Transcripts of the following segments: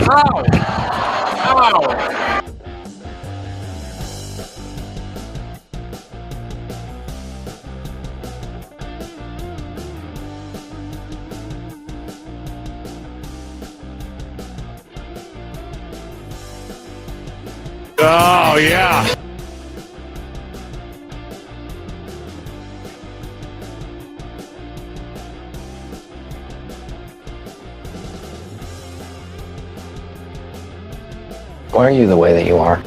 Ow! Ow! Oh, yeah. Why are you the way that you are?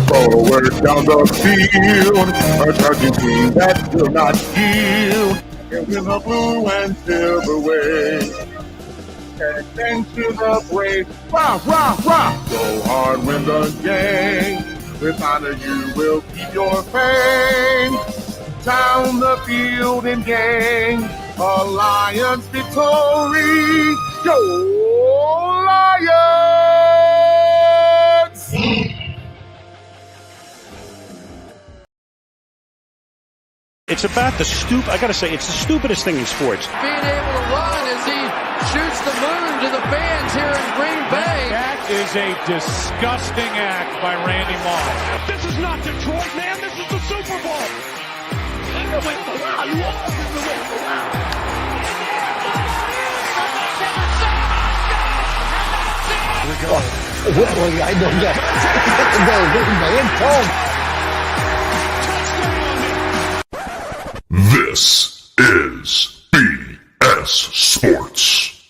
Forward down the field, a charging team that will not yield. In the blue and silver way, and to the brave, rah, rah, rah. Go hard, win the game. With honor, you will keep your fame. Down the field and gain a Lions victory. Go Lions! It's about I gotta say, it's the stupidest thing in sports. Being able to run as he shoots the moon to the fans here in Green Bay. That is a disgusting act by Randy Moss. This is not Detroit, man. This is the Super Bowl. I don't get This is BS Sports.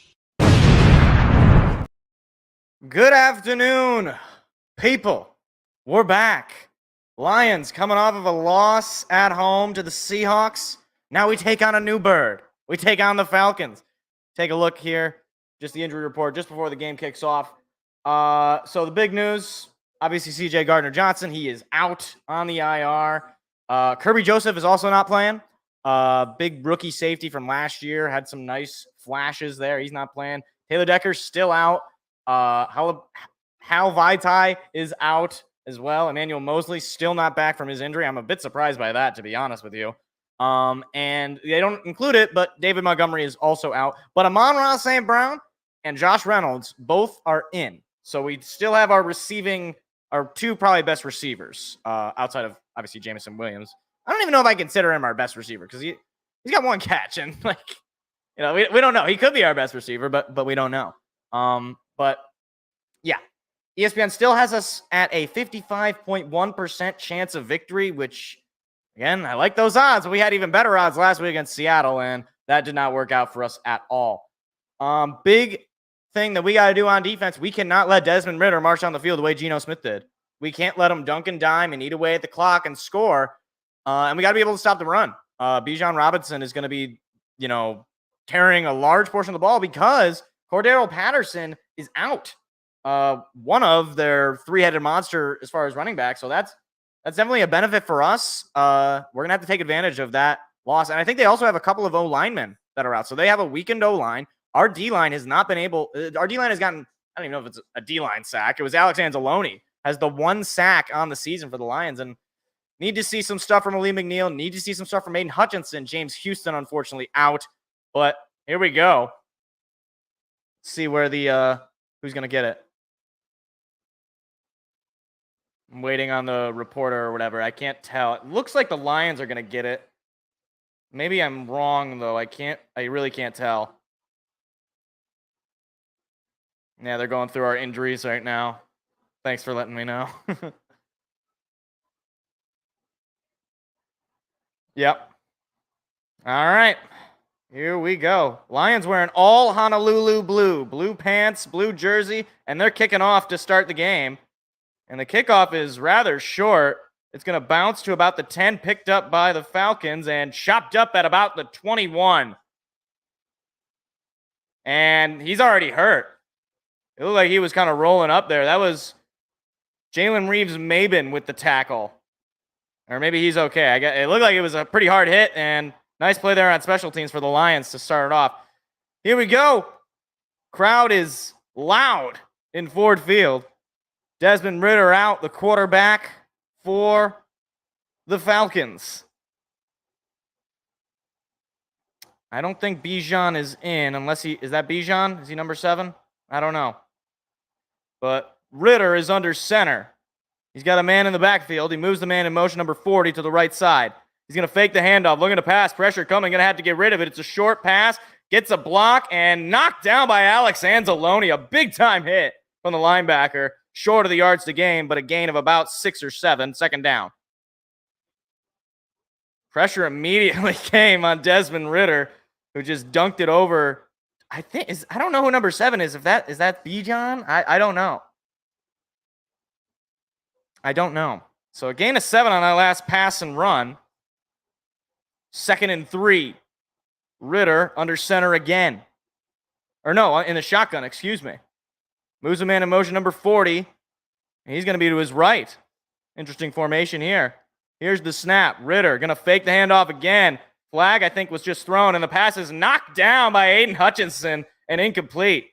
Good afternoon, people. We're back. Lions coming off of a loss at home to the Seahawks. Now we take on a new bird. We take on the Falcons. Take a look here. Just the injury report just before the game kicks off. So the big news, obviously CJ Gardner-Johnson, he is out on the IR. Kirby Joseph is also not playing. Big rookie safety from last year. Had some nice flashes there. He's not playing. Taylor Decker's still out. Hal Vaitai is out as well. Emmanuel Mosley still not back from his injury. I'm a bit surprised by that, to be honest with you. And they don't include it, but David Montgomery is also out. But Amon-Ra St. Brown and Josh Reynolds both are in. So we still have our two probably best receivers outside of obviously Jameson Williams. I don't even know if I consider him our best receiver because he's got one catch and we don't know. He could be our best receiver, but we don't know. But yeah, ESPN still has us at a 55.1% chance of victory, which again, I like those odds. But we had even better odds last week against Seattle, and that did not work out for us at all. Big thing that we got to do on defense, we cannot let Desmond Ridder march on the field the way Geno Smith did. We can't let him dunk and dime and eat away at the clock and score. And we got to be able to stop the run. Bijan Robinson is going to be, carrying a large portion of the ball because Cordero Patterson is out. One of their three-headed monster as far as running back. So that's definitely a benefit for us. We're going to have to take advantage of that loss. And I think they also have a couple of O-linemen that are out. So they have a weakened O-line. Our D-line has not been able – our D-line has gotten – I don't even know if it's a D-line sack. It was Alex Anzalone has the one sack on the season for the Lions. And need to see some stuff from Ali McNeil. Need to see some stuff from Aiden Hutchinson. James Houston, unfortunately, out. But here we go. Let's see where the who's going to get it. I'm waiting on the reporter or whatever. I can't tell. It looks like the Lions are going to get it. Maybe I'm wrong, though. I really can't tell. Yeah, they're going through our injuries right now. Thanks for letting me know. Yep. All right. Here we go. Lions wearing all Honolulu blue. Blue pants, blue jersey, and they're kicking off to start the game. And the kickoff is rather short. It's going to bounce to about the 10, picked up by the Falcons, and chopped up at about the 21. And he's already hurt. It looked like he was kind of rolling up there. That was Jalen Reeves-Maben with the tackle. Or maybe he's okay. It looked like it was a pretty hard hit, and nice play there on special teams for the Lions to start it off. Here we go. Crowd is loud in Ford Field. Desmond Ridder out, the quarterback for the Falcons. I don't think Bijan is in, unless is that Bijan? Is he number 7? I don't know. But Ridder is under center. He's got a man in the backfield. He moves the man in motion, number 40, to the right side. He's going to fake the handoff, looking to pass, pressure coming, going to have to get rid of it. It's a short pass, gets a block, and knocked down by Alex Anzalone. A big-time hit from the linebacker. Short of the yards to gain, but a gain of about 6 or 7, second down. Pressure immediately came on Desmond Ridder, who just dunked it over. I don't know who number 7 is. Is that Bijan? I don't know. I don't know. So a gain of 7 on that last pass and run. 2nd and 3. Ridder under center again. Or no, in the shotgun, excuse me. Moves a man in motion, number 40. And he's going to be to his right. Interesting formation here. Here's the snap. Ridder going to fake the handoff again. Flag, I think, was just thrown, and the pass is knocked down by Aiden Hutchinson and incomplete.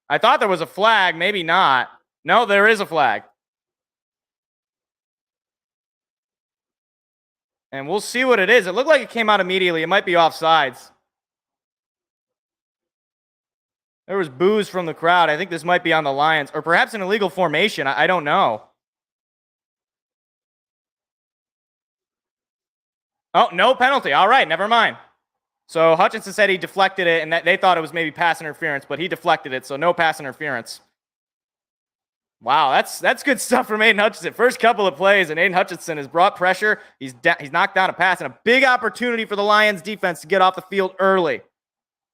I thought there was a flag, maybe not. No, there is a flag. And we'll see what it is. It looked like it came out immediately. It might be offsides. There was boos from the crowd. I think this might be on the Lions, or perhaps an illegal formation. I don't know. Oh, no penalty. All right, never mind. So Hutchinson said he deflected it, and that they thought it was maybe pass interference, but he deflected it, so no pass interference. Wow, that's good stuff from Aiden Hutchinson. First couple of plays, and Aiden Hutchinson has brought pressure. He's knocked down a pass, and a big opportunity for the Lions defense to get off the field early.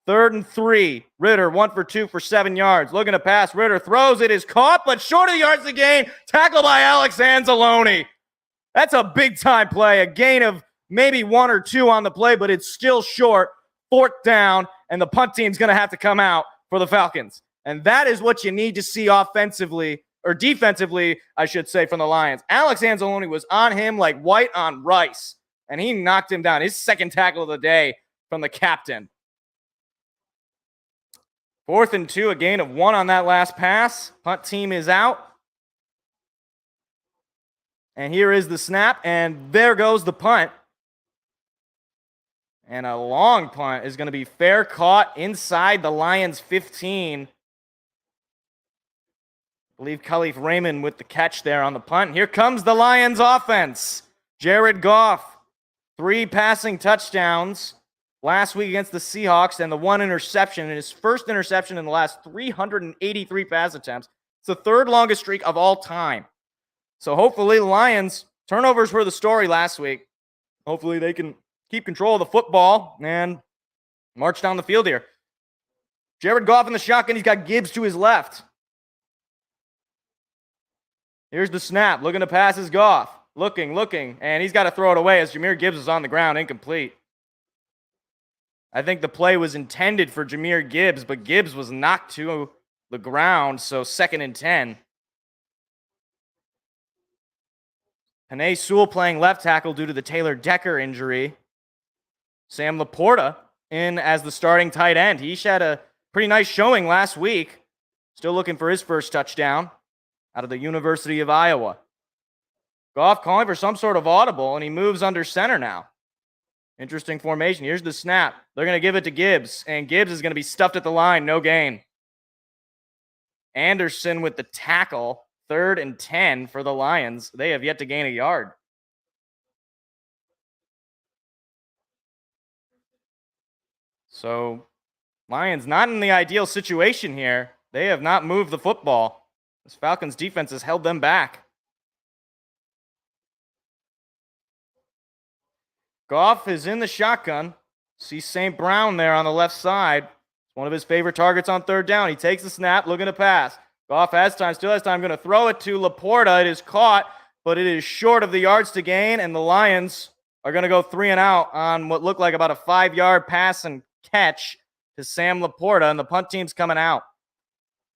3rd and 3. Ridder 1 for 2 for 7 yards. Looking to pass. Ridder throws it. Is caught, but short of the yards to gain. Tackled by Alex Anzalone. That's a big-time play. A gain of maybe 1 or 2 on the play, but it's still short. 4th down, and the punt team's going to have to come out for the Falcons. And that is what you need to see offensively, or defensively, I should say, from the Lions. Alex Anzalone was on him like white on rice, and he knocked him down. His second tackle of the day from the captain. 4th and 2, a gain of 1 on that last pass. Punt team is out. And here is the snap, and there goes the punt. And a long punt is going to be fair caught inside the Lions' 15. I believe Khalif Raymond with the catch there on the punt. Here comes the Lions offense. Jared Goff, 3 passing touchdowns last week against the Seahawks, and the 1 interception, and his first interception in the last 383 pass attempts. It's the 3rd longest streak of all time. So hopefully the Lions, turnovers were the story last week. Hopefully they can keep control of the football and march down the field here. Jared Goff in the shotgun. He's got Gibbs to his left. Here's the snap. Looking to pass is Goff. Looking, and he's got to throw it away as Jahmyr Gibbs is on the ground, incomplete. I think the play was intended for Jahmyr Gibbs, but Gibbs was knocked to the ground, so 2nd and 10. Panay Sewell playing left tackle due to the Taylor Decker injury. Sam Laporta in as the starting tight end. He had a pretty nice showing last week. Still looking for his first touchdown out of the University of Iowa. Goff calling for some sort of audible, and he moves under center now. Interesting formation. Here's the snap. They're going to give it to Gibbs, and Gibbs is going to be stuffed at the line. No gain. Anderson with the tackle. 3rd and 10 for the Lions. They have yet to gain a yard. So, Lions not in the ideal situation here. They have not moved the football. This Falcons defense has held them back. Goff is in the shotgun. See St. Brown there on the left side. It's one of his favorite targets on 3rd down. He takes the snap, looking to pass. Goff has time, still has time. Going to throw it to Laporta. It is caught, but it is short of the yards to gain, and the Lions are going to go 3 and out on what looked like about a 5-yard pass and catch to Sam Laporta, and the punt team's coming out.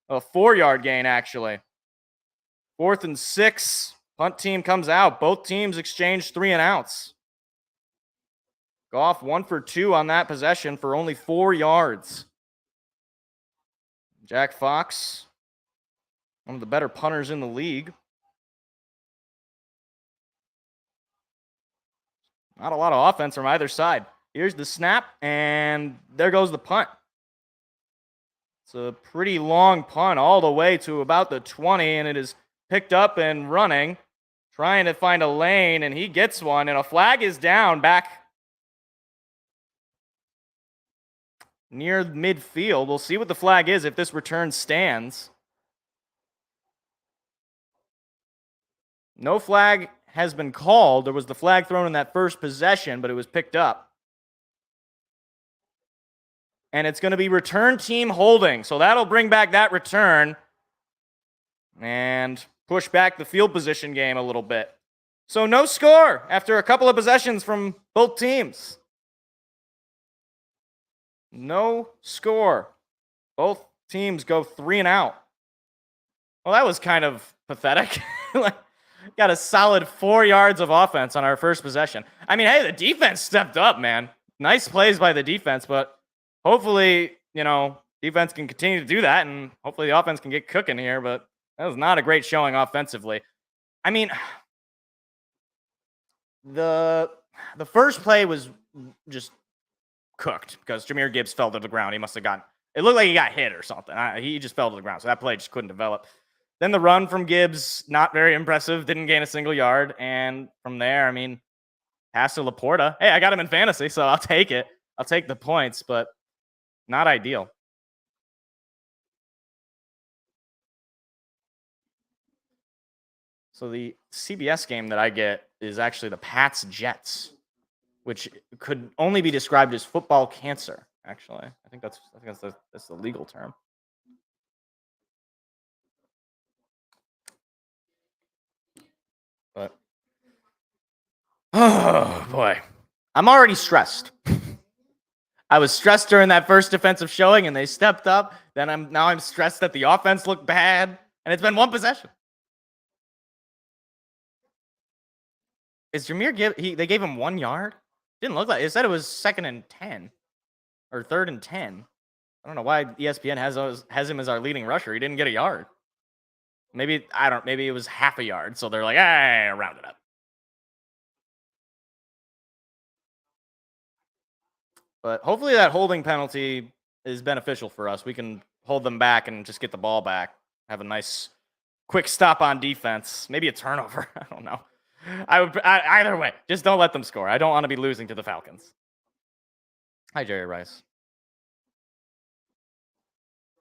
A 4-yard gain, actually. 4th and 6. Punt team comes out. Both teams exchange 3 and outs. Goff 1 for 2 on that possession for only 4 yards. Jack Fox, one of the better punters in the league. Not a lot of offense from either side. Here's the snap, and there goes the punt. It's a pretty long punt all the way to about the 20, and it is picked up and running, trying to find a lane, and he gets one, and a flag is down back near midfield. We'll see what the flag is if this return stands. No flag has been called. There was the flag thrown in that first possession, but it was picked up. And it's going to be return team holding. So that'll bring back that return and push back the field position game a little bit. So no score after a couple of possessions from both teams. No score. Both teams go 3 and out. Well, that was kind of pathetic. Got a solid 4 yards of offense on our first possession. I mean, hey, the defense stepped up, man. Nice plays by the defense, but hopefully, defense can continue to do that, and hopefully the offense can get cooking here, but that was not a great showing offensively. I mean, the first play was just cooked because Jahmyr Gibbs fell to the ground. He must have gotten, it looked like he got hit or something. He just fell to the ground, so that play just couldn't develop. Then the run from Gibbs, not very impressive, didn't gain a single yard, and from there, I mean, pass to Laporta. Hey, I got him in fantasy, so I'll take it. I'll take the points, but not ideal. So the CBS game that I get is actually the Pats-Jets, which could only be described as football cancer, actually. I think that's the legal term. But oh boy. I'm already stressed. I was stressed during that first defensive showing, and they stepped up. Then now I'm stressed that the offense looked bad, and it's been one possession. Is Jahmyr Gibbs? They gave him 1 yard. Didn't look like it. Said it was 2nd and 10 or 3rd and 10. I don't know why ESPN has him as our leading rusher. He didn't get a yard. Maybe it was half a yard. So they're like, hey, round it up. But hopefully that holding penalty is beneficial for us. We can hold them back and just get the ball back. Have a nice quick stop on defense. Maybe a turnover. I don't know. Either way, just don't let them score. I don't want to be losing to the Falcons. Hi, Jerry Rice.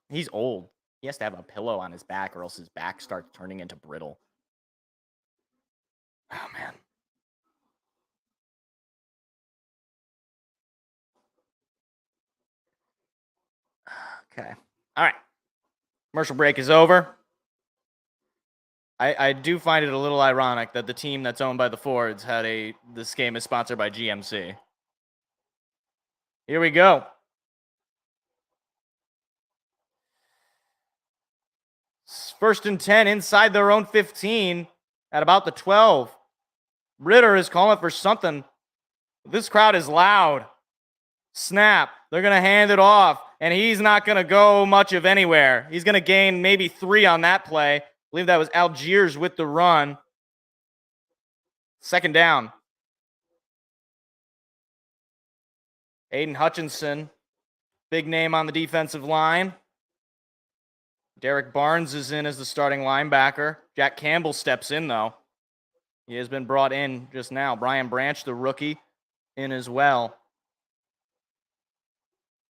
He's old. He has to have a pillow on his back or else his back starts turning into brittle. Oh, man. Okay. All right. Commercial break is over. I do find it a little ironic that the team that's owned by the Fords this game is sponsored by GMC. Here we go. First and 10 inside their own 15 at about the 12. Ritter is calling for something. This crowd is loud. Snap. They're going to hand it off, and he's not going to go much of anywhere. He's going to gain maybe 3 on that play. I believe that was Algiers with the run. 2nd down. Aiden Hutchinson, big name on the defensive line. Derek Barnes is in as the starting linebacker. Jack Campbell steps in, though. He has been brought in just now. Brian Branch, the rookie, in as well.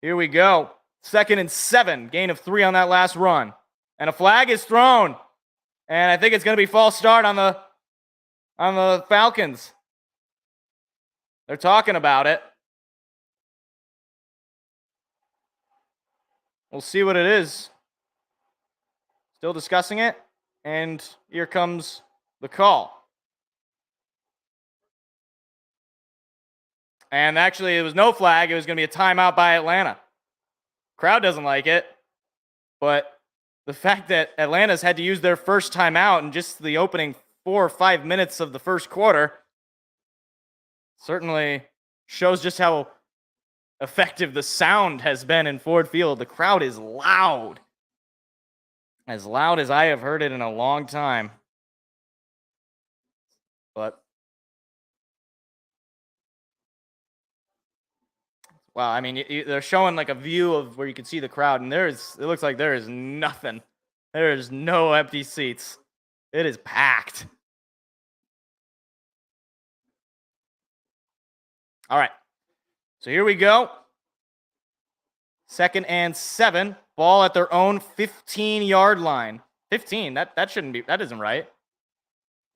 Here we go. 2nd and 7. Gain of 3 on that last run. And a flag is thrown. And I think it's going to be false start on the Falcons. They're talking about it. We'll see what it is. Still discussing it. And here comes the call. And actually, it was no flag. It was going to be a timeout by Atlanta. Crowd doesn't like it. But the fact that Atlanta's had to use their first timeout in just the opening 4 or 5 minutes of the first quarter certainly shows just how effective the sound has been in Ford Field. The crowd is loud. As loud as I have heard it in a long time. But wow, I mean, they're showing like a view of where you can see the crowd, and it looks like there is nothing. There is no empty seats. It is packed. All right, so here we go. 2nd and 7. Ball at their own 15-yard line. 15. That shouldn't be. That isn't right.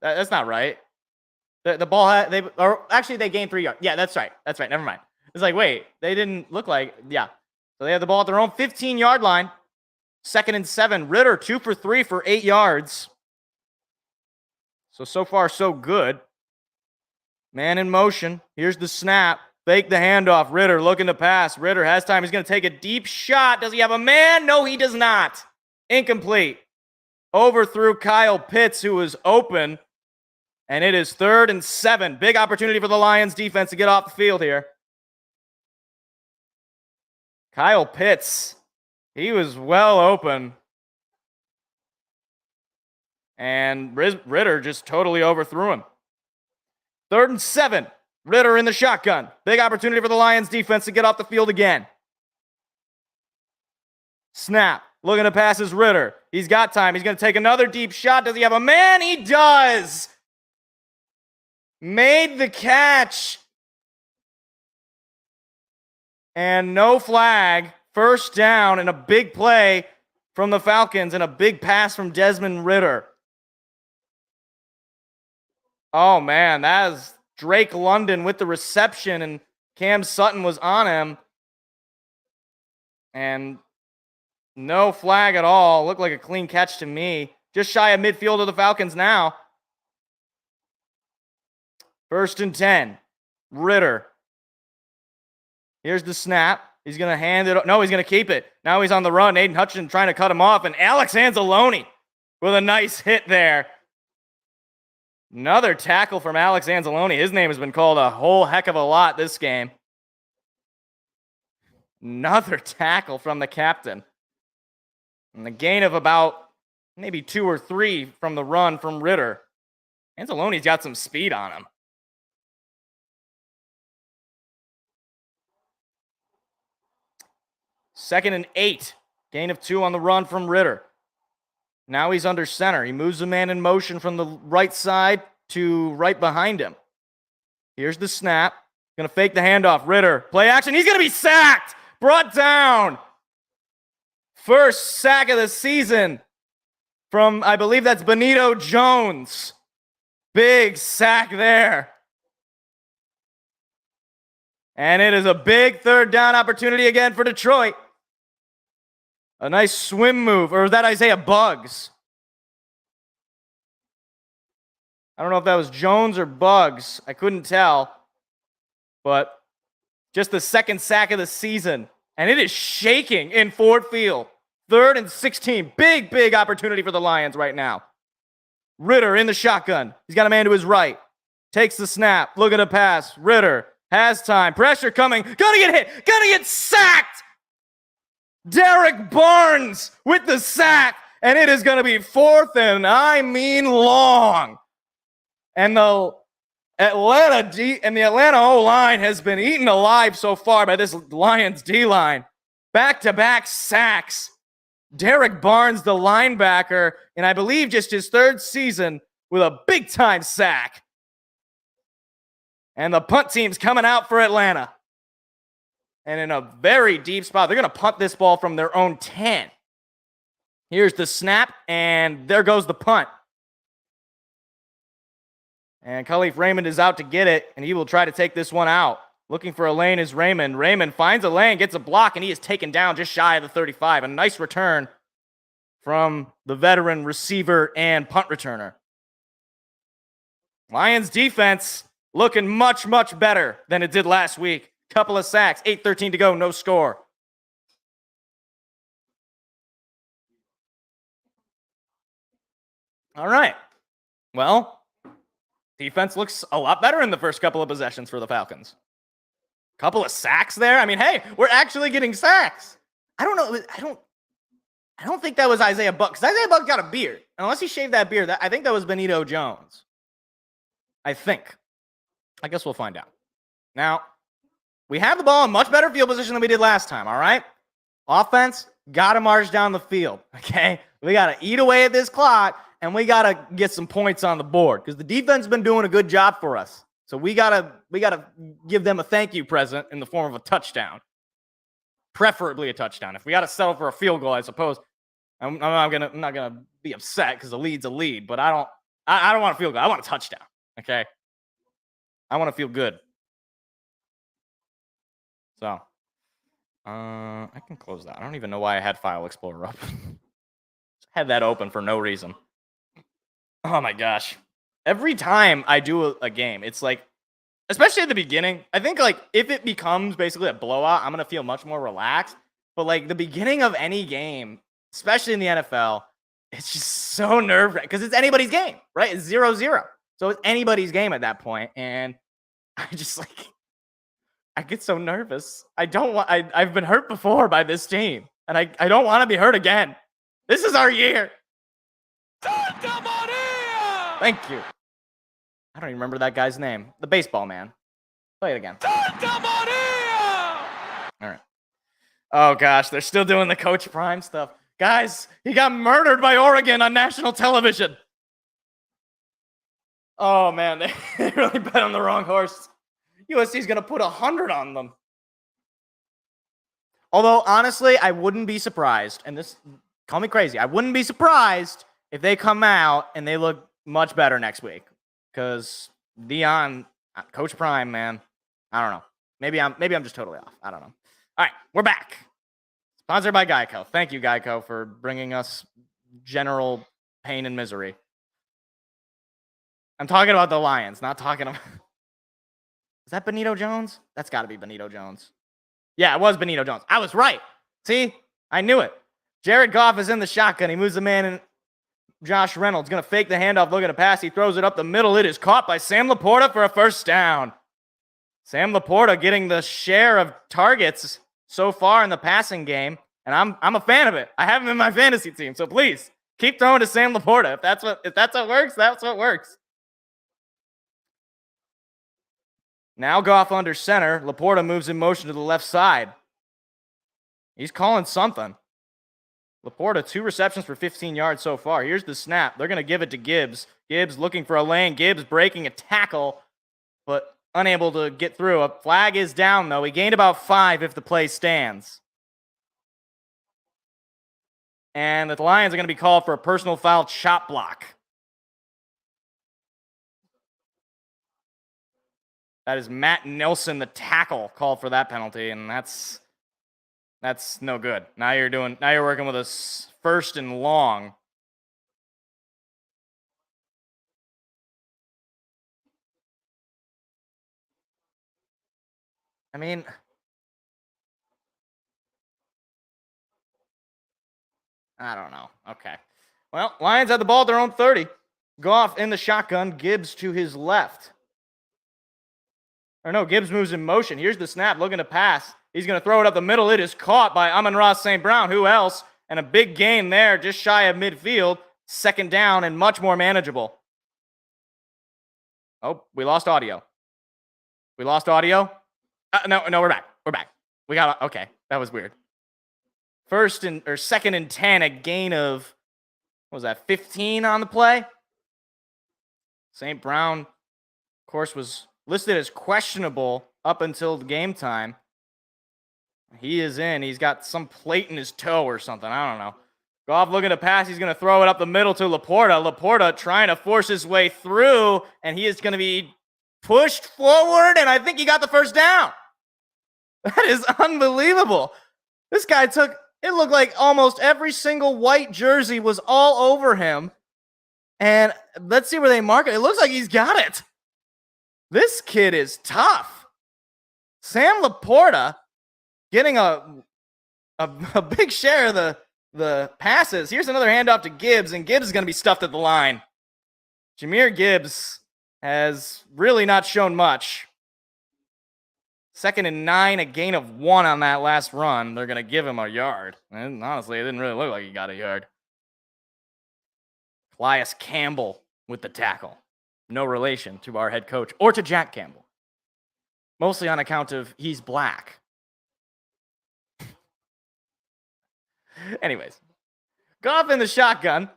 That's not right. The ball they gained 3 yards. Yeah, that's right. That's right. Never mind. It's like, wait, they didn't look like, yeah. So they have the ball at their own 15-yard line. 2nd and 7. Ritter, 2 for 3 for 8 yards. So far, so good. Man in motion. Here's the snap. Fake the handoff. Ritter looking to pass. Ritter has time. He's going to take a deep shot. Does he have a man? No, he does not. Incomplete. Overthrew Kyle Pitts, who was open. And it is 3rd and 7. Big opportunity for the Lions defense to get off the field here. Kyle Pitts, he was well open. And Ritter just totally overthrew him. 3rd and 7. Ritter in the shotgun. Big opportunity for the Lions defense to get off the field again. Snap. Looking to pass is Ritter. He's got time. He's going to take another deep shot. Does he have a man? He does. Made the catch. And no flag. 1st down and a big play from the Falcons and a big pass from Desmond Ritter. Oh, man, that is Drake London with the reception, and Cam Sutton was on him. And no flag at all. Looked like a clean catch to me. Just shy of midfield of the Falcons now. 1st and 10. Ritter. Here's the snap. He's going to hand it. No, he's going to keep it. Now he's on the run. Aiden Hutchinson trying to cut him off. And Alex Anzalone with a nice hit there. Another tackle from Alex Anzalone. His name has been called a whole heck of a lot this game. Another tackle from the captain. And the gain of about maybe 2 or 3 from the run from Ritter. Anzalone's got some speed on him. Second and 8. Gain of 2 on the run from Ritter. Now he's under center. He moves the man in motion from the right side to right behind him. Here's the snap. Going to fake the handoff. Ritter, play action. He's going to be sacked. Brought down. First sack of the season from, I believe that's Benito Jones. Big sack there. And it is a big 3rd down opportunity again for Detroit. A nice swim move. Or was that Isaiah Buggs? I don't know if that was Jones or Buggs. I couldn't tell. But just the 2nd sack of the season. And it is shaking in Ford Field. 3rd and 16. Big opportunity for the Lions right now. Ritter in the shotgun. He's got a man to his right. Takes the snap. Looking to pass. Ritter has time. Pressure coming. Gonna get hit. Gonna get sacked. Derek Barnes with the sack. And it is going to be 4th and I mean long. And the Atlanta O-line has been eaten alive so far by this Lions D-line. Back-to-back sacks. Derek Barnes, the linebacker, and I believe just his third season with a big-time sack. And the punt team's coming out for Atlanta. And in a very deep spot, they're going to punt this ball from their own 10. Here's the snap, and there goes the punt. And Khalif Raymond is out to get it, and he will try to take this one out. Looking for a lane is Raymond. Raymond finds a lane, gets a block, and he is taken down just shy of the 35. A nice return from the veteran receiver and punt returner. Lions defense looking much, much better than it did last week. Couple of sacks, 8:13 to go, no score. All right. Well, defense looks a lot better in the first couple of possessions for the Falcons. Couple of sacks there. I mean, hey, we're actually getting sacks. I don't know. I don't think that was Isaiah Buck, because Isaiah Buck got a beard. Unless he shaved that beard, I think that was Benito Jones. I think. I guess we'll find out. Now, we have the ball in much better field position than we did last time, all right? Offense, got to march down the field, okay? We got to eat away at this clock, and we got to get some points on the board, because the defense has been doing a good job for us. So we gotta give them a thank you present in the form of a touchdown, preferably a touchdown. If we got to settle for a field goal, I suppose I'm not gonna be upset because the lead's a lead. But I don't want a field goal. I want a touchdown. Okay, I want to feel good. So I can close that. I don't even know why I had File Explorer open. Had that open for no reason. Oh my gosh. Every time I do a game, it's like, especially at the beginning, I think like if it becomes basically a blowout, I'm going to feel much more relaxed. But like the beginning of any game, especially in the NFL, it's just so nerve-wracking because it's anybody's game, right? It's 0-0. So it's anybody's game at that point. And I just like, I get so nervous. I've been hurt before by this team. And I don't want to be hurt again. This is our year. Santa Maria! Thank you. I don't even remember that guy's name. The baseball man. Play it again. Santa Maria! All right. Oh, gosh. They're still doing the Coach Prime stuff. Guys, he got murdered by Oregon on national television. Oh, man. They really bet on the wrong horse. USC's going to put 100 on them. Although, honestly, I wouldn't be surprised. And this, call me crazy. I wouldn't be surprised if they come out and they look much better next week. Because Dion, Coach Prime, man, I don't know. Maybe I'm just totally off. I don't know. All right, we're back. Sponsored by Geico. Thank you, Geico, for bringing us general pain and misery. I'm talking about the Lions, not talking about... Is that Benito Jones? That's got to be Benito Jones. Yeah, it was Benito Jones. I was right. See? I knew it. Jared Goff is in the shotgun. He moves the man in. Josh Reynolds going to fake the handoff, looking to pass. He throws it up the middle. It is caught by Sam Laporta for a first down. Sam Laporta getting the share of targets so far in the passing game, and I'm a fan of it. I have him in my fantasy team, so please keep throwing to Sam Laporta. If that's what works, that's what works. Now Goff under center. Laporta moves in motion to the left side. He's calling something. Laporta, 2 receptions for 15 yards so far. Here's the snap. They're going to give it to Gibbs. Gibbs looking for a lane. Gibbs breaking a tackle, but unable to get through. A flag is down, though. He gained about 5 if the play stands. And the Lions are going to be called for a personal foul chop block. That is Matt Nelson, the tackle, called for that penalty, and that's no good. Now you're working with a first and long. I mean, I don't know. Okay. Well, Lions had the ball at their own 30. Goff in the shotgun. Gibbs to his left. Or no, Gibbs moves in motion. Here's the snap, looking to pass. He's going to throw it up the middle. It is caught by Amon-Ra St. Brown. Who else? And a big gain there, just shy of midfield. Second down and much more manageable. Oh, we lost audio. No, we're back. We got, okay, that was weird. second and 10, a gain of, what was that, 15 on the play? St. Brown, of course, was listed as questionable up until the game time. He is in. He's got some plate in his toe or something. I don't know. Goff looking to pass. He's going to throw it up the middle to Laporta. Laporta trying to force his way through, and he is going to be pushed forward, and I think he got the first down. That is unbelievable. This guy it looked like almost every single white jersey was all over him. And let's see where they mark it. It looks like he's got it. This kid is tough. Sam Laporta getting a big share of the passes. Here's another handoff to Gibbs, and Gibbs is going to be stuffed at the line. Jahmyr Gibbs has really not shown much. 2nd and 9, a gain of 1 on that last run. They're going to give him a yard. And honestly, it didn't really look like he got a yard. Calais Campbell with the tackle. No relation to our head coach or to Jack Campbell. Mostly on account of he's black. Anyways, Goff in the shotgun.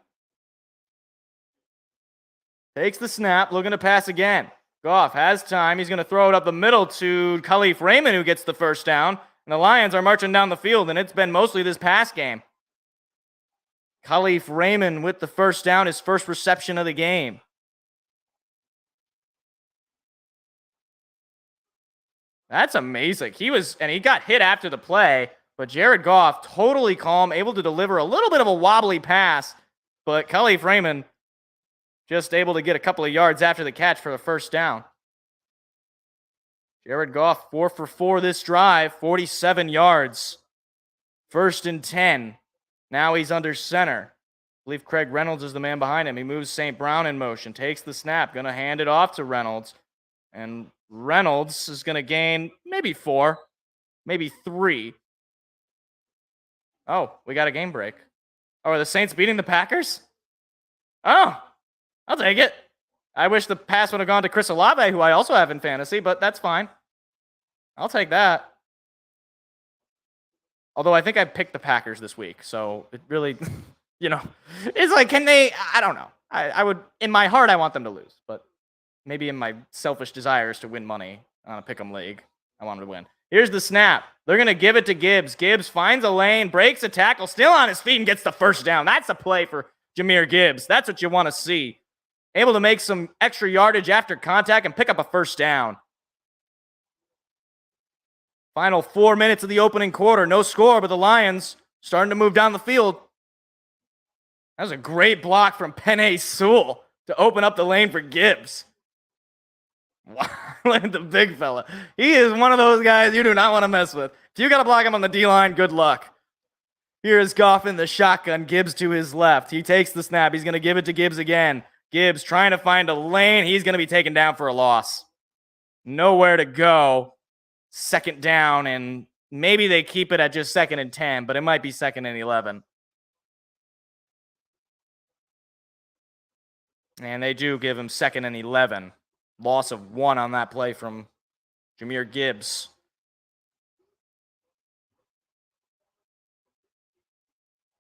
Takes the snap, looking to pass again. Goff has time. He's going to throw it up the middle to Khalif Raymond, who gets the first down. And the Lions are marching down the field, and it's been mostly this pass game. Khalif Raymond with the first down, his first reception of the game. That's amazing. He got hit after the play, but Jared Goff totally calm, able to deliver a little bit of a wobbly pass, but Khalif Raymond just able to get a couple of yards after the catch for the first down. Jared Goff, 4 for 4 this drive, 47 yards. 1st and 10. Now he's under center. I believe Craig Reynolds is the man behind him. He moves St. Brown in motion, takes the snap, going to hand it off to Reynolds. And Reynolds is going to gain maybe 4, maybe 3. Oh, we got a game break. Oh, are the Saints beating the Packers? Oh, I'll take it. I wish the pass would have gone to Chris Olave, who I also have in fantasy, but that's fine. I'll take that. Although I think I picked the Packers this week, so it really, it's like, can they? I don't know. I would, in my heart, I want them to lose, but maybe in my selfish desires to win money on a pick'em league, I want them to win. Here's the snap. They're going to give it to Gibbs. Gibbs finds a lane, breaks a tackle, still on his feet, and gets the first down. That's a play for Jahmyr Gibbs. That's what you want to see. Able to make some extra yardage after contact and pick up a first down. Final 4 minutes of the opening quarter. No score, but the Lions starting to move down the field. That was a great block from Penei Sewell to open up the lane for Gibbs. Wow, look at the big fella. He is one of those guys you do not want to mess with. If you got to block him on the D-line, good luck. Here is Goff in the shotgun. Gibbs to his left. He takes the snap. He's going to give it to Gibbs again. Gibbs trying to find a lane. He's going to be taken down for a loss. Nowhere to go. 2nd down, and maybe they keep it at just 2nd and 10, but it might be 2nd and 11. And they do give him 2nd and 11. Loss of 1 on that play from Jahmyr Gibbs.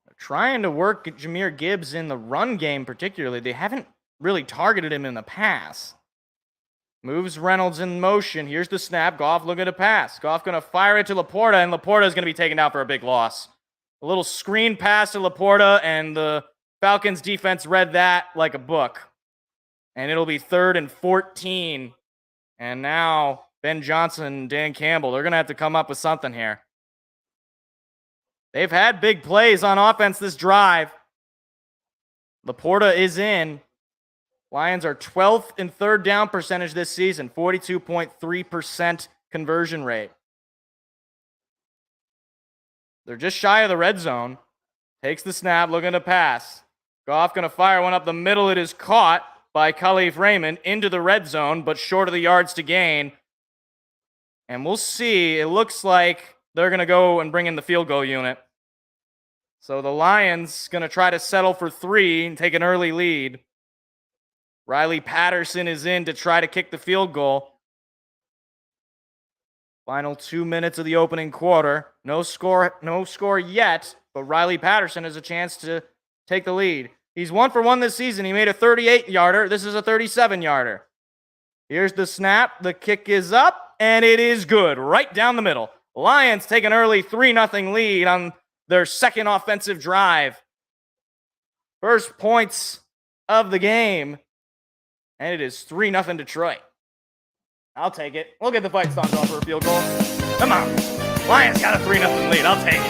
They're trying to work Jahmyr Gibbs in the run game particularly. They haven't really targeted him in the pass. Moves Reynolds in motion. Here's the snap. Goff looking to pass. Goff going to fire it to Laporta, and Laporta is going to be taken down for a big loss. A little screen pass to Laporta, and the Falcons defense read that like a book. And it'll be 3rd and 14. And now Ben Johnson and Dan Campbell, they're going to have to come up with something here. They've had big plays on offense this drive. Laporta is in. Lions are 12th in 3rd down percentage this season, 42.3% conversion rate. They're just shy of the red zone. Takes the snap, looking to pass. Goff going to fire one up the middle. It is caught by Khalif Raymond into the red zone, but short of the yards to gain. And we'll see. It looks like they're going to go and bring in the field goal unit. So the Lions going to try to settle for 3 and take an early lead. Riley Patterson is in to try to kick the field goal. Final 2 minutes of the opening quarter. No score yet, but Riley Patterson has a chance to take the lead. He's 1 for 1 this season. He made a 38-yarder. This is a 37-yarder. Here's the snap. The kick is up, and it is good. Right down the middle. Lions take an early 3-0 lead on their second offensive drive. First points of the game, and it is 3-0 Detroit. I'll take it. We'll get the fight stopped off for a field goal. Come on. Lions got a 3-0 lead. I'll take it.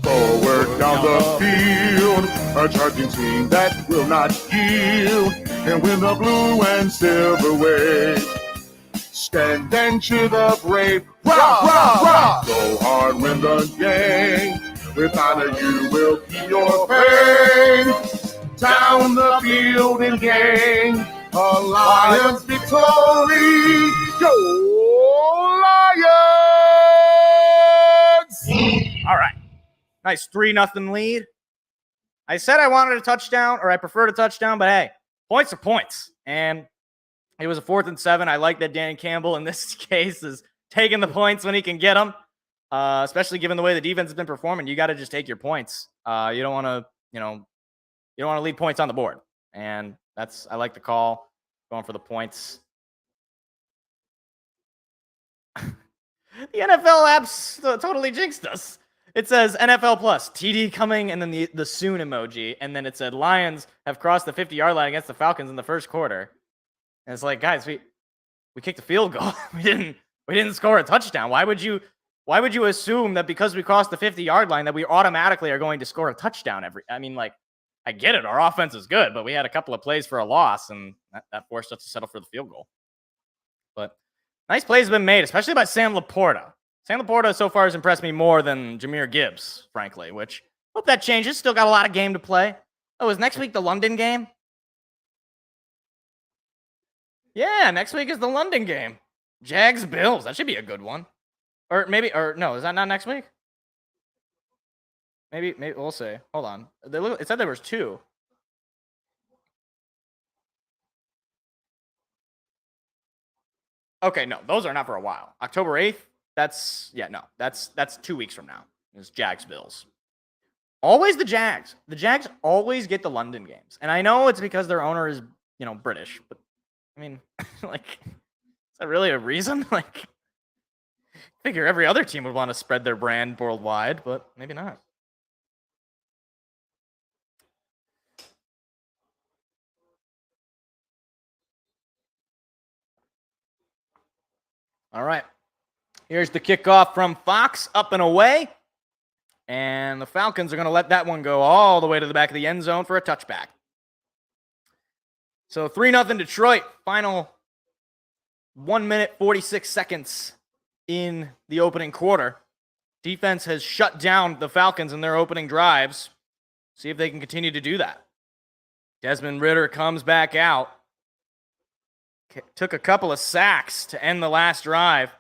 Forward down the field, a charging team that will not yield, and win the blue and silver wave. Stand and cheer the brave. Rah, rah, rah! Go hard, win the game. With honor, you will keep your fame. Down the field and gain a Lions victory. Go Lions! All right. Nice 3-0 lead. I said I wanted a touchdown, or I preferred a touchdown, but hey, points are points. And it was a 4th and 7. I like that Danny Campbell in this case is taking the points when he can get them, especially given the way the defense has been performing. You got to just take your points. You don't want to, you don't want to leave points on the board. And I like the call, going for the points. The NFL apps totally jinxed us. It says NFL Plus, TD coming, and then the soon emoji. And then it said Lions have crossed the 50-yard line against the Falcons in the first quarter. And it's like, guys, we kicked a field goal. we didn't score a touchdown. Why would you assume that because we crossed the 50-yard line that we automatically are going to score a touchdown I get it. Our offense is good, but we had a couple of plays for a loss, and that forced us to settle for the field goal. But nice plays have been made, especially by Sam Laporta. Sam Laporta so far has impressed me more than Jahmyr Gibbs, frankly, which hope that changes. Still got a lot of game to play. Oh, is next week the London game? Yeah, next week is the London game. Jags Bills. That should be a good one. Or no, is that not next week? Maybe we'll see. Hold on. It said there was 2. Okay, no, those are not for a while. October 8th. That's 2 weeks from now. It's Jags Bills. Always the Jags. The Jags always get the London games. And I know it's because their owner is, British, but I mean, is that really a reason? I figure every other team would want to spread their brand worldwide, but maybe not. All right. Here's the kickoff from Fox, up and away. And the Falcons are going to let that one go all the way to the back of the end zone for a touchback. So 3-0 Detroit. Final 1 minute, 46 seconds in the opening quarter. Defense has shut down the Falcons in their opening drives. See if they can continue to do that. Desmond Ridder comes back out. Took a couple of sacks to end the last drive.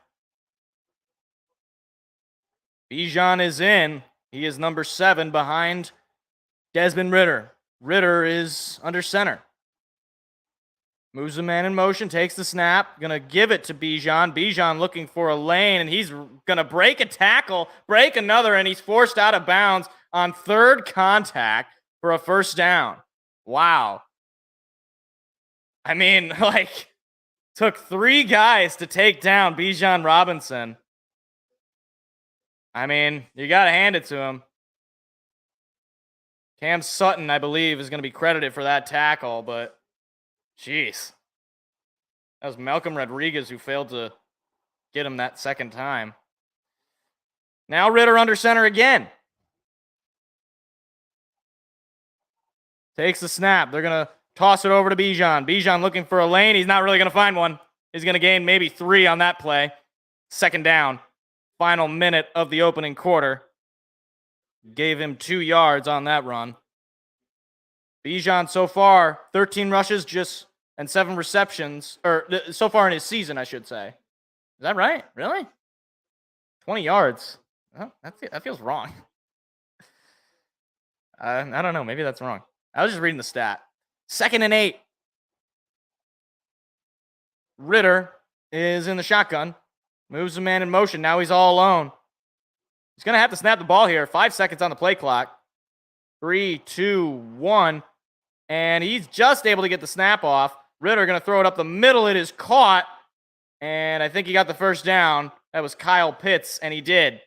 Bijan is in. He is number 7 behind Desmond Ridder. Ridder is under center. Moves the man in motion, takes the snap. Going to give it to Bijan. Bijan looking for a lane, and he's going to break a tackle, break another, and he's forced out of bounds on third contact for a first down. Wow. I mean, took 3 guys to take down Bijan Robinson. I mean, you got to hand it to him. Cam Sutton, I believe, is going to be credited for that tackle, but jeez. That was Malcolm Rodriguez who failed to get him that second time. Now Ridder under center again. Takes the snap. They're going to toss it over to Bijan. Bijan looking for a lane. He's not really going to find one. He's going to gain maybe 3 on that play. Second down. Final minute of the opening quarter. Gave him 2 yards on that run. Bijan so far, 13 rushes and 7 receptions. Or so far in his season, I should say. Is that right? Really? 20 yards. Oh, that feels wrong. I don't know. Maybe that's wrong. I was just reading the stat. 2nd and 8. Ridder is in the shotgun. Moves the man in motion. Now he's all alone. He's going to have to snap the ball here. 5 seconds on the play clock. 3, 2, 1. And he's just able to get the snap off. Ritter going to throw it up the middle. It is caught. And I think he got the first down. That was Kyle Pitts, and he did.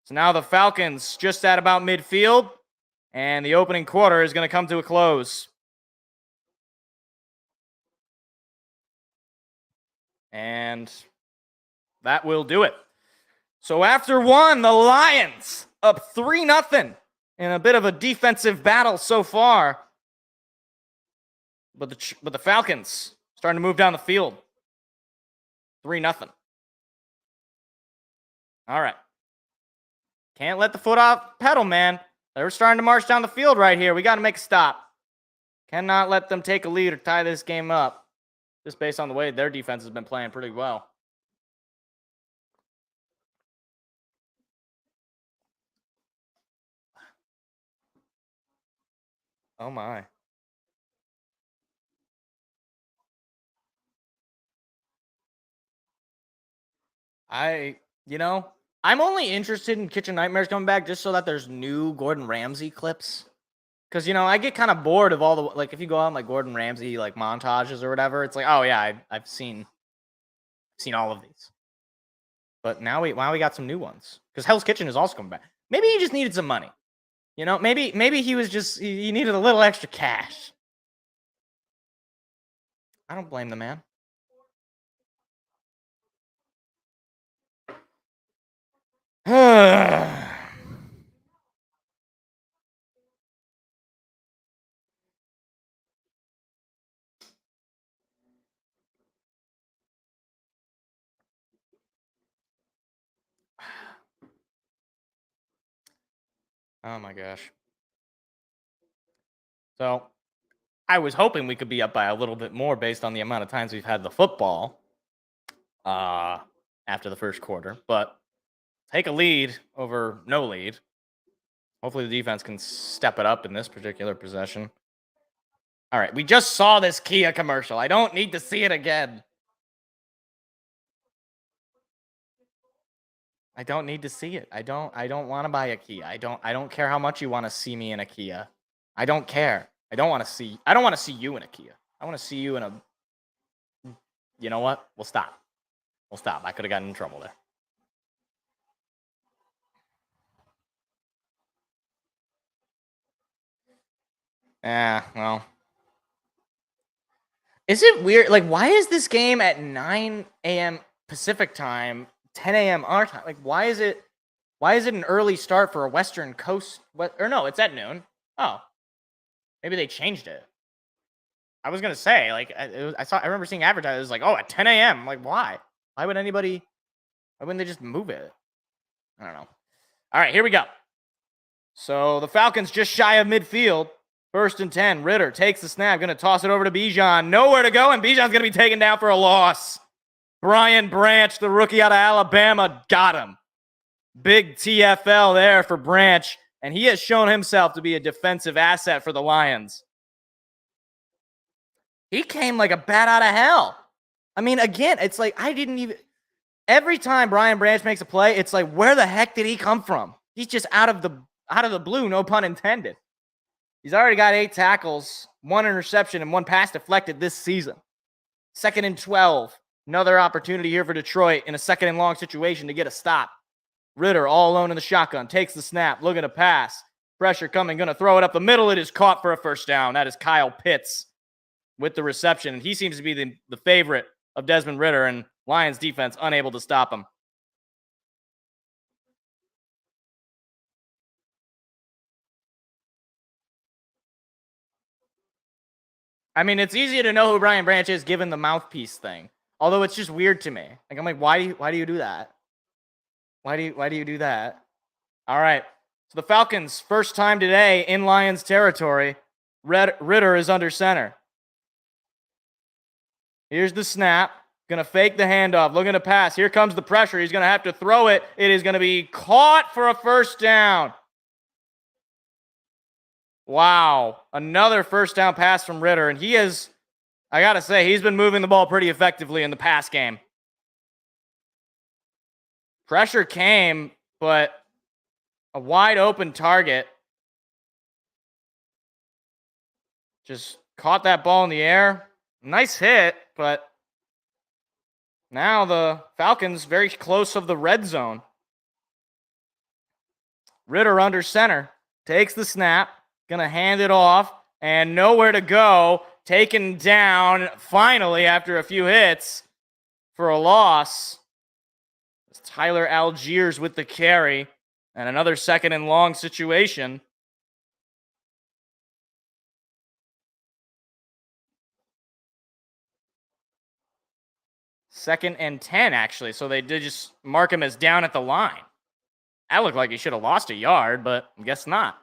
So now the Falcons just at about midfield. And the opening quarter is going to come to a close. And that will do it. So after one, the Lions up 3-0 in a bit of a defensive battle so far. But the Falcons starting to move down the field. 3-0. All right. Can't let the foot off pedal, man. They're starting to march down the field right here. We got to make a stop. Cannot let them take a lead or tie this game up. Just based on the way their defense has been playing pretty well. Oh, my. I'm only interested in Kitchen Nightmares coming back just so that there's new Gordon Ramsay clips. Because, I get kind of bored of all the, like, if you go on, like, Gordon Ramsay, like, montages or whatever, it's like, oh, yeah, I've seen all of these. But now we got some new ones. Because Hell's Kitchen is also coming back. Maybe he just needed some money. Maybe he was just, he needed a little extra cash. I don't blame the man. Oh my gosh. So, I was hoping we could be up by a little bit more based on the amount of times we've had the football after the first quarter, but take a lead over no lead. Hopefully the defense can step it up in this particular possession. All right, we just saw this Kia commercial. I don't need to see it again. I don't need to see it. I don't want to buy a Kia. I don't care how much you want to see me in a Kia. I don't care. I don't want to see you in a Kia. I want to see you in a. You know what? We'll stop. I could have gotten in trouble there. Well. Is it weird? Like, why is this game at 9 a.m. Pacific time, 10 a.m. our time? Like, why is it an early start for a Western Coast? Or no, it's at noon. Oh, maybe they changed it. I was gonna say, like, I remember seeing advertised. It was like, oh, at 10 a.m. I'm like, why? Why wouldn't they just move it? I don't know. All right, here we go. So the Falcons just shy of midfield. 1st and 10. Ritter takes the snap. Going to toss it over to Bijan. Nowhere to go, and Bijan's going to be taken down for a loss. Brian Branch, the rookie out of Alabama, got him. Big TFL there for Branch, and he has shown himself to be a defensive asset for the Lions. He came like a bat out of hell. I mean, again, it's like every time Brian Branch makes a play, it's like, where the heck did he come from? He's just out of the blue, no pun intended. He's already got 8 tackles, 1 interception, and 1 pass deflected this season. 2nd and 12. Another opportunity here for Detroit in a 2nd and long situation to get a stop. Ritter all alone in the shotgun. Takes the snap. Looking to pass. Pressure coming. Going to throw it up the middle. It is caught for a first down. That is Kyle Pitts with the reception. He seems to be the favorite of Desmond Ritter, and Lions defense unable to stop him. I mean, it's easy to know who Brian Branch is given the mouthpiece thing. Although it's just weird to me. Like, I'm like, why do you do that? Why do you do that? All right. So the Falcons, first time today in Lions territory. Ritter is under center. Here's the snap. Going to fake the handoff. Looking to pass. Here comes the pressure. He's going to have to throw it. It is going to be caught for a first down. Wow. Another first down pass from Ritter. And I got to say, he's been moving the ball pretty effectively in the pass game. Pressure came, but a wide open target just caught that ball in the air. Nice hit, but now the Falcons very close of the red zone. Ritter under center, takes the snap, gonna hand it off, and nowhere to go. Taken down finally after a few hits for a loss. It's Tyler Algiers with the carry, and another 2nd and long situation. Second and 10, actually. So they did just mark him as down at the line. That looked like he should have lost a yard, but I guess not.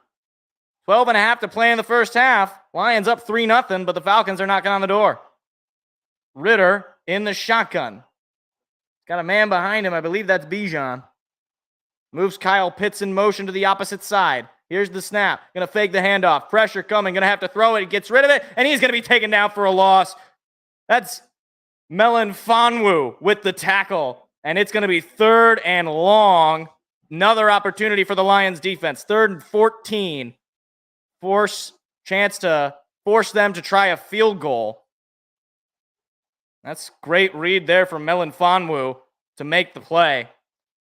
12 and a half to play in the first half. Lions up 3-0, but the Falcons are knocking on the door. Ritter in the shotgun. Got a man behind him. I believe that's Bijan. Moves Kyle Pitts in motion to the opposite side. Here's the snap. Going to fake the handoff. Pressure coming. Going to have to throw it. He gets rid of it, and he's going to be taken down for a loss. That's Melon Fonwu with the tackle, and it's going to be 3rd and long. Another opportunity for the Lions defense. 3rd and 14. Chance to force them to try a field goal. That's great read there from Melon Fonwu to make the play.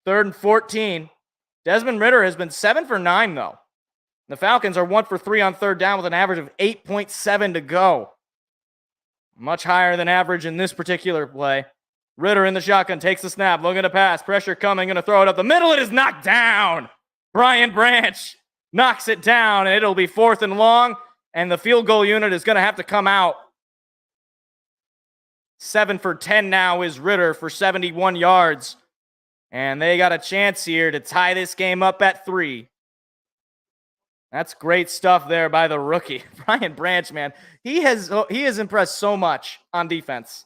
3rd and 14. Desmond Ritter has been 7 for 9, though. The Falcons are 1 for 3 on 3rd down with an average of 8.7 to go. Much higher than average in this particular play. Ritter in the shotgun, takes the snap, looking to pass. Pressure coming, going to throw it up the middle. It is knocked down. Brian Branch knocks it down, and it'll be 4th and long, and the field goal unit is going to have to come out. 7 for 10 now is Ritter for 71 yards. And they got a chance here to tie this game up at 3. That's great stuff there by the rookie. Brian Branch, man. He has impressed so much on defense.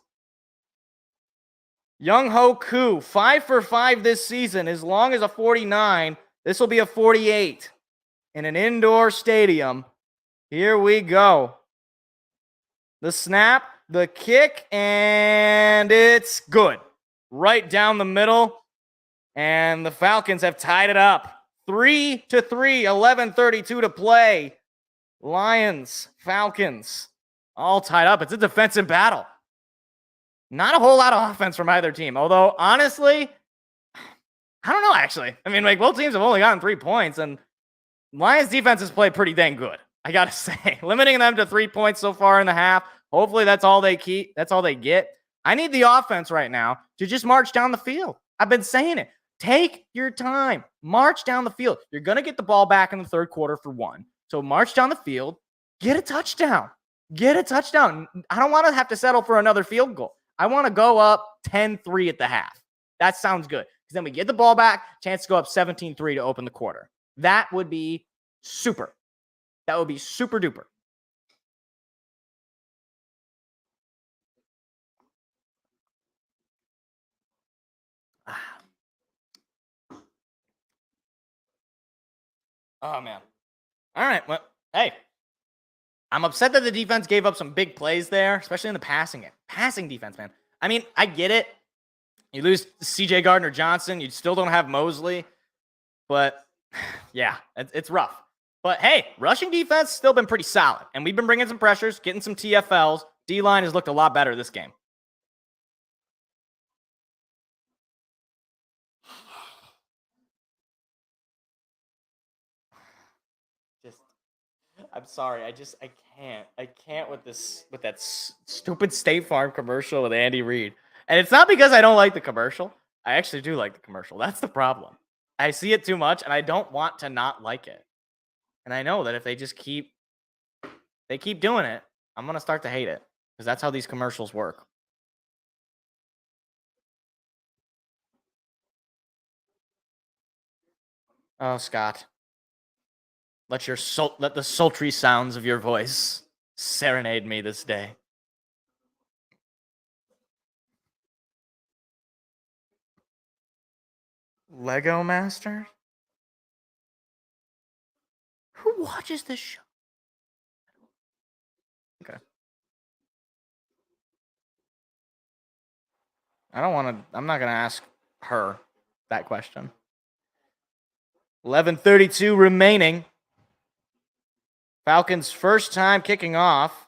Young Ho Koo, 5 for 5 this season. As long as a 49, this will be a 48 in an indoor stadium. Here we go. The snap, the kick, and it's good. Right down the middle. And the Falcons have tied it up. 3-3, 11:32 to play. Lions, Falcons, all tied up. It's a defensive battle. Not a whole lot of offense from either team. Although, honestly, I don't know, actually. I mean, like, both teams have only gotten 3 points, and Lions defense has played pretty dang good, I got to say. Limiting them to 3 points so far in the half. Hopefully that's all they keep. That's all they get. I need the offense right now to just march down the field. I've been saying it. Take your time. March down the field. You're going to get the ball back in the 3rd quarter for 1. So march down the field. Get a touchdown. Get a touchdown. I don't want to have to settle for another field goal. I want to go up 10-3 at the half. That sounds good. Because then we get the ball back, chance to go up 17-3 to open the quarter. That would be super. That would be super duper. Oh, man. All right. Well, hey, I'm upset that the defense gave up some big plays there, especially in the passing defense, man. I mean, I get it. You lose C.J. Gardner-Johnson. You still don't have Mosley. But, yeah, it's rough. But, hey, rushing defense still been pretty solid. And we've been bringing some pressures, getting some TFLs. D-line has looked a lot better this game. I'm sorry. I can't. I can't with that stupid State Farm commercial with Andy Reid. And it's not because I don't like the commercial. I actually do like the commercial. That's the problem. I see it too much, and I don't want to not like it. And I know that if they just keep doing it, I'm going to start to hate it. Because that's how these commercials work. Oh, Scott. Let the sultry sounds of your voice serenade me this day. Lego Master? Who watches this show? Okay. I'm not going to ask her. that question. 11:32 remaining. Falcons' first time kicking off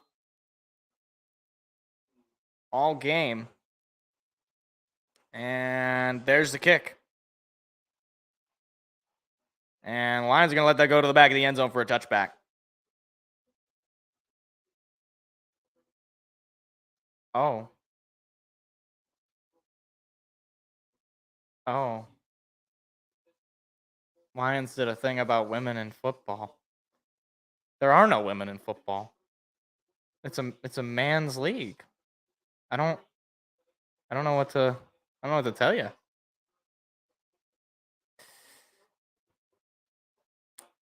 all game. And there's the kick. And Lions are going to let that go to the back of the end zone for a touchback. Oh. Oh. Lions did a thing about women in football. There are no women in football. It's a man's league. I don't know what to tell you.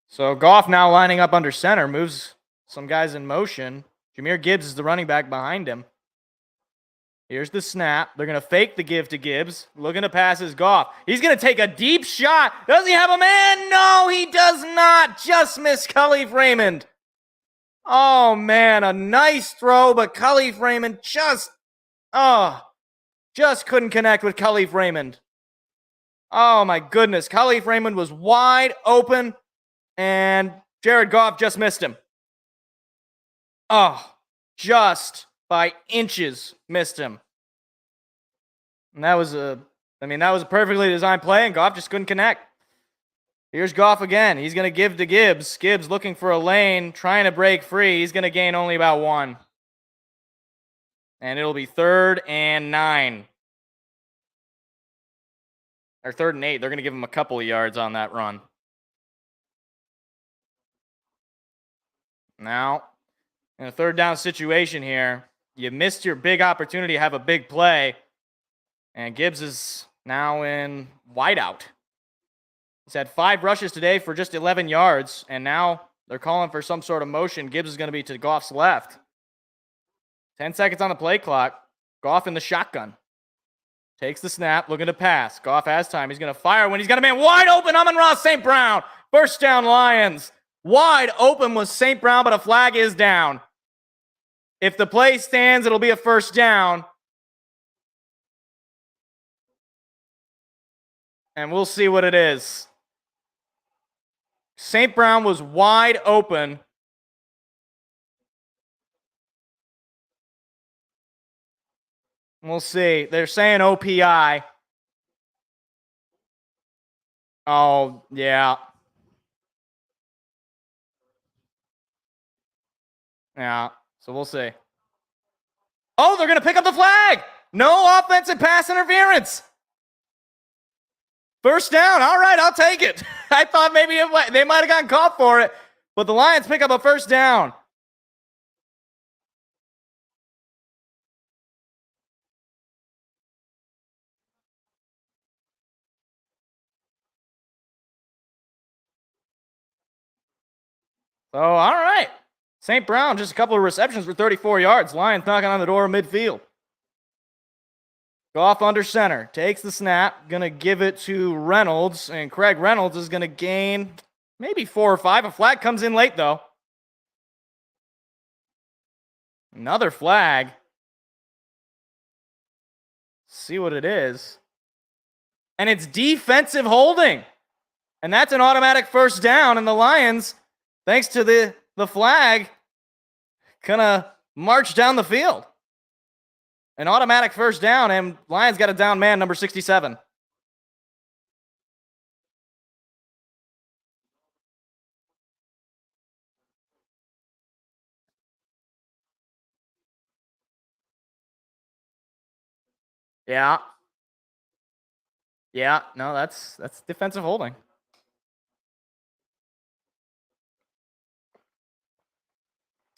So Goff now lining up under center, moves some guys in motion. Jahmyr Gibbs is the running back behind him. Here's the snap. They're going to fake the give to Gibbs. Looking to pass is Goff. He's going to take a deep shot. Does he have a man? No, he does not. Just missed Khalif Raymond. Oh, man, a nice throw, but Khalif Raymond just couldn't connect with Khalif Raymond. Oh, my goodness. Khalif Raymond was wide open, and Jared Goff just missed him. Oh, just by inches missed him. And that was a perfectly designed play, and Goff just couldn't connect. Here's Goff again. He's going to give to Gibbs. Gibbs looking for a lane, trying to break free. He's going to gain only about 1. And it'll be 3rd and 9. Or 3rd and 8. They're going to give him a couple of yards on that run. Now, in a 3rd down situation here, you missed your big opportunity to have a big play. And Gibbs is now in wideout. He's had 5 rushes today for just 11 yards, and now they're calling for some sort of motion. Gibbs is going to be to Goff's left. 10 seconds on the play clock. Goff in the shotgun. Takes the snap, looking to pass. Goff has time. He's going to fire when he's got a man wide open. Amon-Ra St. Brown. First down, Lions. Wide open was St. Brown, but a flag is down. If the play stands, it'll be a first down. And we'll see what it is. St. Brown was wide open. We'll see. They're saying OPI. Oh, yeah. Yeah, so we'll see. Oh, they're going to pick up the flag. No offensive pass interference. First down. All right, I'll take it. I thought maybe they might have gotten caught for it, but the Lions pick up a first down. So, all right. St. Brown, just a couple of receptions for 34 yards. Lions knocking on the door of midfield. Goff under center. Takes the snap. Going to give it to Reynolds. And Craig Reynolds is going to gain maybe 4 or 5. A flag comes in late, though. Another flag. See what it is. And it's defensive holding. And that's an automatic first down. And the Lions, thanks to the flag, gonna march down the field. An automatic first down, and Lions got a down man, number 67. Yeah. Yeah, no, that's defensive holding.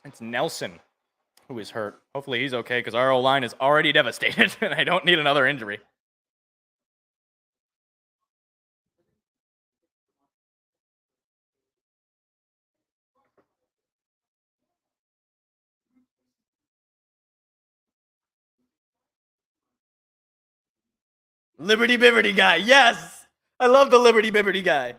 It's Nelson who is hurt. Hopefully he's okay because our O-line is already devastated and I don't need another injury. Liberty Bibberty guy. Yes. I love the Liberty Bibberty guy.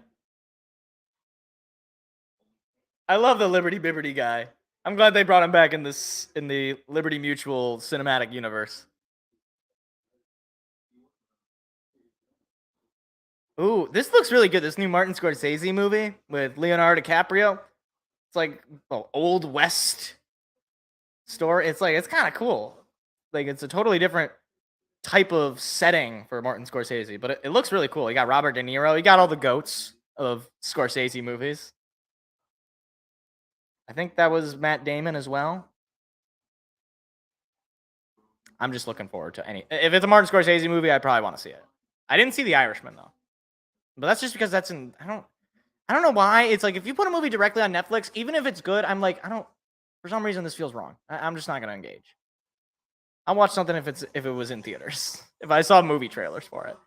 I love the Liberty Bibberty guy. I'm glad they brought him back in the Liberty Mutual cinematic universe. Ooh, this looks really good. This new Martin Scorsese movie with Leonardo DiCaprio. It's like old West story. It's kind of cool. Like it's a totally different type of setting for Martin Scorsese, but it looks really cool. You got Robert De Niro. You got all the goats of Scorsese movies. I think that was Matt Damon as well. I'm just looking forward to any. If it's a Martin Scorsese movie, I probably want to see it. I didn't see The Irishman though, but that's just because that's in. I don't know why. It's like if you put a movie directly on Netflix, even if it's good, I'm like, for some reason this feels wrong. I'm just not gonna engage. I'll watch something if it was in theaters. If I saw movie trailers for it.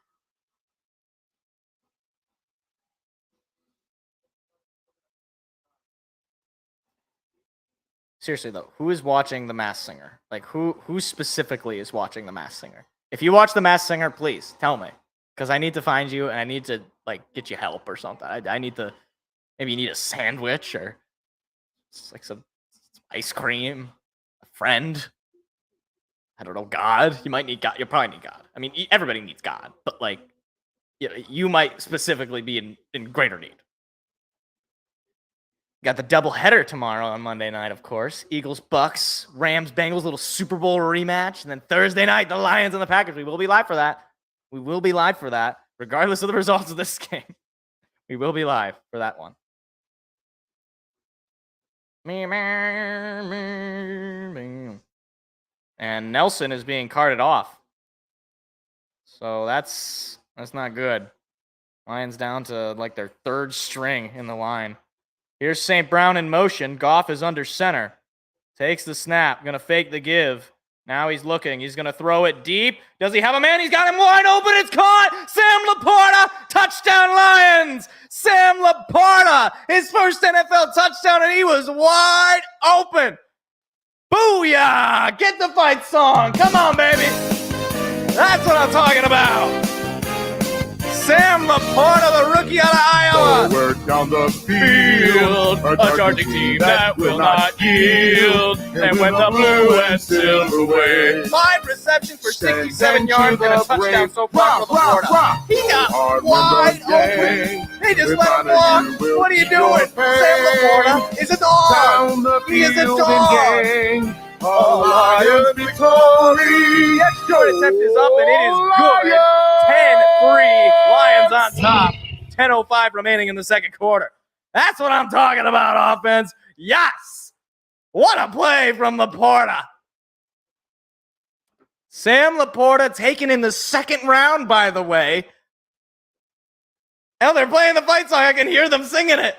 Seriously though, who is watching The Masked Singer? Like who specifically is watching The Masked Singer? If you watch The Masked Singer, please tell me, because I need to find you and I need to like get you help or something. I need to. Maybe you need a sandwich or like some ice cream, a friend. I don't know, God. You might need God. You probably need God. I mean, everybody needs God, but like, you might specifically be in greater need. Got the doubleheader tomorrow on Monday night, of course. Eagles, Bucks, Rams, Bengals, little Super Bowl rematch. And then Thursday night, the Lions and the Packers. We will be live for that. We will be live for that, regardless of the results of this game. We will be live for that one. And Nelson is being carted off. So that's not good. Lions down to like their third string in the line. Here's St. Brown in motion. Goff is under center. Takes the snap. Going to fake the give. Now he's looking. He's going to throw it deep. Does he have a man? He's got him wide open. It's caught. Sam Laporta. Touchdown Lions. Sam Laporta. His first NFL touchdown, and he was wide open. Booyah! Get the fight song. Come on, baby. That's what I'm talking about. Sam Laporta, the rookie out of Iowa. Forward down the field, a charging team that will not yield. And when the blue and silver wave. 5 receptions for 67 yards and a touchdown so far for Laporta. He got wide open. They just let him walk. What are you doing? Sam Laporta is a dog. He is a dog. Lions victory. The extra attempt is up and it is good. 10-3, Lions on top. 10:05 remaining in the second quarter. That's what I'm talking about, offense. Yes. What a play from Laporta. Sam Laporta taken in the second round, by the way. Hell, they're playing the fight song. I can hear them singing it.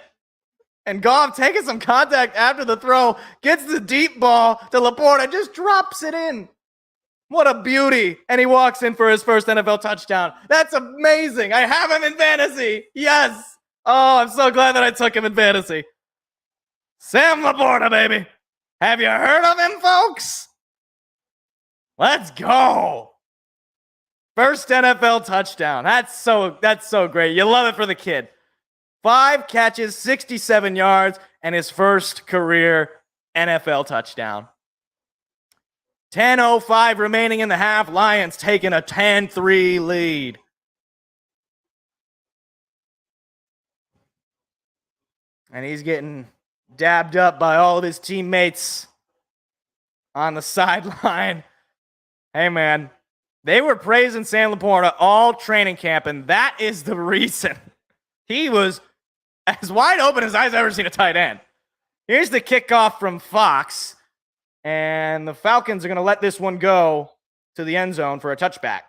And Goff taking some contact after the throw, gets the deep ball to Laporta, just drops it in. What a beauty. And he walks in for his first NFL touchdown. That's amazing. I have him in fantasy. Yes. Oh, I'm so glad that I took him in fantasy. Sam Laporta, baby. Have you heard of him, folks? Let's go. First NFL touchdown. That's so great. You love it for the kid. 5 catches, 67 yards, and his first career NFL touchdown. 10:05 remaining in the half. Lions taking a 10-3 lead. And he's getting dabbed up by all of his teammates on the sideline. Hey, man, they were praising Sam Laporta all training camp, and that is the reason. He was as wide open as I've ever seen a tight end. Here's the kickoff from Fox, and the Falcons are going to let this one go to the end zone for a touchback.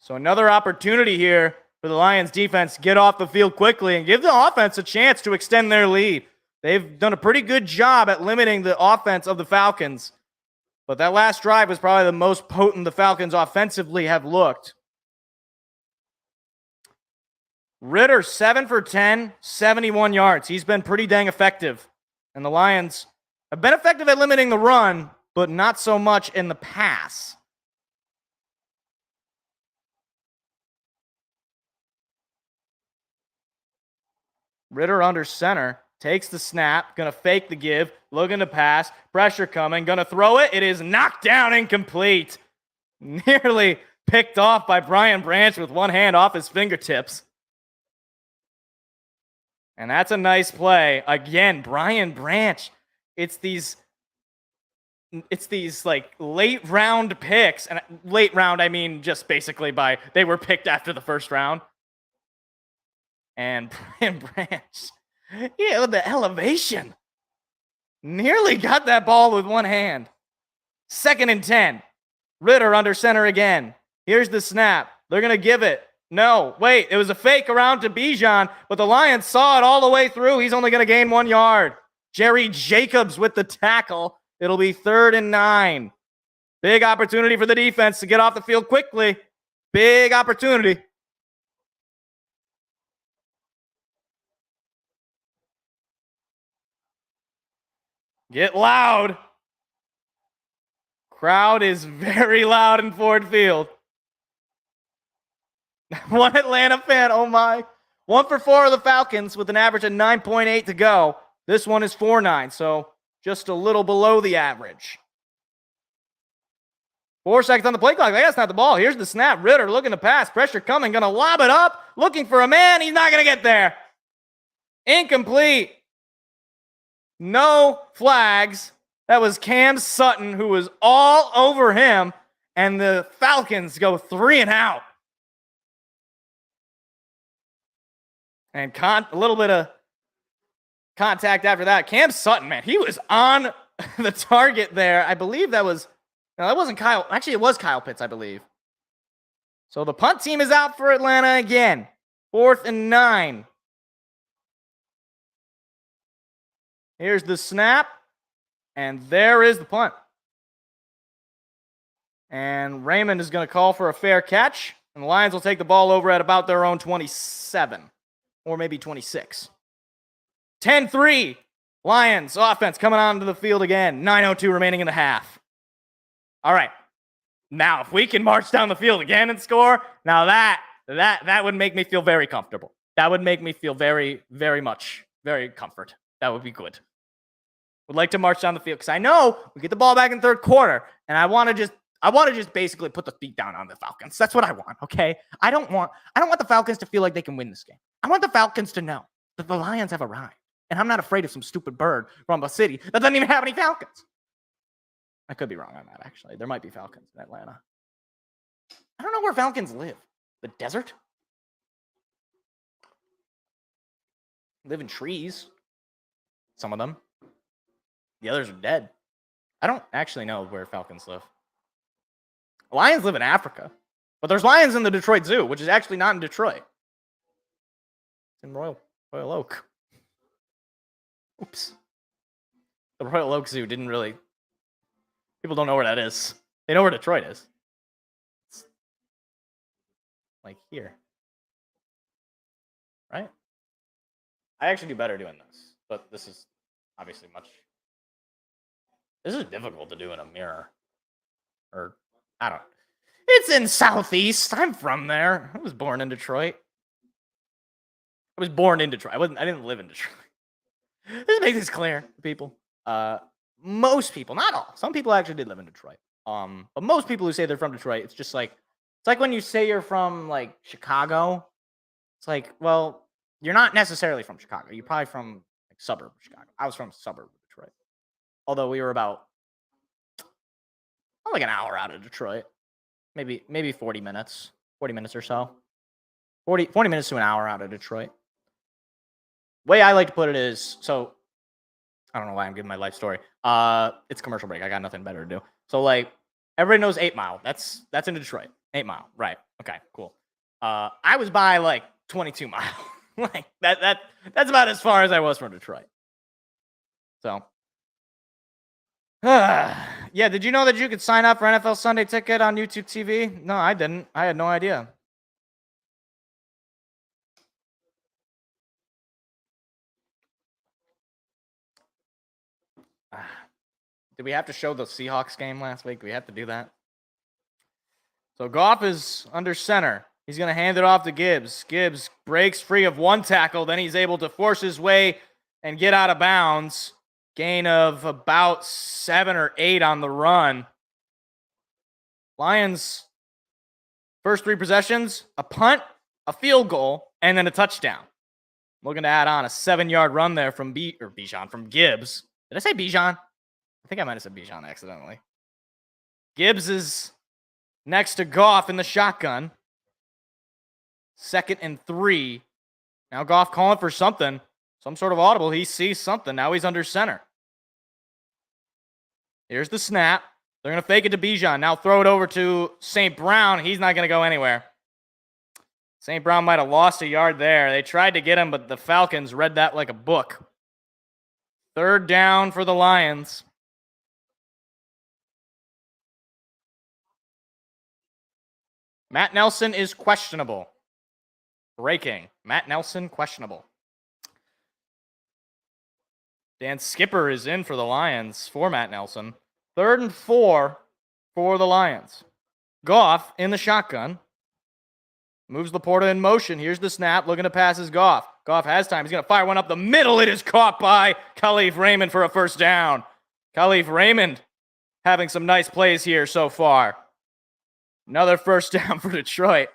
So another opportunity here for the Lions defense to get off the field quickly and give the offense a chance to extend their lead. They've done a pretty good job at limiting the offense of the Falcons, but that last drive was probably the most potent the Falcons offensively have looked. Ritter, 7 for 10, 71 yards. He's been pretty dang effective. And the Lions have been effective at limiting the run, but not so much in the pass. Ritter under center, takes the snap, going to fake the give, looking to pass, pressure coming, going to throw it. It is knocked down, incomplete. Nearly picked off by Brian Branch with one hand off his fingertips. And that's a nice play. Again, Brian Branch. It's these like late round picks. And late round, I mean just basically they were picked after the first round. And Brian Branch, with the elevation. Nearly got that ball with one hand. 2nd and 10. Ritter under center again. Here's the snap. They're going to give it. No, wait, it was a fake around to Bijan, but the Lions saw it all the way through. He's only going to gain 1 yard. Jerry Jacobs with the tackle. It'll be 3rd and 9. Big opportunity for the defense to get off the field quickly. Big opportunity. Get loud. Crowd is very loud in Ford Field. One Atlanta fan, oh my. 1 for 4 of the Falcons with an average of 9.8 to go. This one is 4-9, so just a little below the average. 4 seconds on the play clock. That's not the ball. Here's the snap. Ritter looking to pass. Pressure coming. Going to lob it up. Looking for a man. He's not going to get there. Incomplete. No flags. That was Cam Sutton, who was all over him. And the Falcons go 3 and out. And a little bit of contact after that. Cam Sutton, man, he was on the target there. I believe that wasn't Kyle. Actually, it was Kyle Pitts, I believe. So the punt team is out for Atlanta again. 4th and 9. Here's the snap. And there is the punt. And Raymond is going to call for a fair catch. And the Lions will take the ball over at about their own 27. Or maybe 26. 10-3. Lions offense coming onto the field again. 9:02 remaining in the half. All right. Now, if we can march down the field again and score, now that would make me feel very comfortable. That would make me feel very, very much, very comfort. That would be good. Would like to march down the field because I know we get the ball back in third quarter, and I want to just basically put the feet down on the Falcons. That's what I want. Okay. I don't want the Falcons to feel like they can win this game. I want the Falcons to know that the Lions have arrived. And I'm not afraid of some stupid bird from a city that doesn't even have any Falcons. I could be wrong on that, actually. There might be Falcons in Atlanta. I don't know where Falcons live. The desert? Live in trees. Some of them. The others are dead. I don't actually know where Falcons live. Lions live in Africa. But there's lions in the Detroit Zoo, which is actually not in Detroit. In Royal Oak. Oops. The Royal Oak Zoo didn't really... People don't know where that is. They know where Detroit is. It's like here. Right? I actually do better doing this. But this is obviously This is difficult to do in a mirror. Or, I don't know. It's in Southeast. I'm from there. I was born in Detroit. I didn't live in Detroit. Let's make this clear to people. Most people, not all. Some people actually did live in Detroit. But most people who say they're from Detroit, it's like when you say you're from like Chicago. It's like, well, you're not necessarily from Chicago. You're probably from like suburb of Chicago. I was from a suburb of Detroit. Although we were about like an hour out of Detroit. Maybe 40 minutes. 40 minutes or so. 40 minutes to an hour out of Detroit. Way I like to put it is, so I don't know why I'm giving my life story. It's commercial break. I got nothing better to do. So like everybody knows 8 Mile. That's in Detroit. 8 Mile. Right. Okay, cool. I was by like 22 Mile. Like that's about as far as I was from Detroit. So yeah, did you know that you could sign up for NFL Sunday Ticket on YouTube TV? No, I didn't. I had no idea. Did we have to show the Seahawks game last week? Do we have to do that? So Goff is under center. He's going to hand it off to Gibbs. Gibbs breaks free of one tackle. Then he's able to force his way and get out of bounds. Gain of about 7 or 8 on the run. Lions First 3 possessions, a punt, a field goal, and then a touchdown. Looking to add on a 7-yard run there from from Gibbs. Did I say Bijan? I think I might have said Bijan accidentally. Gibbs is next to Goff in the shotgun. 2nd and 3. Now Goff calling for something. Some sort of audible. He sees something. Now he's under center. Here's the snap. They're going to fake it to Bijan. Now throw it over to St. Brown. He's not going to go anywhere. St. Brown might have lost a yard there. They tried to get him, but the Falcons read that like a book. 3rd down for the Lions. Matt Nelson is questionable. Breaking. Matt Nelson, questionable. Dan Skipper is in for the Lions for Matt Nelson. 3rd and 4 for the Lions. Goff in the shotgun. Moves Laporta in motion. Here's the snap. Looking to pass is Goff. Goff has time. He's going to fire one up the middle. It is caught by Khalif Raymond for a first down. Khalif Raymond having some nice plays here so far. Another first down for Detroit.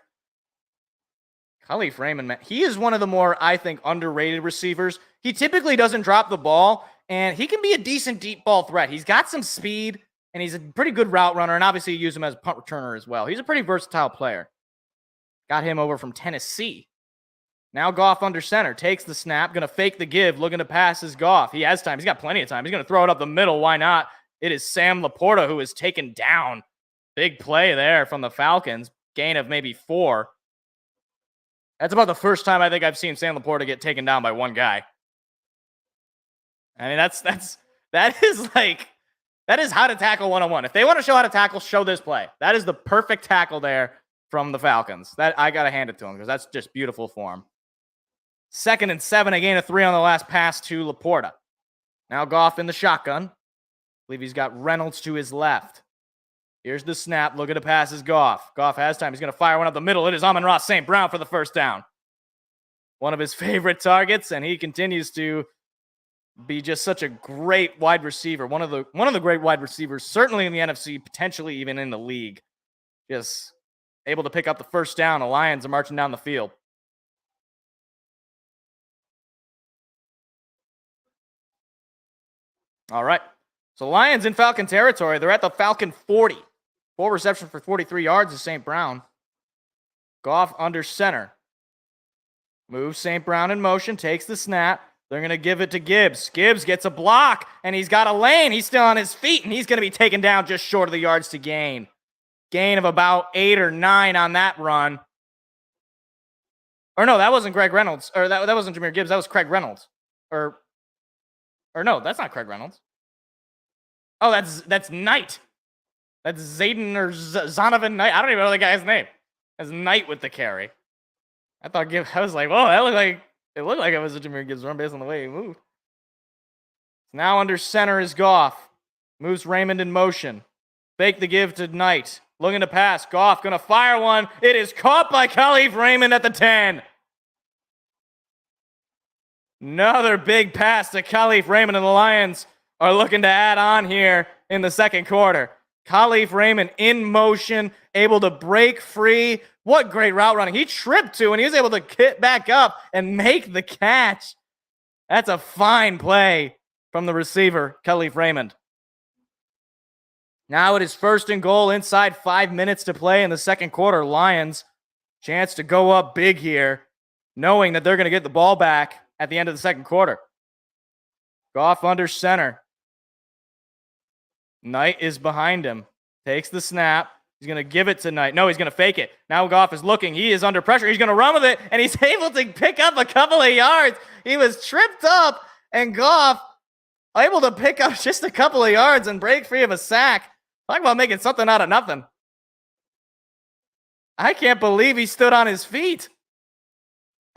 Khalif Raymond, man, he is one of the more, I think, underrated receivers. He typically doesn't drop the ball, and he can be a decent deep ball threat. He's got some speed, and he's a pretty good route runner, and obviously you use him as a punt returner as well. He's a pretty versatile player. Got him over from Tennessee. Now Goff under center. Takes the snap. Going to fake the give. Looking to pass is Goff. He has time. He's got plenty of time. He's going to throw it up the middle. Why not? It is Sam Laporta who is taken down. Big play there from the Falcons. Gain of maybe 4. That's about the first time I think I've seen Sam Laporta get taken down by one guy. I mean, that is how to tackle 101. If they want to show how to tackle, show this play. That is the perfect tackle there from the Falcons. That I got to hand it to them because that's just beautiful form. 2nd and 7, a gain of 3 on the last pass to Laporta. Now Goff in the shotgun. I believe he's got Reynolds to his left. Here's the snap. Looking to pass is Goff. Goff has time. He's going to fire one up the middle. It is Amon-Ra St. Brown for the first down. One of his favorite targets, and he continues to be just such a great wide receiver. One of the great wide receivers, certainly in the NFC, potentially even in the league. Just able to pick up the first down. The Lions are marching down the field. All right. So Lions in Falcon territory. They're at the Falcon 40. 4 receptions for 43 yards is St. Brown. Goff under center. Moves St. Brown in motion. Takes the snap. They're going to give it to Gibbs. Gibbs gets a block, and he's got a lane. He's still on his feet, and he's going to be taken down just short of the yards to gain. Gain of about 8 or 9 on that run. Or no, that wasn't Greg Reynolds. Or that wasn't Jahmyr Gibbs. That was Craig Reynolds. Or no, that's not Craig Reynolds. Oh, that's Knight. That's Zayden or Zonovan Knight. I don't even know the guy's name. That's Knight with the carry. I was like, whoa, it looked like it was a Jahmyr Gibbs run based on the way he moved. Now under center is Goff. Moves Raymond in motion. Fake the give to Knight. Looking to pass. Goff going to fire one. It is caught by Khalif Raymond at the 10. Another big pass to Khalif Raymond, and the Lions are looking to add on here in the second quarter. Khalif Raymond in motion, able to break free. What great route running. He tripped to, and he was able to get back up and make the catch. That's a fine play from the receiver, Khalif Raymond. Now it is 1st and goal inside 5 minutes to play in the second quarter. Lions, chance to go up big here, knowing that they're going to get the ball back at the end of the second quarter. Goff under center. Knight is behind him. Takes the snap. He's going to give it to Knight. No, he's going to fake it. Now Goff is looking. He is under pressure. He's going to run with it, and he's able to pick up a couple of yards. He was tripped up, and Goff able to pick up just a couple of yards and break free of a sack. Talk about making something out of nothing. I can't believe he stood on his feet.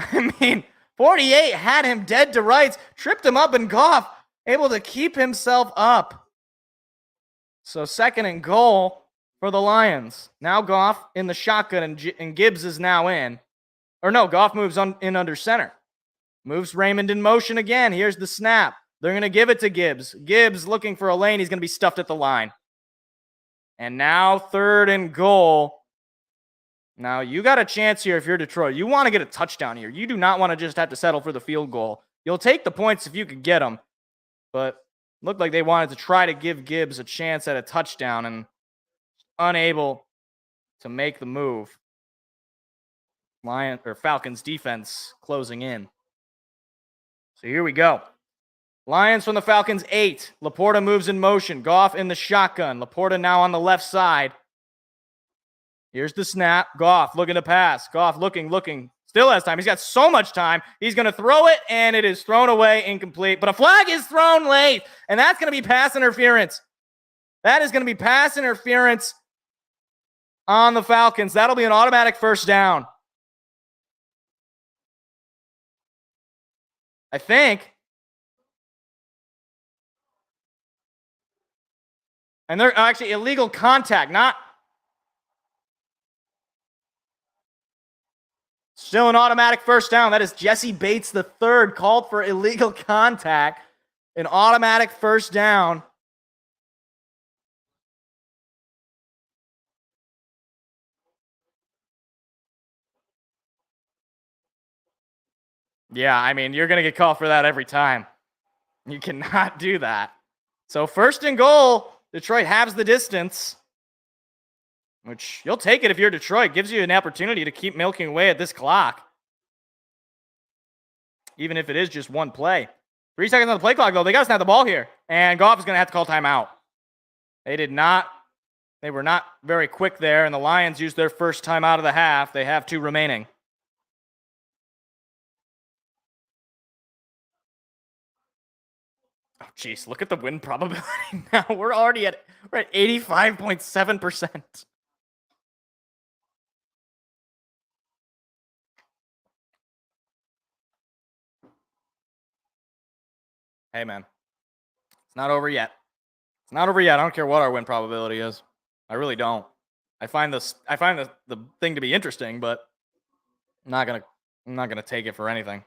I mean, 48 had him dead to rights, tripped him up, and Goff able to keep himself up. So 2nd and goal for the Lions. Now Goff in the shotgun, and Gibbs is now in. Or no, Goff moves in under center. Moves Raymond in motion again. Here's the snap. They're going to give it to Gibbs. Gibbs looking for a lane. He's going to be stuffed at the line. And now 3rd and goal. Now, you got a chance here if you're Detroit. You want to get a touchdown here. You do not want to just have to settle for the field goal. You'll take the points if you could get them. But looked like they wanted to try to give Gibbs a chance at a touchdown and unable to make the move. Falcons defense closing in. So here we go. Lions from the Falcons 8. Laporta moves in motion. Goff in the shotgun. Laporta now on the left side. Here's the snap. Goff looking to pass. Goff looking. Still has time. He's got so much time. He's going to throw it, and it is thrown away incomplete. But a flag is thrown late, and that's going to be pass interference. That is going to be pass interference on the Falcons. That'll be an automatic first down. I think. And they're actually illegal contact, not... Still an automatic first down. That is Jesse Bates III called for illegal contact. An automatic first down. Yeah, I mean, you're going to get called for that every time. You cannot do that. So 1st and goal. Detroit halves the distance. Which, you'll take it if you're Detroit. Gives you an opportunity to keep milking away at this clock. Even if it is just one play. 3 seconds on the play clock, though. They got to snap the ball here. And Goff is going to have to call timeout. They were not very quick there. And the Lions used their first timeout of the half. They have 2 remaining. Oh, jeez. Look at the win probability now. We're at 85.7%. Hey, man. It's not over yet. It's not over yet. I don't care what our win probability is. I really don't. I find the thing to be interesting, but I'm not gonna take it for anything.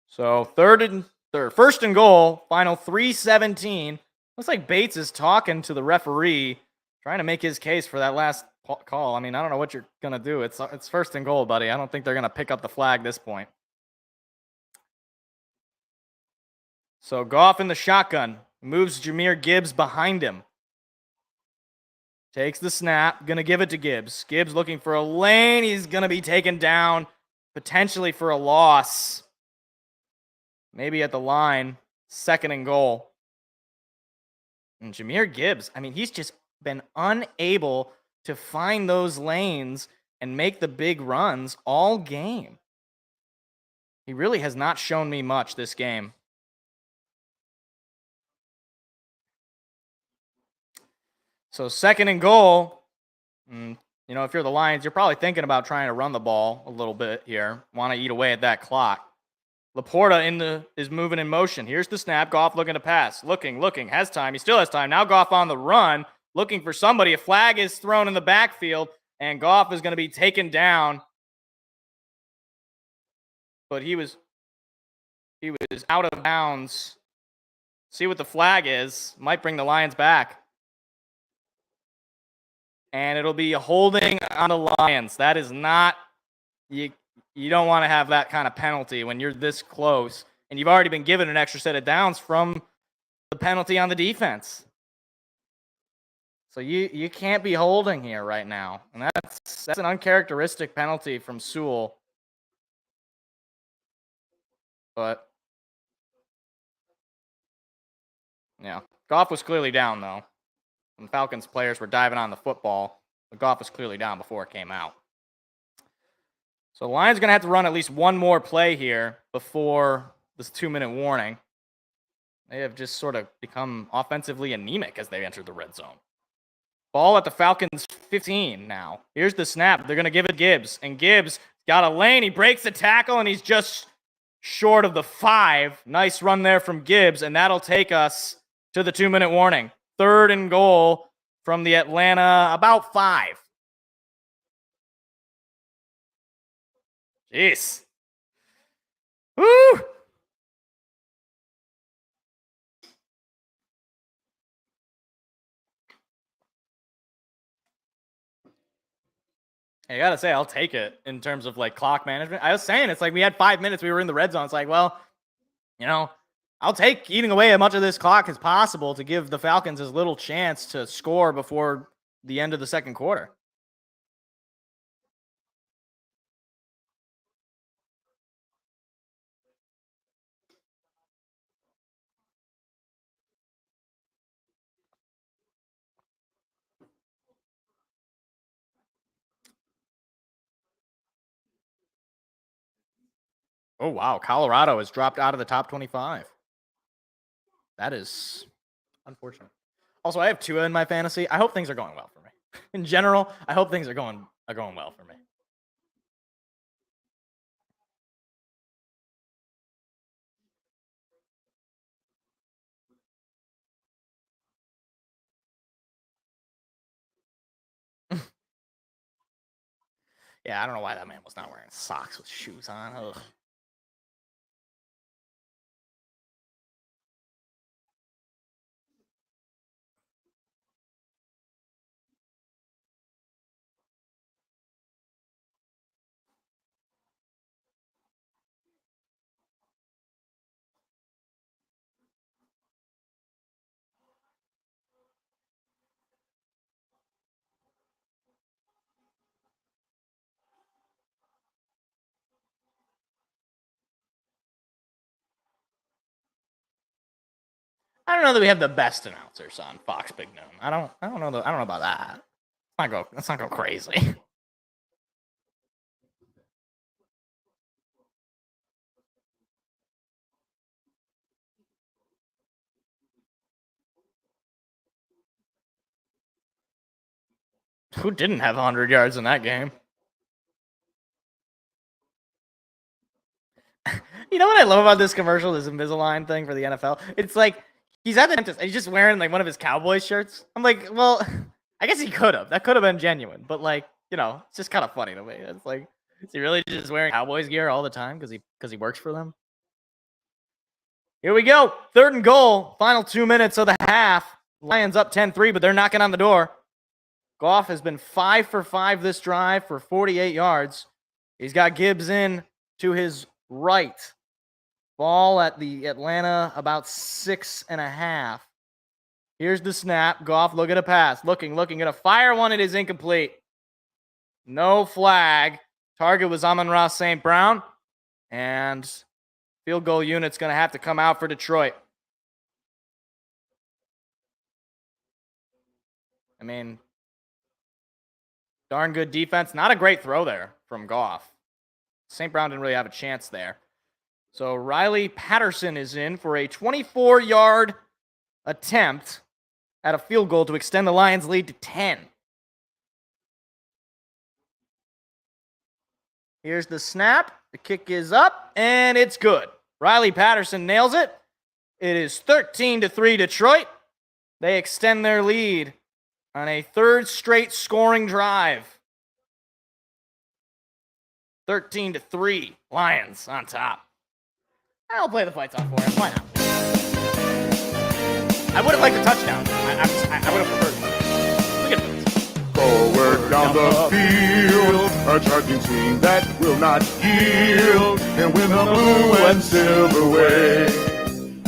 So 1st and goal, final 3:17. Looks like Bates is talking to the referee, trying to make his case for that last call. I mean, I don't know what you're gonna do. It's 1st and goal, buddy. I don't think they're gonna pick up the flag this point. So Goff in the shotgun. Moves Jahmyr Gibbs behind him. Takes the snap. Going to give it to Gibbs. Gibbs looking for a lane. He's going to be taken down. Potentially for a loss. Maybe at the line. 2nd and goal. And Jahmyr Gibbs, I mean, he's just been unable to find those lanes and make the big runs all game. He really has not shown me much this game. So 2nd and goal, if you're the Lions, you're probably thinking about trying to run the ball a little bit here. Want to eat away at that clock. Laporta is moving in motion. Here's the snap. Goff looking to pass. Looking. Has time. He still has time. Now Goff on the run, looking for somebody. A flag is thrown in the backfield, and Goff is going to be taken down. But he was out of bounds. See what the flag is. Might bring the Lions back. And it'll be holding on the Lions. That is not, you don't want to have that kind of penalty when you're this close. And you've already been given an extra set of downs from the penalty on the defense. So you can't be holding here right now. And that's an uncharacteristic penalty from Sewell. But, yeah. Goff was clearly down, though. And the Falcons players were diving on the football. The Goff was clearly down before it came out. So the Lions are going to have to run at least one more play here before this 2-minute warning. They have just sort of become offensively anemic as they enter the red zone. Ball at the Falcons 15 now. Here's the snap. They're going to give it to Gibbs. And Gibbs got a lane. He breaks the tackle, and he's just short of the 5. Nice run there from Gibbs, and that'll take us to the 2-minute warning. 3rd and goal from the Atlanta, about 5. Jeez. Woo! I gotta say, I'll take it in terms of like clock management. I was saying it's like we had 5 minutes, we were in the red zone. It's like, well, you know, I'll take eating away as much of this clock as possible to give the Falcons as little chance to score before the end of the second quarter. Oh, wow. Colorado has dropped out of the top 25. That is unfortunate. Also, I have Tua in my fantasy. I hope things are going well for me. In general, I hope things are going well for me. Yeah, I don't know why that man was not wearing socks with shoes on. Ugh. I don't know that we have the best announcers on Fox Big Noon. I don't know about that. Let's not go crazy. Who didn't have 100 yards in that game? You know what I love about this commercial, this Invisalign thing for the NFL? It's like he's at the dentist and he's just wearing like one of his Cowboys shirts. I'm like, well, I guess he could have. That could have been genuine, but like, you know, it's just kind of funny to me. It's like, is he really just wearing Cowboys gear all the time because he works for them? Here we go. 3rd and goal. Final 2 minutes of the half. Lions up 10-3, but they're knocking on the door. Goff has been 5 for 5 this drive for 48 yards. He's got Gibbs in to his right. Ball at the Atlanta about 6.5. Here's the snap. Goff looking at a pass. Looking at a fire one. It is incomplete. No flag. Target was Amon-Ra St. Brown. And field goal unit's going to have to come out for Detroit. I mean, darn good defense. Not a great throw there from Goff. St. Brown didn't really have a chance there. So Riley Patterson is in for a 24-yard attempt at a field goal to extend the Lions' lead to 10. Here's the snap. The kick is up, and it's good. Riley Patterson nails it. It is 13-3 Detroit. They extend their lead on a 3rd straight scoring drive. 13-3. Lions on top. I'll play the fight song for him. Why not? I would have liked a touchdown. I would have preferred. Look at this. Forward down the field, a charging team that will not yield, and win the blue and silver way.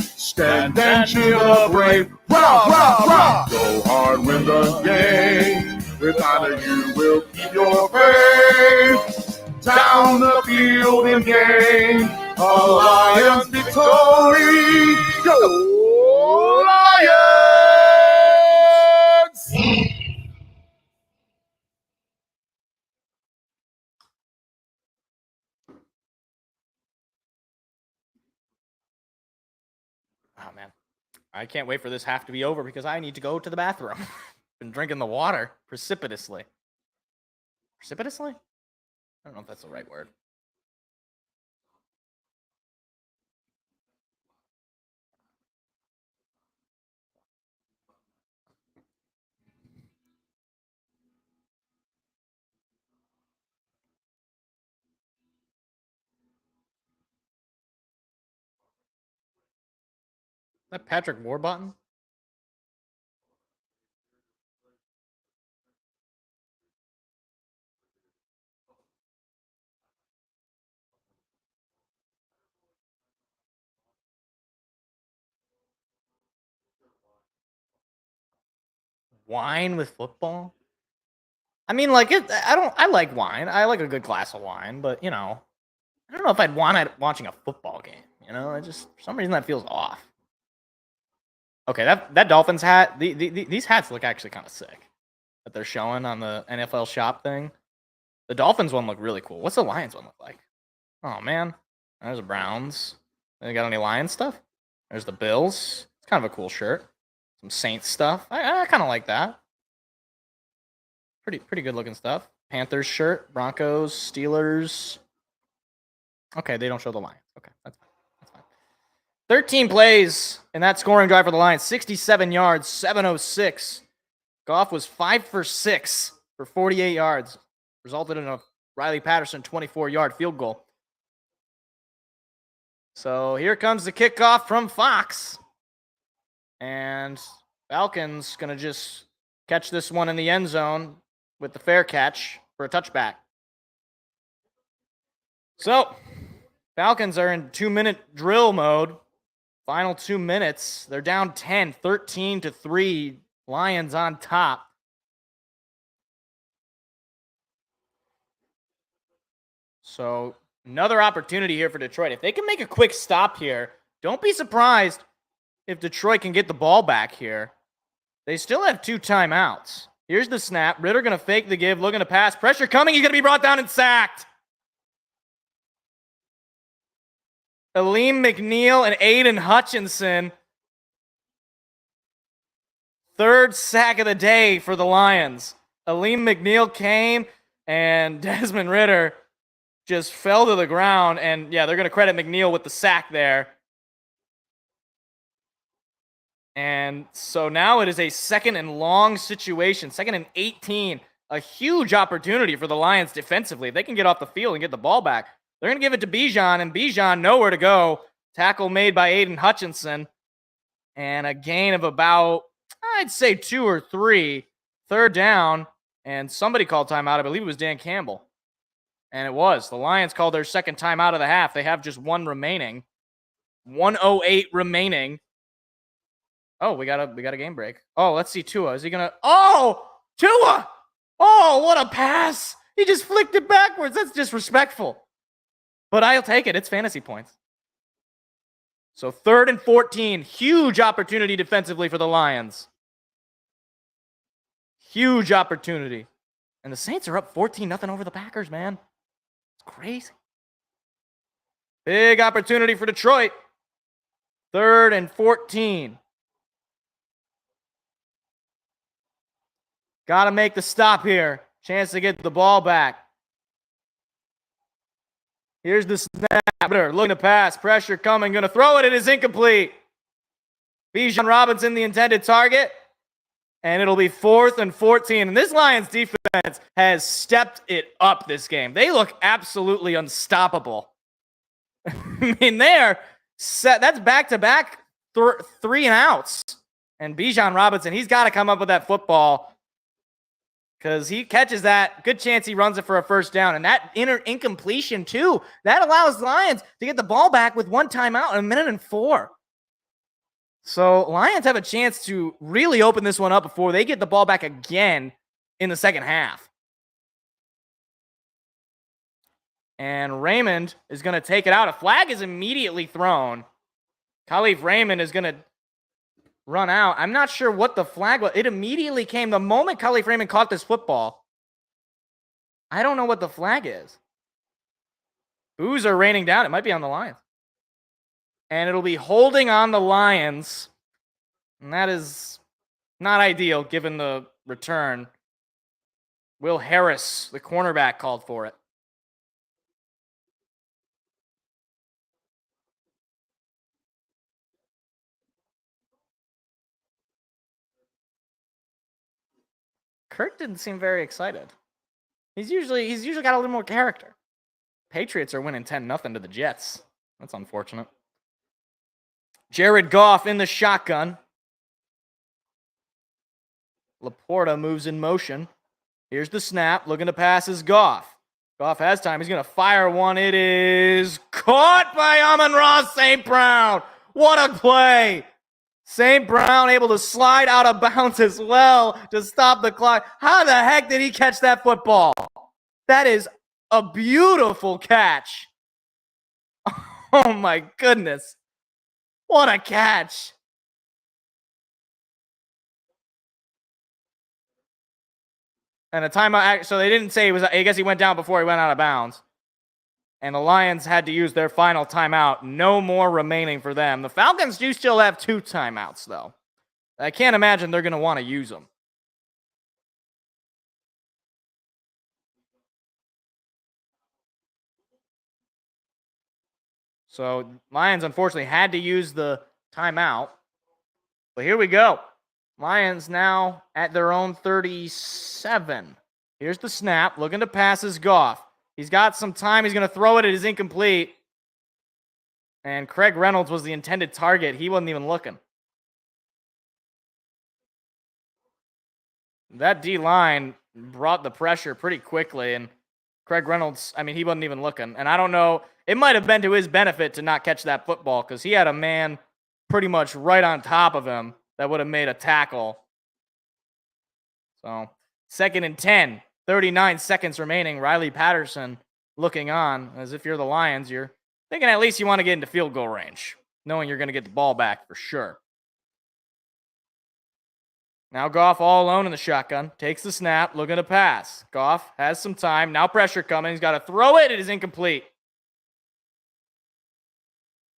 Stand and cheer the brave, rah, rah, rah! Go hard, win the game. With honor you will keep your faith. Down the field and gain a Lions victory. Go Lions! Oh, man. I can't wait for this half to be over because I need to go to the bathroom. Been drinking the water precipitously. Precipitously? I don't know if that's the right word. Is that Patrick Warburton? Wine with football? I mean, like, I like wine. I like a good glass of wine, but, I don't know if I'd want it watching a football game. For some reason that feels off. Okay, that Dolphins hat, these hats look actually kind of sick that they're showing on the NFL shop thing. The Dolphins one look really cool. What's the Lions one look like? Oh, man. There's the Browns. They got any Lions stuff? There's the Bills. It's kind of a cool shirt. Some Saints stuff. I kind of like that. Pretty good looking stuff. Panthers shirt. Broncos. Steelers. Okay, they don't show the Lions. Okay, that's fine. 13 plays in that scoring drive for the Lions. 67 yards, 706. Goff was 5 for 6 for 48 yards. Resulted in a Riley Patterson 24-yard field goal. So here comes the kickoff from Fox. And Falcons going to just catch this one in the end zone with the fair catch for a touchback. So Falcons are in 2-minute drill mode. Final 2 minutes. They're down 10, 13-3. Lions on top. So another opportunity here for Detroit. If they can make a quick stop here, don't be surprised if Detroit can get the ball back here. They still have 2 timeouts. Here's the snap. Ritter going to fake the give, looking to pass. Pressure coming. He's going to be brought down and sacked. Aleem McNeil and Aiden Hutchinson. 3rd sack of the day for the Lions. Aleem McNeil came, and Desmond Ritter just fell to the ground. And, yeah, they're going to credit McNeil with the sack there. And so now it is a 2nd and long situation. 2nd and 18. A huge opportunity for the Lions defensively. If they can get off the field and get the ball back, they're going to give it to Bijan, and Bijan nowhere to go. Tackle made by Aiden Hutchinson. And a gain of about, I'd say 2 or 3. 3rd down, and somebody called timeout. I believe it was Dan Campbell. And it was. The Lions called their 2nd timeout of the half. They have just 1 remaining. 1:08 remaining. Oh, we got a game break. Oh, let's see Tua. Is he going to... Oh! Tua! Oh, what a pass! He just flicked it backwards. That's disrespectful. But I'll take it. It's fantasy points. So 3rd and 14. Huge opportunity defensively for the Lions. Huge opportunity. And the Saints are up 14-0 over the Packers, man. It's crazy. Big opportunity for Detroit. 3rd and 14. Got to make the stop here. Chance to get the ball back. Here's the snap. Looking to pass. Pressure coming. Going to throw it. It is incomplete. Bijan Robinson, the intended target. And it'll be 4th and 14. And this Lions defense has stepped it up this game. They look absolutely unstoppable. I mean, that's back-to-back 3 and outs. And Bijan Robinson, he's got to come up with that football. Because he catches that, good chance he runs it for a 1st down. And that incompletion, too, that allows the Lions to get the ball back with 1 timeout in 1:04. So Lions have a chance to really open this one up before they get the ball back again in the 2nd half. And Raymond is going to take it out. A flag is immediately thrown. Khalif Raymond is going to run out. I'm not sure what the flag was. It immediately came the moment Khalif Raymond caught this football. I don't know what the flag is. Boos are raining down. It might be on the Lions. And it'll be holding on the Lions. And that is not ideal given the return. Will Harris, the cornerback, called for it. Kirk didn't seem very excited. He's usually got a little more character. Patriots are winning 10-0 to the Jets. That's unfortunate. Jared Goff in the shotgun. Laporta moves in motion. Here's the snap. Looking to pass is Goff. Goff has time. He's going to fire one. It is caught by Amon-Ra St. Brown. What a play. St. Brown able to slide out of bounds as well to stop the clock. How the heck did he catch that football? That is a beautiful catch. Oh my goodness. What a catch. And a timeout. So they didn't say he was, I guess he went down before he went out of bounds. And the Lions had to use their final timeout. No more remaining for them. The Falcons do still have 2 timeouts, though. I can't imagine they're going to want to use them. So Lions, unfortunately, had to use the timeout. But here we go. Lions now at their own 37. Here's the snap. Looking to pass his Goff. He's got some time. He's going to throw it. It is incomplete. And Craig Reynolds was the intended target. He wasn't even looking. That D-line brought the pressure pretty quickly. And Craig Reynolds, I mean, he wasn't even looking. And I don't know. It might have been to his benefit to not catch that football because he had a man pretty much right on top of him that would have made a tackle. So, 2nd and 10. 39 seconds remaining. Riley Patterson looking on. As if you're the Lions, you're thinking at least you want to get into field goal range, knowing you're going to get the ball back for sure. Now Goff all alone in the shotgun. Takes the snap, looking to pass. Goff has some time. Now pressure coming. He's got to throw it. It is incomplete.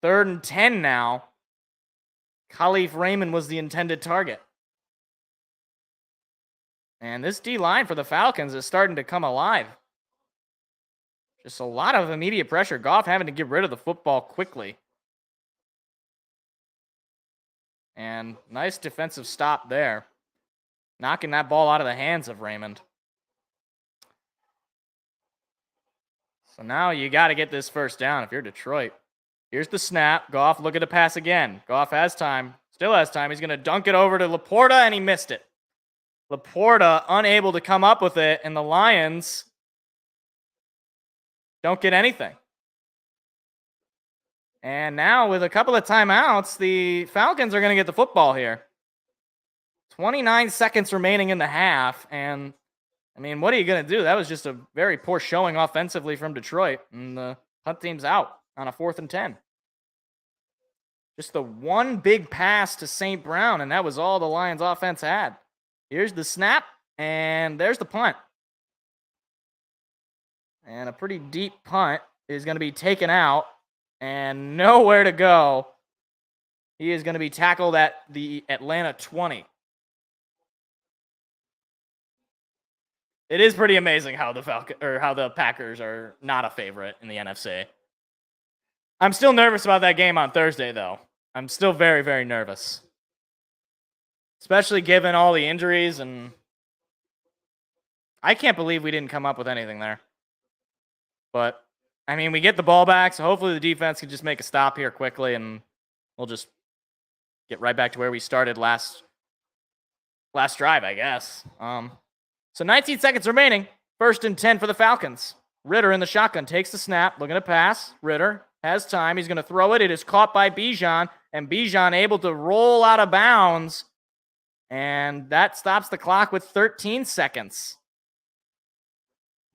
3rd and 10 now. Khalif Raymond was the intended target. And this D-line for the Falcons is starting to come alive. Just a lot of immediate pressure. Goff having to get rid of the football quickly. And nice defensive stop there. Knocking that ball out of the hands of Raymond. So now you got to get this first down if you're Detroit. Here's the snap. Goff looking to pass again. Goff has time. Still has time. He's going to dunk it over to Laporta, and he missed it. Laporta unable to come up with it, and the Lions don't get anything. And now with a couple of timeouts, the Falcons are going to get the football here. 29 seconds remaining in the half, and I mean, what are you going to do? That was just a very poor showing offensively from Detroit, and the Hunt team's out on a 4th and 10. Just the one big pass to St. Brown, and that was all the Lions offense had. Here's the snap, and there's the punt. And a pretty deep punt is going to be taken out, and nowhere to go. He is going to be tackled at the Atlanta 20. It is pretty amazing how the Packers are not a favorite in the NFC. I'm still nervous about that game on Thursday, though. I'm still very, very nervous. Especially given all the injuries, and I can't believe we didn't come up with anything there. But, I mean, we get the ball back, so hopefully the defense can just make a stop here quickly, and we'll just get right back to where we started last drive, I guess. So 19 seconds remaining. 1st and 10 for the Falcons. Ritter in the shotgun takes the snap, looking to pass. Ritter has time. He's going to throw it. It is caught by Bijan, and Bijan able to roll out of bounds. And that stops the clock with 13 seconds.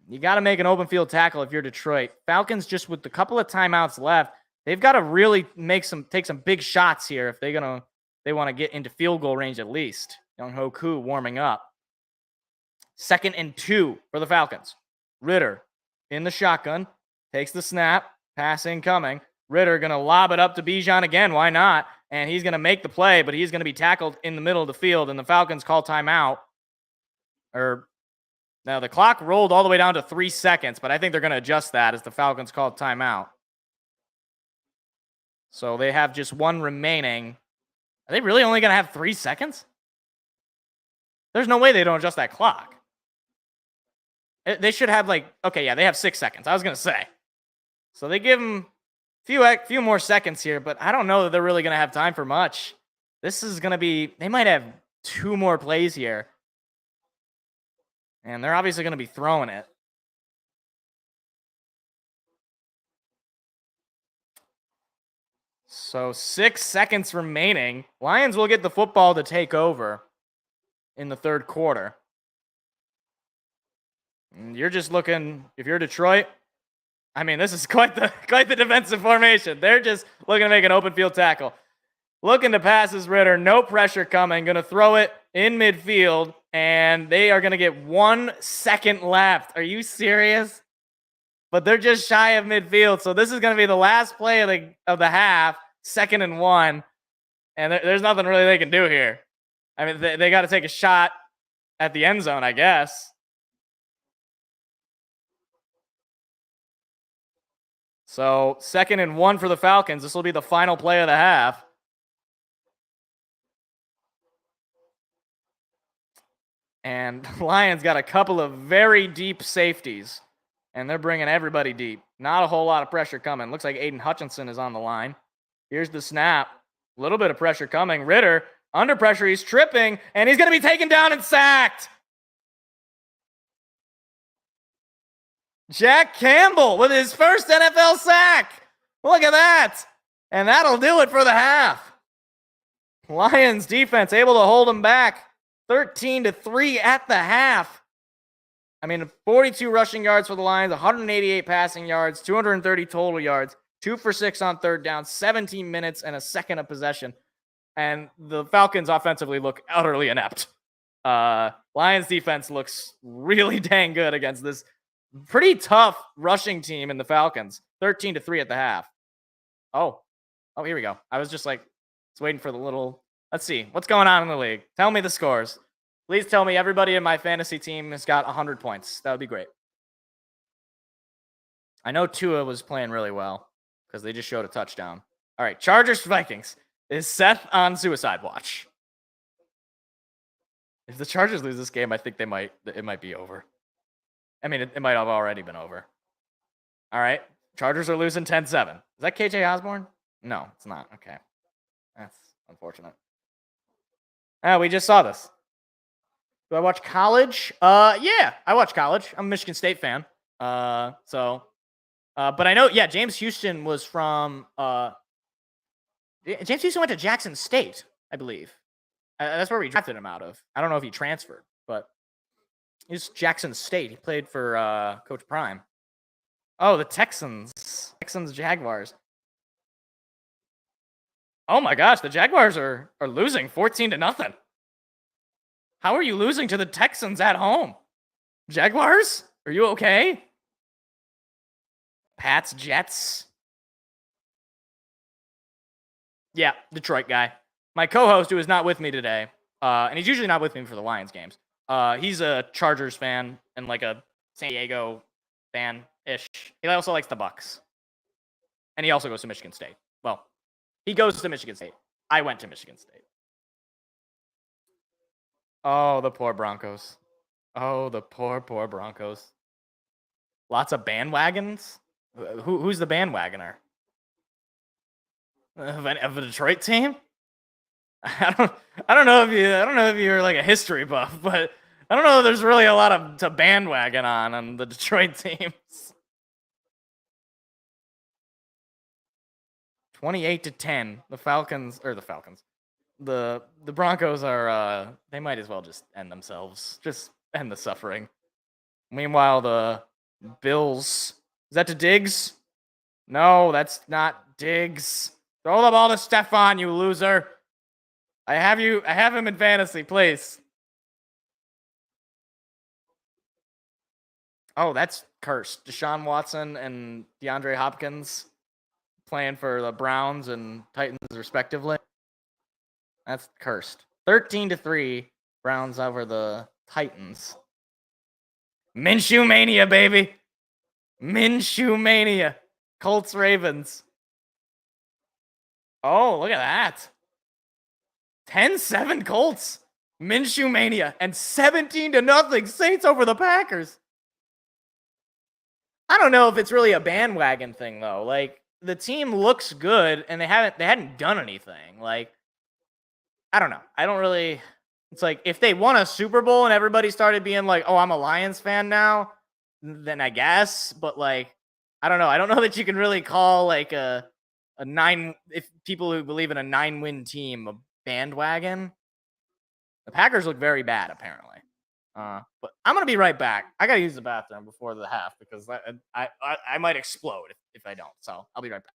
You got to make an open field tackle if you're Detroit. Falcons, just with a couple of timeouts left, they've got to really take some big shots here if they want to get into field goal range at least. Young-Ho Koo warming up. 2nd and 2 for the Falcons. Ritter in the shotgun, takes the snap, pass incoming. Ritter going to lob it up to Bijan again. Why not? And he's going to make the play, but he's going to be tackled in the middle of the field, and the Falcons call timeout. Now, the clock rolled all the way down to 3 seconds, but I think they're going to adjust that as the Falcons call timeout. So they have just one remaining. Are they really only going to have 3 seconds? There's no way they don't adjust that clock. They should have they have 6 seconds. I was going to say. So they give them a few more seconds here, but I don't know that they're really going to have time for much. This is going to be, they might have 2 more plays here. And they're obviously going to be throwing it. So 6 seconds remaining. Lions will get the football to take over in the third quarter. And you're just looking, if you're Detroit, I mean, this is quite the defensive formation. They're just looking to make an open field tackle. Looking to pass is Ritter. No pressure coming. Going to throw it in midfield. And they are going to get 1 second left. Are you serious? But they're just shy of midfield. So this is going to be the last play of the half. 2nd and 1. And there's nothing really they can do here. I mean, they got to take a shot at the end zone, I guess. So 2nd and 1 for the Falcons. This will be the final play of the half. And Lions got a couple of very deep safeties. And they're bringing everybody deep. Not a whole lot of pressure coming. Looks like Aiden Hutchinson is on the line. Here's the snap. A little bit of pressure coming. Ritter, under pressure, he's tripping, and he's going to be taken down and sacked. Jack Campbell with his first NFL sack. Look at that. And that'll do it for the half. Lions defense able to hold them back 13-3 at the half. I mean, 42 rushing yards for the Lions, 188 passing yards, 230 total yards, 2 for 6 on third down, 17 minutes and a second of possession. And the Falcons offensively look utterly inept. Lions defense looks really dang good against this pretty tough rushing team in the Falcons. 13-3 at the half. Oh, here we go. I was just waiting for the little, let's see. What's going on in the league? Tell me the scores. Please tell me everybody in my fantasy team has got 100 points. That would be great. I know Tua was playing really well because they just showed a touchdown. All right, Chargers Vikings. Is Seth on suicide watch? If the Chargers lose this game, I think it might be over. I mean, it might have already been over. All right, Chargers are losing 10-7. Is that KJ Osborne? No, it's not. Okay. That's unfortunate. We just saw this. Do I watch college? Yeah, I watch college. I'm a Michigan State fan. But I know, yeah, James Houston was from, James Houston went to Jackson State, I believe. That's where we drafted him out of. I don't know if he transferred, but he's Jackson State. He played for Coach Prime. Oh, the Texans. Jaguars. Oh my gosh, the Jaguars are losing 14-0. How are you losing to the Texans at home? Jaguars? Are you okay? Pats, Jets. Yeah, Detroit guy. My co-host, who is not with me today, and he's usually not with me for the Lions games. He's a Chargers fan and like a San Diego fan-ish. He also likes the Bucks. And he also goes to Michigan State. Well, he goes to Michigan State. I went to Michigan State. Oh, the poor Broncos. Oh, the poor Broncos. Lots of bandwagons? Who's the bandwagoner? Of a Detroit team? I don't know if you're like a history buff, but I don't know if there's really a lot to bandwagon on the Detroit teams. 28-10. The Broncos are they might as well just end themselves. Just end the suffering. Meanwhile, the Bills, is that to Diggs? No, that's not Diggs. Throw the ball to Stephon, you loser. I have him in fantasy, please. Oh, that's cursed. Deshaun Watson and DeAndre Hopkins playing for the Browns and Titans respectively. That's cursed. 13-3, Browns over the Titans. Minshew Mania, baby. Minshew Mania. Colts, Ravens. Oh, look at that. 10-7 Colts. Minshew Mania. And 17-0 Saints over the Packers. I don't know if it's really a bandwagon thing, though. Like, the team looks good, and they hadn't done anything. Like, I don't know. I don't really... It's like, if they won a Super Bowl and everybody started being like, oh, I'm a Lions fan now, then I guess. But, like, I don't know. I don't know that you can really call, like, a if people who believe in a 9-win team, a bandwagon. The Packers look very bad, apparently. But I'm gonna be right back. I gotta use the bathroom before the half because I might explode if I don't. So I'll be right back.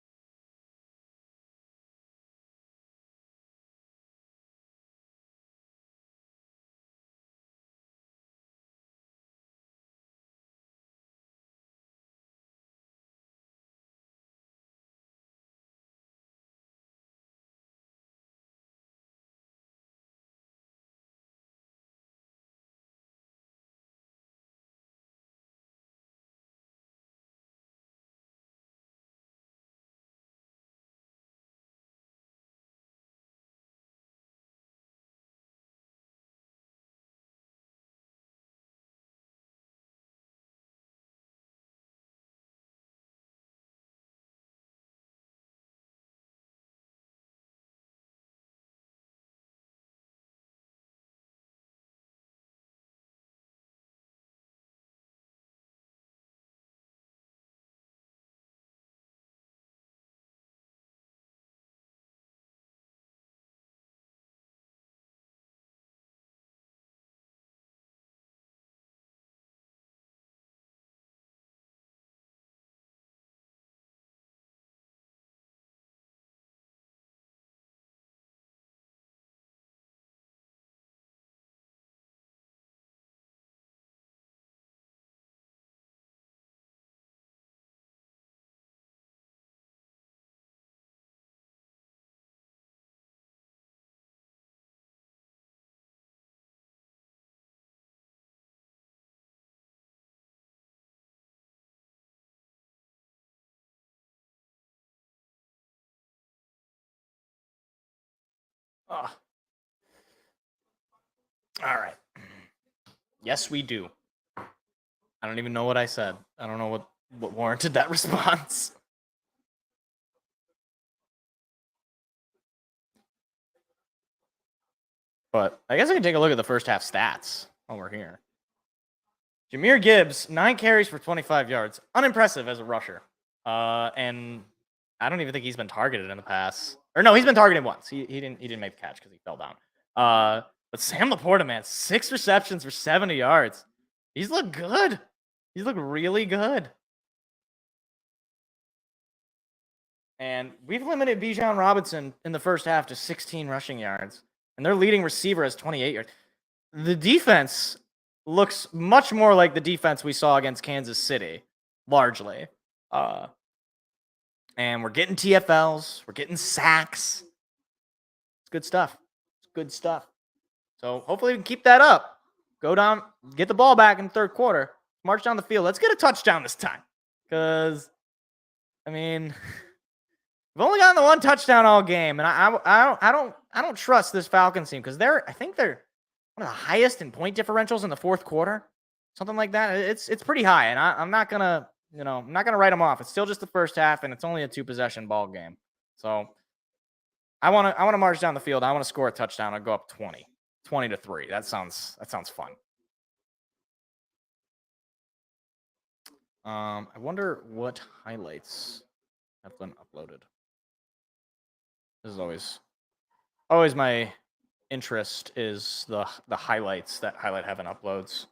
Oh. All right. Yes, we do. I don't even know what I said. I don't know what warranted that response. But I guess I can take a look at the first half stats while we're here. Jahmyr Gibbs, 9 carries for 25 yards. Unimpressive as a rusher. And I don't even think he's been targeted in the past. Or no, he's been targeted once. He didn't make the catch because he fell down. But Sam Laporta, man, 6 receptions for 70 yards. He's looked good. He's looked really good. And we've limited Bijan Robinson in the first half to 16 rushing yards. And their leading receiver has 28 yards. The defense looks much more like the defense we saw against Kansas City, largely. And we're getting TFLs. We're getting sacks. It's good stuff. It's good stuff. So hopefully we can keep that up. Go down, get the ball back in the third quarter. March down the field. Let's get a touchdown this time. Because, I mean, we've only gotten the one touchdown all game. And I don't trust this Falcons team because I think they're one of the highest in point differentials in the fourth quarter. Something like that. It's pretty high. And I'm not gonna write them off. It's still just the first half, and it's only a 2-possession ball game. So I wanna march down the field. I want to score a touchdown. I'll go up 20-3. That sounds fun. I wonder what highlights have been uploaded. This is always my interest is the highlights that Highlight Heaven uploads.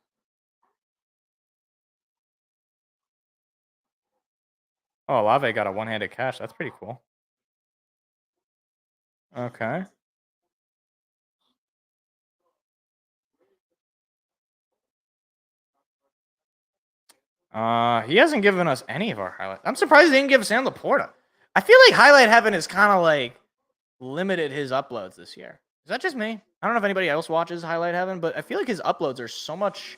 Oh, Olave got a one-handed catch. That's pretty cool. Okay. He hasn't given us any of our highlights. I'm surprised he didn't give Sam Laporta. I feel like Highlight Heaven is kind of like limited his uploads this year. Is that just me? I don't know if anybody else watches Highlight Heaven, but I feel like his uploads are so much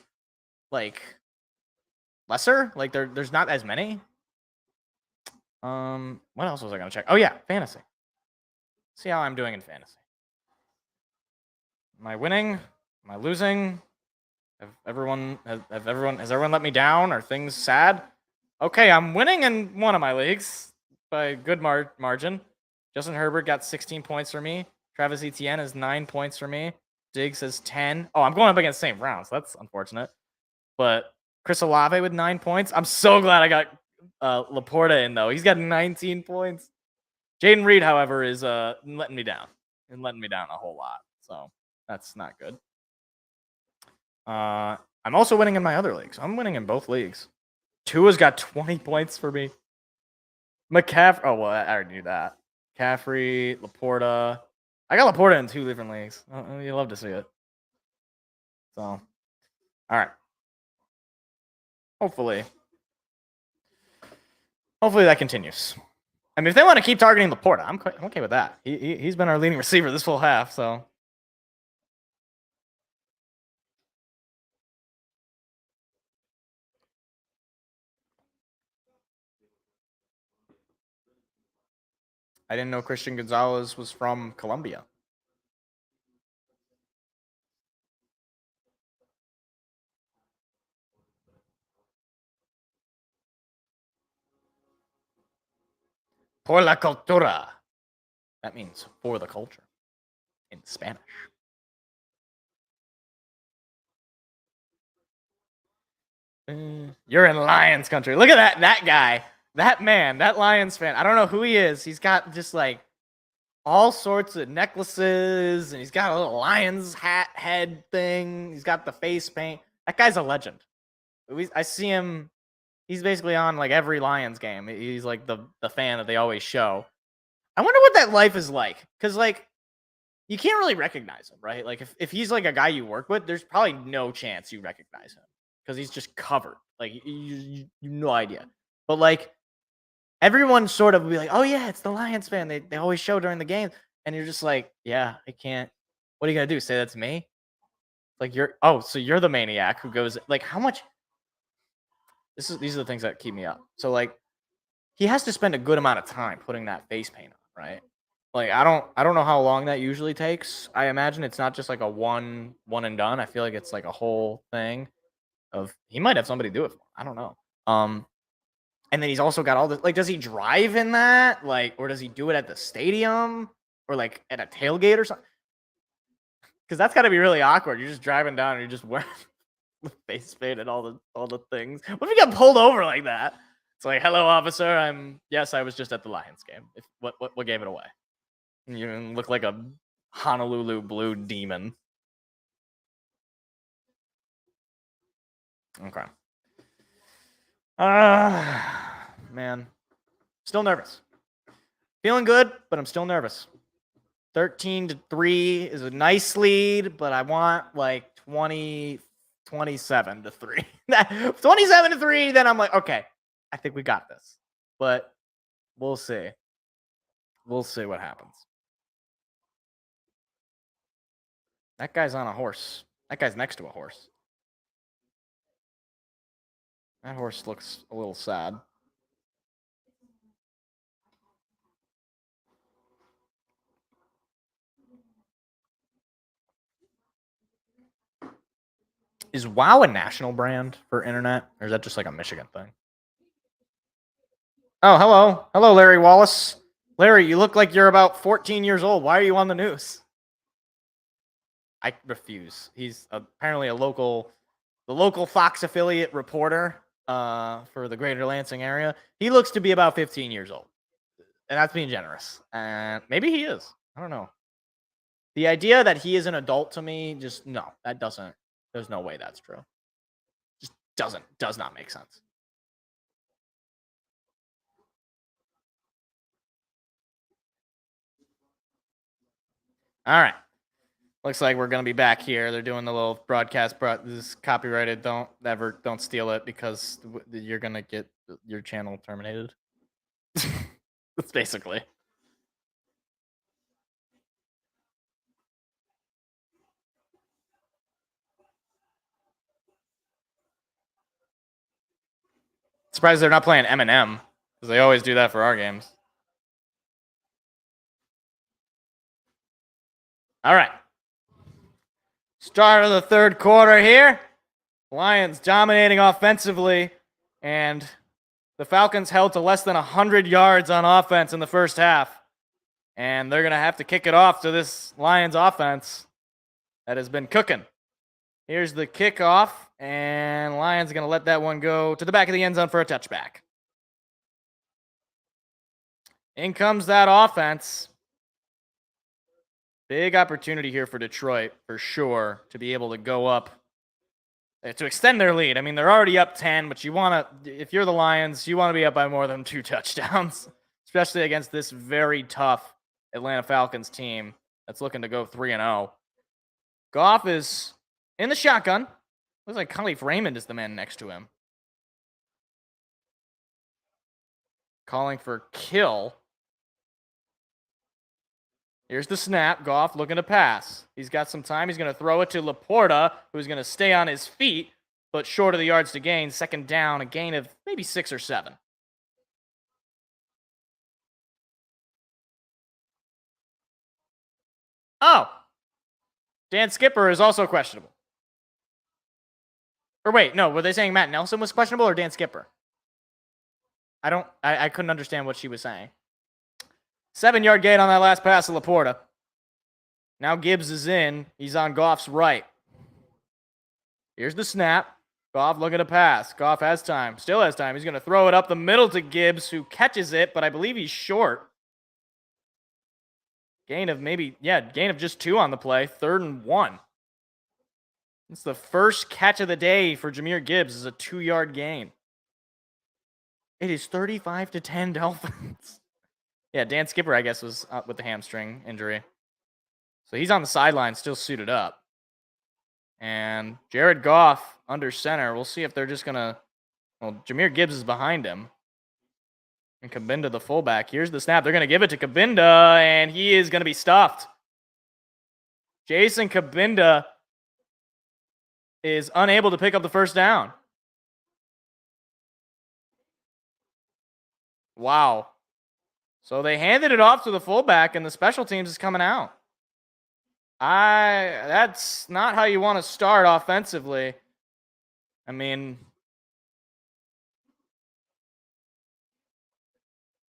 like lesser. Like there's not as many. What else was I gonna check? Oh yeah, fantasy. See how I'm doing in fantasy. Am I winning? Am I losing? Has everyone let me down? Are things sad? Okay, I'm winning in one of my leagues by a good margin. Justin Herbert got 16 points for me. Travis Etienne has 9 points for me. Diggs has 10. Oh, I'm going up against the same rounds. So that's unfortunate. But Chris Olave with 9 points. I'm so glad I got Laporta in, though. He's got 19 points. Jaden Reed, however, is letting me down and letting me down a whole lot. So that's not good. I'm also winning in my other leagues. I'm winning in both leagues. Tua's got 20 points for me. McCaffrey. Oh, well, I already knew that. McCaffrey, Laporta. I got Laporta in 2 different leagues. You love to see it. So, all right. Hopefully that continues. I mean, if they want to keep targeting Laporta, I'm okay with that. He's been our leading receiver this full half, so. I didn't know Christian Gonzalez was from Colombia. Por la cultura. That means for the culture in Spanish. You're in Lions country. Look at that guy. That man, that Lions fan. I don't know who he is. He's got just like all sorts of necklaces, and he's got a little Lions hat head thing. He's got the face paint. That guy's a legend. I see him. He's basically on like every Lions game. He's like the fan that they always show. I wonder what that life is like, because like you can't really recognize him, right? Like if he's like a guy you work with, there's probably no chance you recognize him because he's just covered. Like you no idea. But like everyone sort of will be like, oh yeah, it's the Lions fan. They always show during the game, and you're just like, yeah, I can't. What are you gonna do? Say that's me? Like so you're the maniac who goes like, how much? These are the things that keep me up. So like, he has to spend a good amount of time putting that face paint on, right? Like I don't know how long that usually takes. I imagine it's not just like a one and done. I feel like it's like a whole thing. He might have somebody do it for him. I don't know. And then he's also got all this. Like, does he drive in that? Like, or does he do it at the stadium or like at a tailgate or something? Because that's got to be really awkward. You're just driving down and you're just wearing the face paint and all the things. What if you got pulled over like that? It's like, hello, officer. Yes, I was just at the Lions game. What gave it away? You look like a Honolulu blue demon. Okay. Man. Still nervous. Feeling good, but I'm still nervous. 13-3 is a nice lead, but I want like 27-3. 27-3, then I'm like, okay, I think we got this. But we'll see. We'll see what happens. That guy's on a horse. That guy's next to a horse. That horse looks a little sad. Is WoW a national brand for internet, or is that just like a Michigan thing? Oh, hello. Hello, Larry Wallace. Larry, you look like you're about 14 years old. Why are you on the news? I refuse. He's apparently the local Fox affiliate reporter for the greater Lansing area. He looks to be about 15 years old. And that's being generous. And maybe he is. I don't know. The idea that he is an adult to me, just no, that doesn't. There's no way that's true. Just does not make sense. All right. Looks like we're going to be back here. They're doing the little broadcast. This is copyrighted. Don't steal it because you're going to get your channel terminated. That's basically. Surprised they're not playing Eminem because they always do that for our games. All right. Start of the third quarter here. Lions dominating offensively, and the Falcons held to less than 100 yards on offense in the first half. And they're going to have to kick it off to this Lions offense that has been cooking. Here's the kickoff, and Lions are going to let that one go to the back of the end zone for a touchback. In comes that offense. Big opportunity here for Detroit, for sure, to be able to go up, to extend their lead. I mean, they're already up 10, but you want to, if you're the Lions, you want to be up by more than 2 touchdowns, especially against this very tough Atlanta Falcons team that's looking to go 3-0. Goff is in the shotgun. Looks like Khalif Raymond is the man next to him. Calling for kill. Here's the snap. Goff looking to pass. He's got some time. He's going to throw it to Laporta, who's going to stay on his feet, but short of the yards to gain. Second down, a gain of maybe 6 or 7. Oh! Dan Skipper is also questionable. Or wait, no, were they saying Matt Nelson was questionable or Dan Skipper? I couldn't understand what she was saying. 7-yard gain on that last pass to Laporta. Now Gibbs is in. He's on Goff's right. Here's the snap. Goff looking to pass. Goff has time. Still has time. He's going to throw it up the middle to Gibbs, who catches it, but I believe he's short. Gain of just 2 on the play. 3rd and 1. It's the first catch of the day for Jahmyr Gibbs is a 2-yard gain. It is 35-10 Dolphins. Yeah, Dan Skipper, I guess, was up with the hamstring injury. So he's on the sideline, still suited up. And Jared Goff under center. We'll see if they're just going to... Well, Jahmyr Gibbs is behind him. And Kabinda, the fullback. Here's the snap. They're going to give it to Kabinda, and he is going to be stuffed. Jason Kabinda is unable to pick up the first down. Wow. So they handed it off to the fullback, and the special teams is coming out. That's not how you want to start offensively. I mean,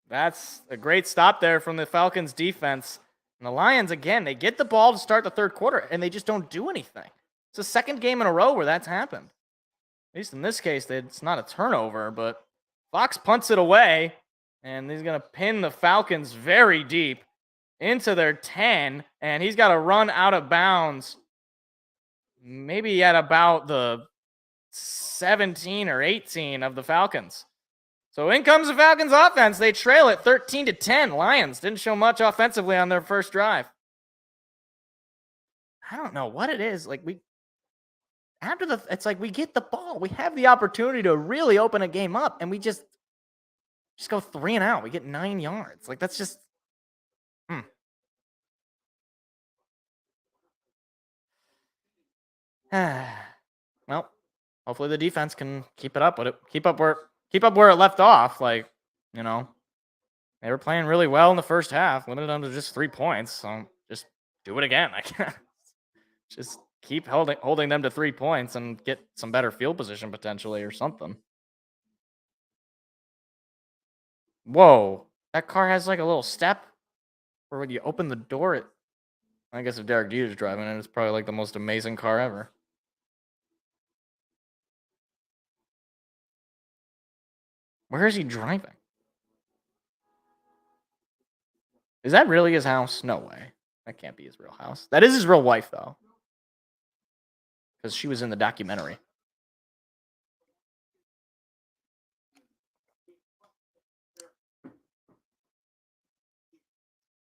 that's a great stop there from the Falcons defense. And the Lions, again, they get the ball to start the third quarter, and they just don't do anything. It's the second game in a row where that's happened. At least in this case, it's not a turnover, but Fox punts it away, and he's going to pin the Falcons very deep into their 10, and he's got to run out of bounds maybe at about the 17 or 18 of the Falcons. So in comes the Falcons offense. They trail it 13-10. Lions didn't show much offensively on their first drive. I don't know what it is. It's like we get the ball. We have the opportunity to really open a game up, and we just go 3 and out. We get 9 yards. Like, that's just Well, hopefully the defense can keep it up with it. Keep up where it left off. Like, they were playing really well in the first half, limited them to just 3 points. So just do it again, I guess. Just keep holding them to 3 points and get some better field position potentially or something. Whoa, that car has like a little step where when you open the door, I guess if Derek Jeter's driving it, it's probably like the most amazing car ever. Where is he driving? Is that really his house? No way. That can't be his real house. That is his real wife, though. Because she was in the documentary.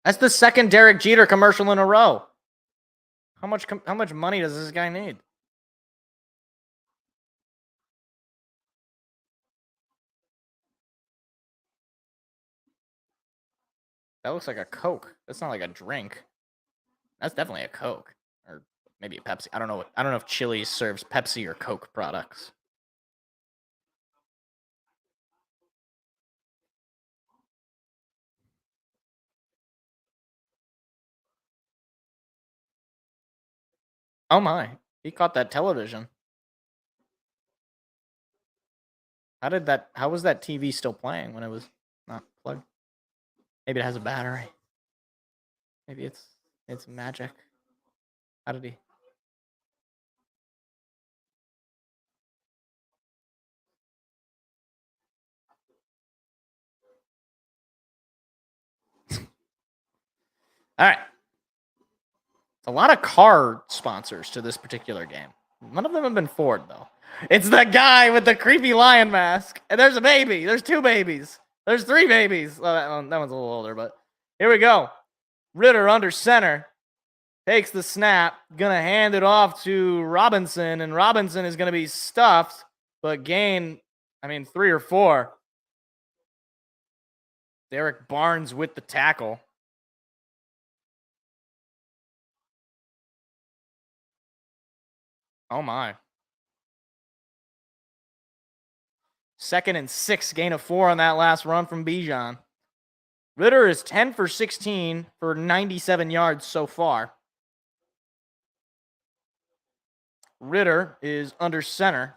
That's the second Derek Jeter commercial in a row. How much money does this guy need? That looks like a Coke. That's not like a drink. That's definitely a Coke. Or maybe a Pepsi. I don't know if Chili's serves Pepsi or Coke products. Oh my. He caught that television. How was that TV still playing when it was not plugged? Maybe it has a battery. Maybe it's magic. How did he? All right. A lot of car sponsors to this particular game. None of them have been Ford, though. It's the guy with the creepy lion mask. And there's a baby. There's 2 babies. There's 3 babies. Well, that one's a little older, but here we go. Ritter under center. Takes the snap. Gonna hand it off to Robinson. And Robinson is gonna be stuffed, but gain, 3 or 4. Derek Barnes with the tackle. Oh my. 2nd and 6, gain of 4 on that last run from Bijan. Ritter is 10 for 16 for 97 yards so far. Ritter is under center.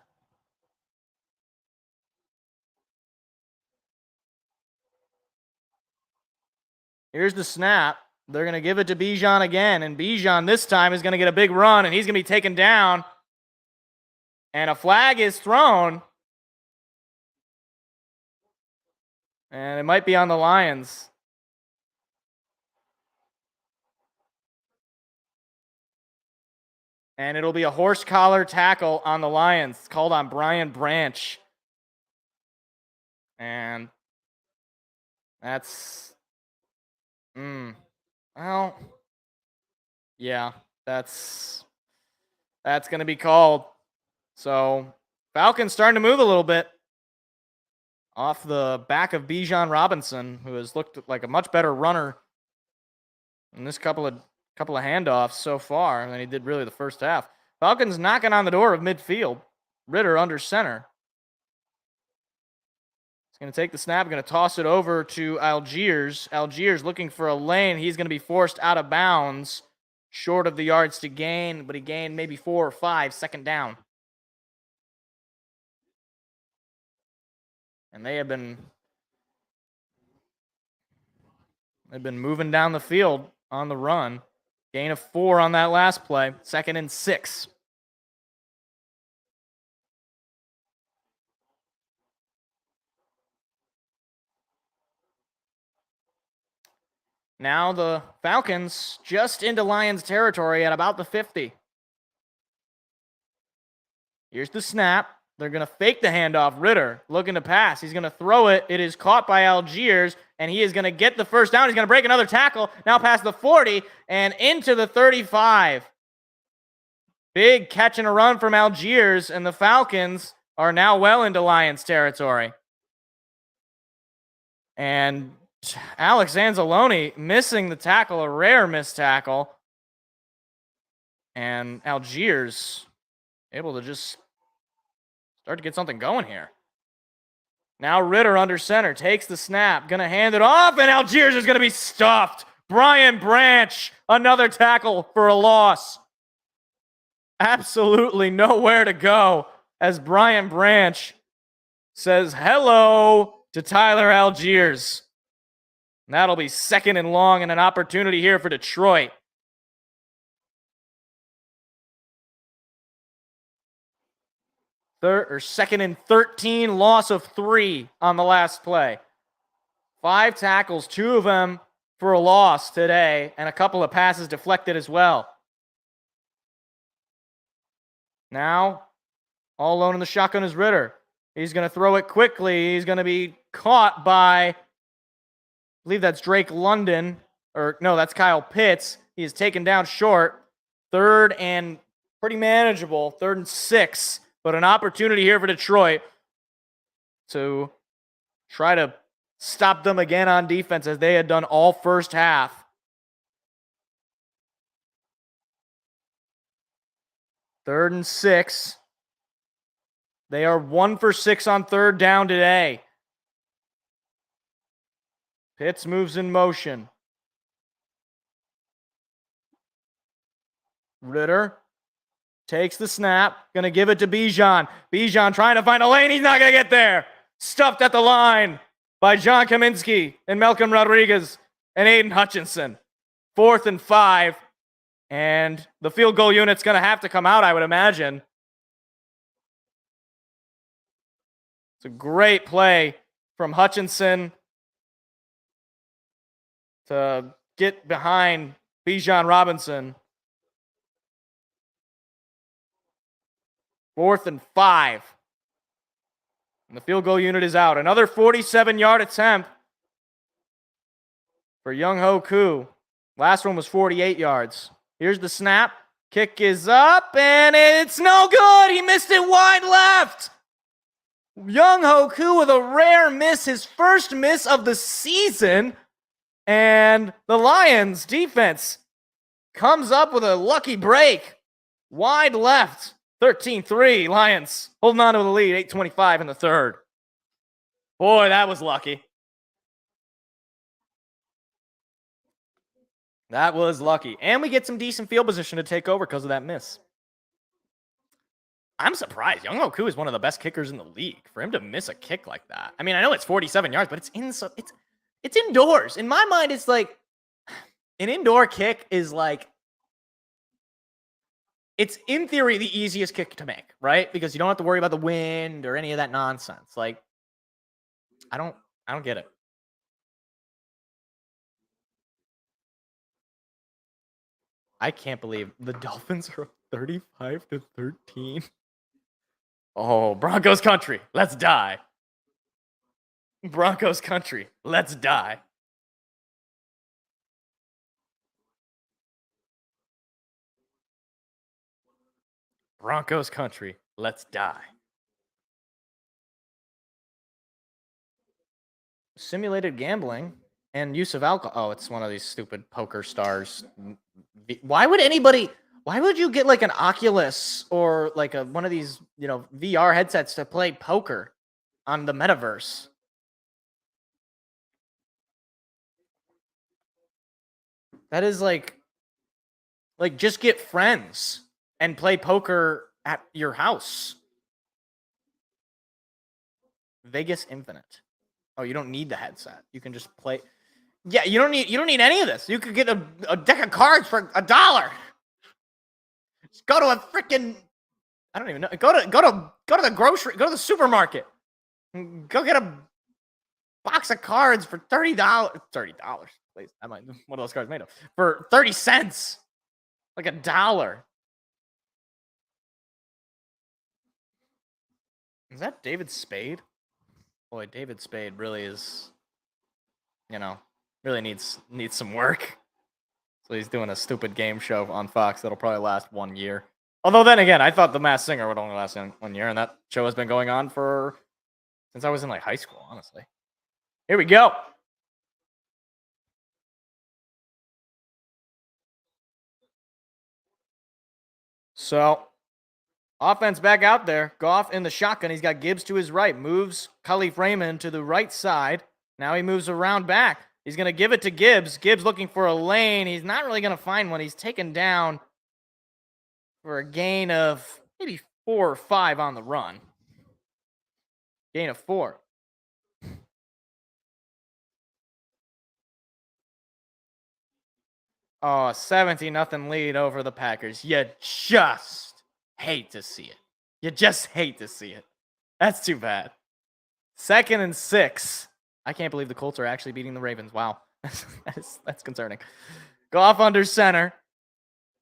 Here's the snap. They're going to give it to Bijan again, and Bijan this time is going to get a big run, and he's going to be taken down. And a flag is thrown. And it might be on the Lions. And it'll be a horse collar tackle on the Lions. It's called on Brian Branch. And that's... Well, yeah, that's going to be called. So, Falcons starting to move a little bit off the back of Bijan Robinson, who has looked like a much better runner in this couple of handoffs so far than he did really the first half. Falcons knocking on the door of midfield. Ritter under center. Going to take the snap, going to toss it over to Algiers. Algiers looking for a lane. He's going to be forced out of bounds, short of the yards to gain, but he gained maybe 4 or 5, 2nd down. And they've been moving down the field on the run. Gain of 4 on that last play, 2nd and 6. Now the Falcons just into Lions territory at about the 50. Here's the snap. They're going to fake the handoff. Ritter looking to pass. He's going to throw it. It is caught by Algiers, and he is going to get the first down. He's going to break another tackle. Now past the 40 and into the 35. Big catch and a run from Algiers, and the Falcons are now well into Lions territory. And Alex Anzalone missing the tackle, a rare missed tackle. And Algiers able to just start to get something going here. Now Ritter under center, takes the snap, going to hand it off, and Algiers is going to be stuffed. Brian Branch, another tackle for a loss. Absolutely nowhere to go as Brian Branch says hello to Tyler Algiers. And that'll be 2nd and long and an opportunity here for Detroit. Third or 2nd and 13, loss of 3 on the last play. 5 tackles, 2 of them for a loss today, and a couple of passes deflected as well. Now, all alone in the shotgun is Ritter. He's going to throw it quickly. He's going to be caught by, I believe that's Drake London, or no, that's Kyle Pitts. He is taken down short. 3rd and pretty manageable, 3rd and 6, but an opportunity here for Detroit to try to stop them again on defense as they had done all first half. Third and 6. They are 1 for 6 on 3rd down today. Pitts moves in motion. Ritter takes the snap. Going to give it to Bijan. Bijan trying to find a lane. He's not going to get there. Stuffed at the line by John Kaminsky and Malcolm Rodriguez and Aiden Hutchinson. 4th and 5. And the field goal unit's going to have to come out, I would imagine. It's a great play from Hutchinson to get behind Bijan Robinson. 4th and 5. And the field goal unit is out. Another 47-yard attempt for Young-Ho Koo. Last one was 48 yards. Here's the snap. Kick is up, and it's no good. He missed it wide left. Young-Ho Koo with a rare miss, his first miss of the season. And the Lions defense comes up with a lucky break. Wide left. 13-3, Lions holding on to the lead, 8:25 in the third. Boy, that was lucky. That was lucky. And we get some decent field position to take over because of that miss. I'm surprised. Young-Ho Koo is one of the best kickers in the league. For him to miss a kick like that. I mean, I know it's 47 yards, but it's indoors. In my mind, it's like an indoor kick is like, it's in theory the easiest kick to make, right? Because you don't have to worry about the wind or any of that nonsense. Like, I don't get it. I can't believe the Dolphins are 35-13. Oh, Broncos country, let's die. Broncos country, let's die. Broncos country, let's die. Simulated gambling and use of alcohol. Oh, it's one of these stupid poker stars. Why would you get like an Oculus or like one of these, VR headsets to play poker on the metaverse? That is like just get friends and play poker at your house. Vegas Infinite. Oh, you don't need the headset. You can just play. Yeah, you don't need any of this. You could get a deck of cards for $1. Just go to a freaking, I don't even know. Go to the grocery, go to the supermarket. Go get a box of cards for $30. $30, please. I might, what are those cards made of? For 30 cents. Like $1. Is that David Spade? Boy, David Spade really is, really needs some work. So he's doing a stupid game show on Fox that'll probably last 1 year. Although then again, I thought The Masked Singer would only last 1 year, and that show has been going on since I was in like high school, honestly. Here we go. So, offense back out there. Goff in the shotgun. He's got Gibbs to his right. Moves Khalif Raymond to the right side. Now he moves around back. He's going to give it to Gibbs. Gibbs looking for a lane. He's not really going to find one. He's taken down for a gain of maybe 4 or 5 on the run. Gain of 4. Oh, 17-0 lead over the Packers. You just hate to see it. You just hate to see it. That's too bad. 2nd and 6. I can't believe the Colts are actually beating the Ravens. Wow. That's concerning. Goff under center.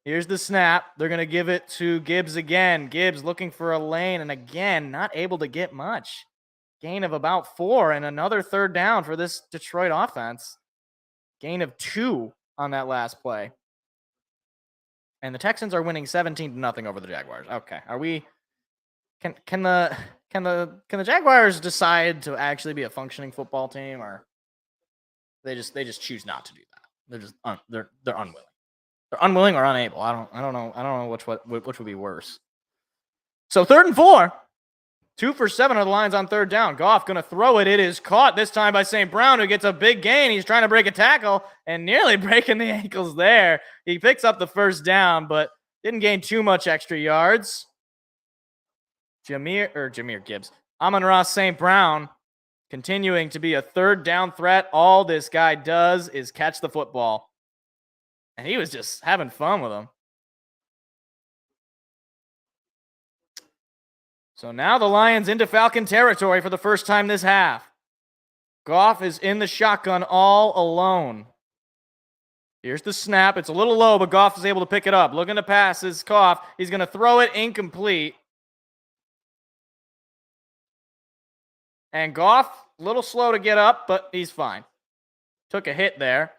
Here's the snap. They're going to give it to Gibbs again. Gibbs looking for a lane, and again, not able to get much. Gain of about 4, and another 3rd down for this Detroit offense. Gain of 2 on that last play. And the Texans are winning 17-0 over the Jaguars. Okay. Are we can the Jaguars decide to actually be a functioning football team, or they just choose not to do that? They're just they're unwilling. They're unwilling or unable. I don't know which would be worse. So 3rd and 4. 2 for 7 are the Lions on 3rd down. Goff going to throw it. It is caught this time by St. Brown, who gets a big gain. He's trying to break a tackle and nearly breaking the ankles there. He picks up the 1st down, but didn't gain too much extra yards. Jahmyr Gibbs. Amon-Ra St. Brown continuing to be a 3rd down threat. All this guy does is catch the football. And he was just having fun with him. So now the Lions into Falcon territory for the first time this half. Goff is in the shotgun all alone. Here's the snap. It's a little low, but Goff is able to pick it up. Looking to pass is Goff. He's going to throw it incomplete. And Goff, a little slow to get up, but he's fine. Took a hit there.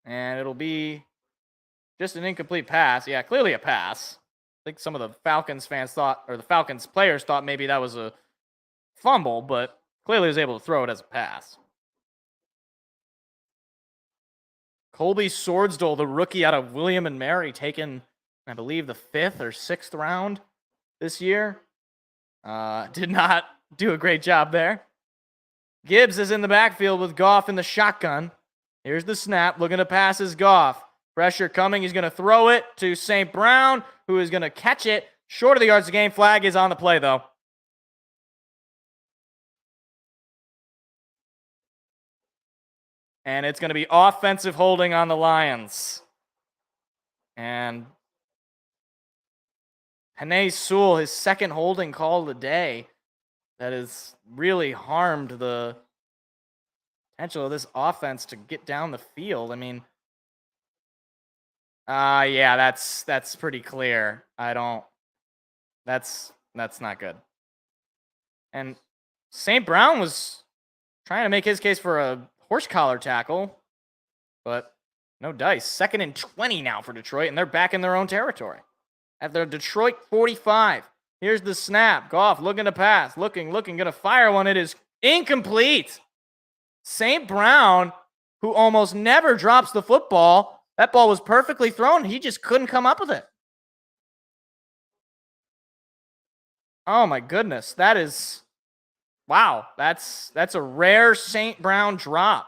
And it'll be just an incomplete pass. Yeah, clearly a pass. I think some of the Falcons fans thought, or the Falcons players thought maybe that was a fumble, but clearly was able to throw it as a pass. Colby Swordsdale, the rookie out of William and Mary, taken, I believe, the 5th or 6th round this year. Did not do a great job there. Gibbs is in the backfield with Goff in the shotgun. Here's the snap. Looking to pass is Goff. Pressure coming. He's going to throw it to St. Brown, who is going to catch it. Short of the yards to gain. Flag is on the play, though. And it's going to be offensive holding on the Lions. And Penei Sewell, his second holding call of the day, that has really harmed the potential of this offense to get down the field. I mean, yeah, that's pretty clear. That's not good. And St. Brown was trying to make his case for a horse collar tackle, but no dice. 2nd and 20 now for Detroit, and they're back in their own territory. At their Detroit 45. Here's the snap. Goff looking to pass. Looking, going to fire one. It is incomplete. St. Brown, who almost never drops the football, that ball was perfectly thrown. He just couldn't come up with it. Oh my goodness. That is, wow. That's a rare St. Brown drop.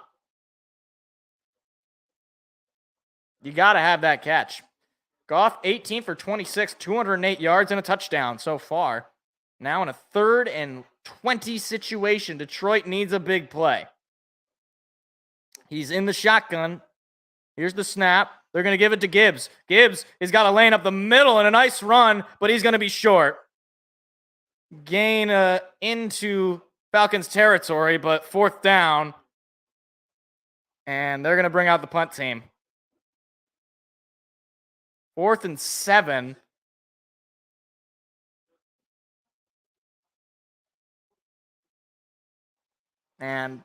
You got to have that catch. Goff, 18 for 26, 208 yards and a touchdown so far. Now in a 3rd and 20 situation, Detroit needs a big play. He's in the shotgun. Here's the snap. They're going to give it to Gibbs. Gibbs has got a lane up the middle and a nice run, but he's going to be short. Gain into Falcons territory, but 4th down. And they're going to bring out the punt team. 4th and 7. And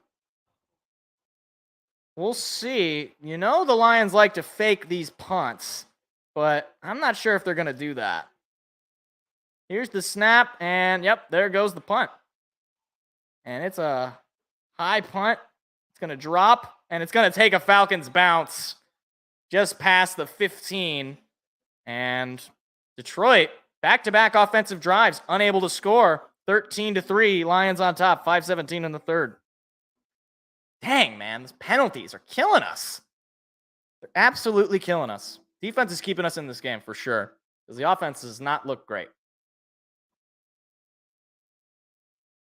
we'll see. You know the Lions like to fake these punts, but I'm not sure if they're going to do that. Here's the snap, and yep, there goes the punt. And it's a high punt. It's going to drop, and it's going to take a Falcons bounce just past the 15. And Detroit, back-to-back offensive drives, unable to score. 13-3, Lions on top, 5:17 in the 3rd. Dang, man, these penalties are killing us. They're absolutely killing us. Defense is keeping us in this game for sure, because the offense does not look great.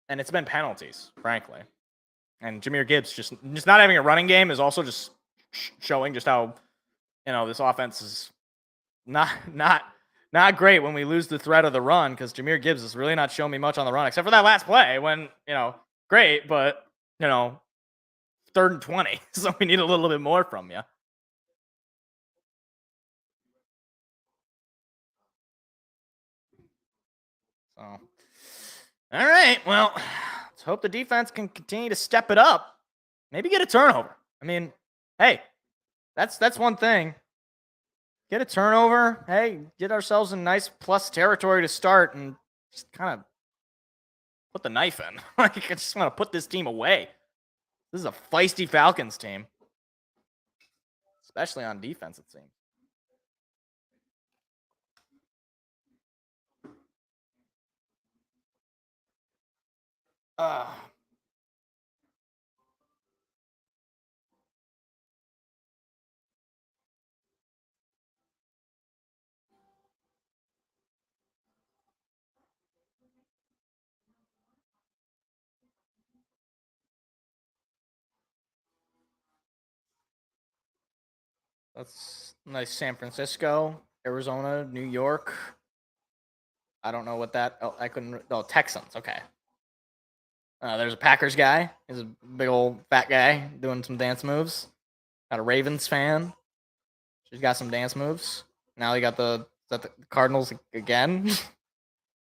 And it's been penalties, frankly. And Jahmyr Gibbs just not having a running game is also just showing just how, this offense is not great when we lose the threat of the run, because Jahmyr Gibbs is really not showing me much on the run, except for that last play when, great, but, 3rd and 20. So we need a little bit more from you. So, all right, well, let's hope the defense can continue to step it up. Maybe get a turnover. I mean, hey, that's one thing. Get a turnover. Hey, get ourselves in nice plus territory to start and just kind of put the knife in. I just want to put this team away. This is a feisty Falcons team, especially on defense, it seems. That's nice. San Francisco, Arizona, New York. I don't know what that. Oh, I couldn't. Oh, Texans. Okay. There's a Packers guy. He's a big old fat guy doing some dance moves. Got a Ravens fan. She's got some dance moves. Now you got the Cardinals again.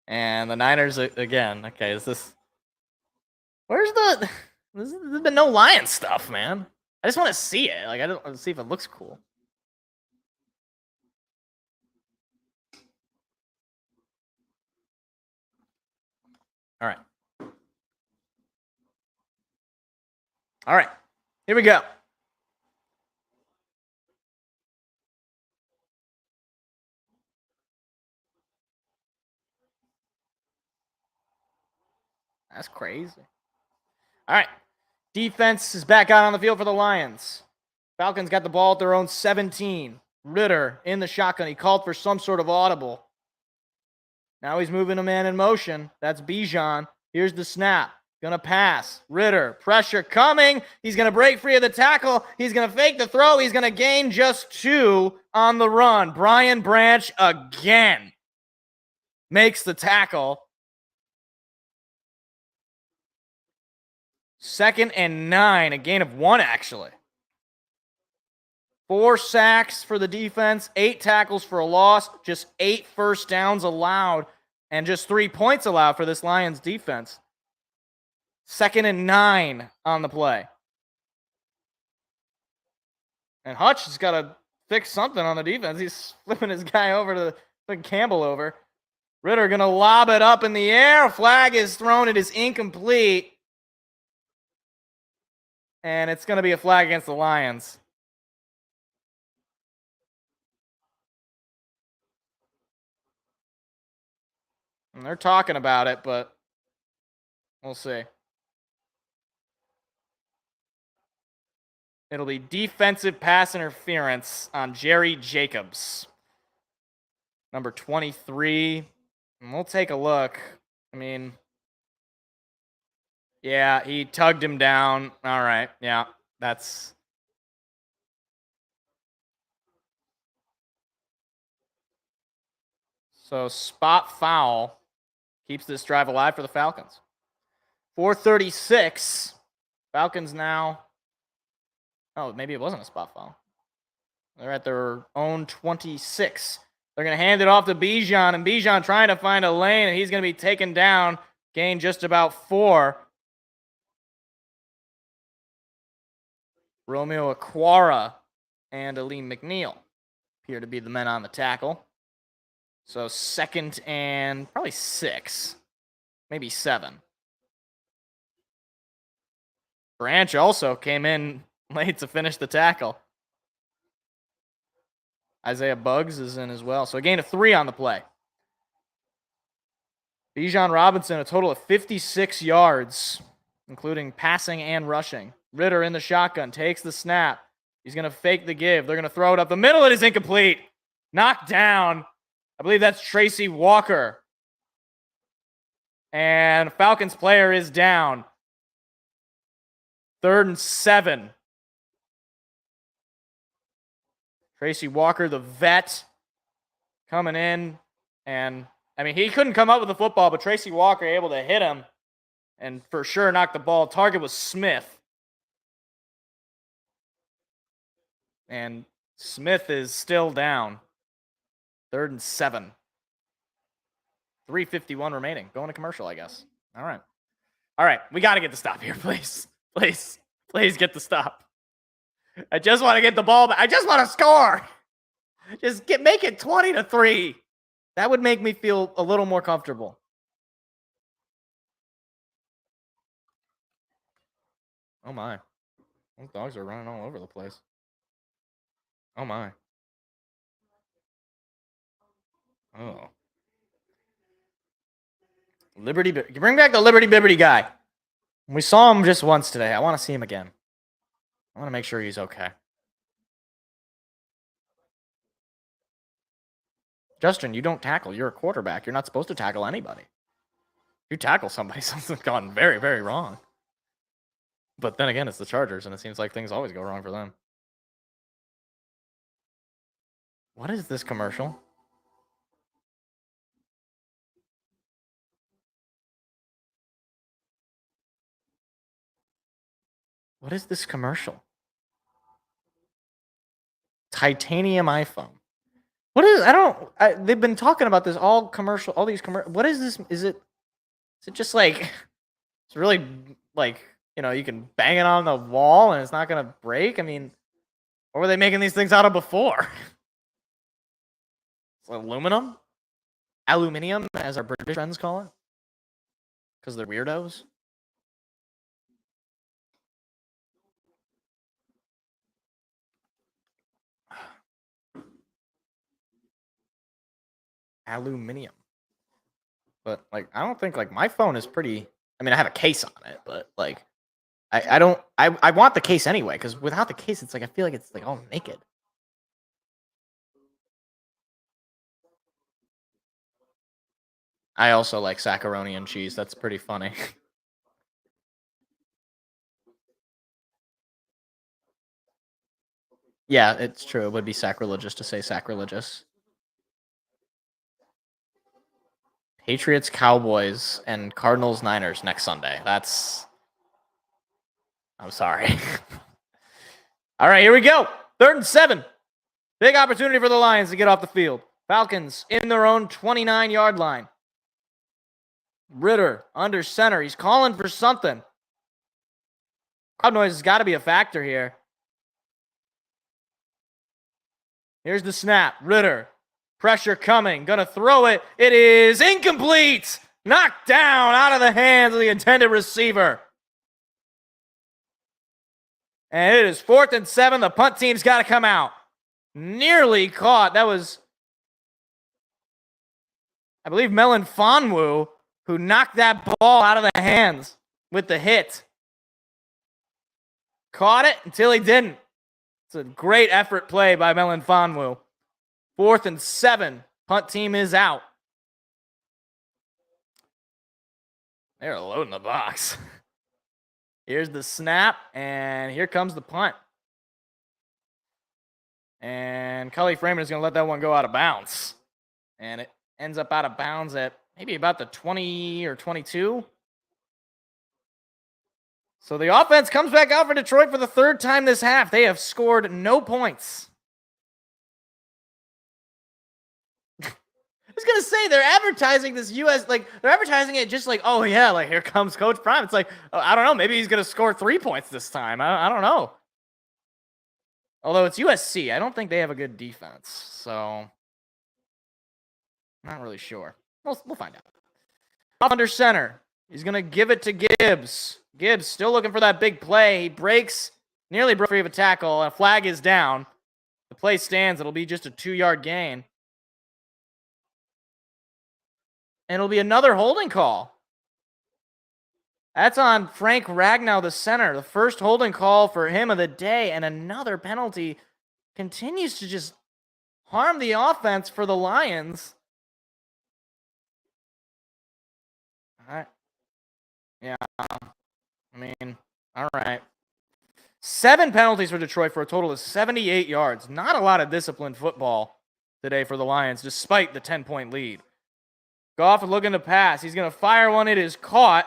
And the Niners again. Okay, is this... Where's the... There's been no Lion stuff, man. I just want to see it. Like, I don't want to see if it looks cool. All right. All right. Here we go. That's crazy. All right. Defense is back out on the field for the Lions. Falcons got the ball at their own 17. Ritter in the shotgun. He called for some sort of audible. Now he's moving a man in motion. That's Bijan. Here's the snap. Gonna pass. Ritter. Pressure coming. He's gonna break free of the tackle. He's gonna fake the throw. He's gonna gain just 2 on the run. Brian Branch again makes the tackle. 2nd and 9. A gain of 1, actually. 4 sacks for the defense, 8 tackles for a loss, just 8 first downs allowed, and just 3 points allowed for this Lions defense. 2nd and 9 on the play. And Hutch has got to fix something on the defense. He's flipping his guy over to Campbell over. Ritter going to lob it up in the air. A flag is thrown. It is incomplete. And it's going to be a flag against the Lions. And they're talking about it, but we'll see. It'll be defensive pass interference on Jerry Jacobs. Number 23. And we'll take a look. I mean, yeah, he tugged him down. All right. Yeah, that's... So spot foul keeps this drive alive for the Falcons. 4:36. Falcons now... Oh, maybe it wasn't a spot foul. They're at their own 26. They're going to hand it off to Bijan, and Bijan trying to find a lane, and he's going to be taken down. Gain just about 4. Romeo Aquara and Aleem McNeil appear to be the men on the tackle. So 2nd and probably 6, maybe 7. Branch also came in late to finish the tackle. Isaiah Buggs is in as well. So a gain of 3 on the play. Bijan Robinson, a total of 56 yards, including passing and rushing. Ritter in the shotgun, takes the snap. He's going to fake the give. They're going to throw it up the middle. It is incomplete. Knocked down. I believe that's Tracy Walker. And Falcons player is down. 3rd and 7. Tracy Walker, the vet, coming in. And, I mean, he couldn't come up with the football, but Tracy Walker able to hit him and for sure knock the ball. Target was Smith. And Smith is still down. 3rd and 7. 3:51 remaining. Going to commercial, I guess. All right. All right. We got to get the stop here, please. Please. Please get the stop. I just want to get the ball back. I just want to score. Just make it 20-3. That would make me feel a little more comfortable. Oh, my. Those dogs are running all over the place. Oh, my. Oh. Liberty. Bring back the Liberty Bibbity guy. We saw him just once today. I want to see him again. I want to make sure he's okay. Justin, you don't tackle. You're a quarterback. You're not supposed to tackle anybody. If you tackle somebody, something's gone very, very wrong. But then again, it's the Chargers, and it seems like things always go wrong for them. What is this commercial? What is this commercial? Titanium iPhone. What is? They've been talking about this all these commercial. What is this? Is it just like? It's really like, you can bang it on the wall and it's not gonna break. I mean, what were they making these things out of before? It's aluminium, as our British friends call it, because they're weirdos. Aluminium. But like, I don't think like my phone is pretty. I mean, I have a case on it, but like, I want the case anyway, because without the case, it's like I feel like it's like all naked. I also like macaroni and cheese. That's pretty funny. Yeah, it's true. It would be sacrilegious to say sacrilegious. Patriots, Cowboys, and Cardinals, Niners next Sunday. I'm sorry. All right, here we go. 3rd and 7. Big opportunity for the Lions to get off the field. Falcons in their own 29-yard line. Ritter under center. He's calling for something. Crowd noise has got to be a factor here. Here's the snap. Ritter. Pressure coming. Gonna throw it. It is incomplete. Knocked down out of the hands of the intended receiver. And it is 4th and 7. The punt team's got to come out. Nearly caught. That was, I believe, Melon Fonwu, who knocked that ball out of the hands with the hit. Caught it until he didn't. It's a great effort play by Melon Fonwu. 4th and 7. Punt team is out. They're loading the box. Here's the snap, and here comes the punt. And Cully Freeman is going to let that one go out of bounds. And it ends up out of bounds at maybe about the 20 or 22. So the offense comes back out for Detroit for the 3rd time this half. They have scored no points. I was going to say, they're advertising this they're advertising it just like, oh yeah, like here comes Coach Prime. It's like, I don't know, maybe he's going to score 3 points this time. I don't know. Although it's USC, I don't think they have a good defense. So, not really sure. We'll find out. Off under center. He's going to give it to Gibbs. Gibbs still looking for that big play. He breaks, nearly broke free of a tackle. A flag is down. The play stands. It'll be just a 2-yard gain. And it'll be another holding call. That's on Frank Ragnow, the center. The first holding call for him of the day. And another penalty continues to just harm the offense for the Lions. All right. Yeah. I mean, all right. 7 penalties for Detroit for a total of 78 yards. Not a lot of disciplined football today for the Lions, despite the 10-point lead. Goff looking to pass. He's going to fire one. It is caught.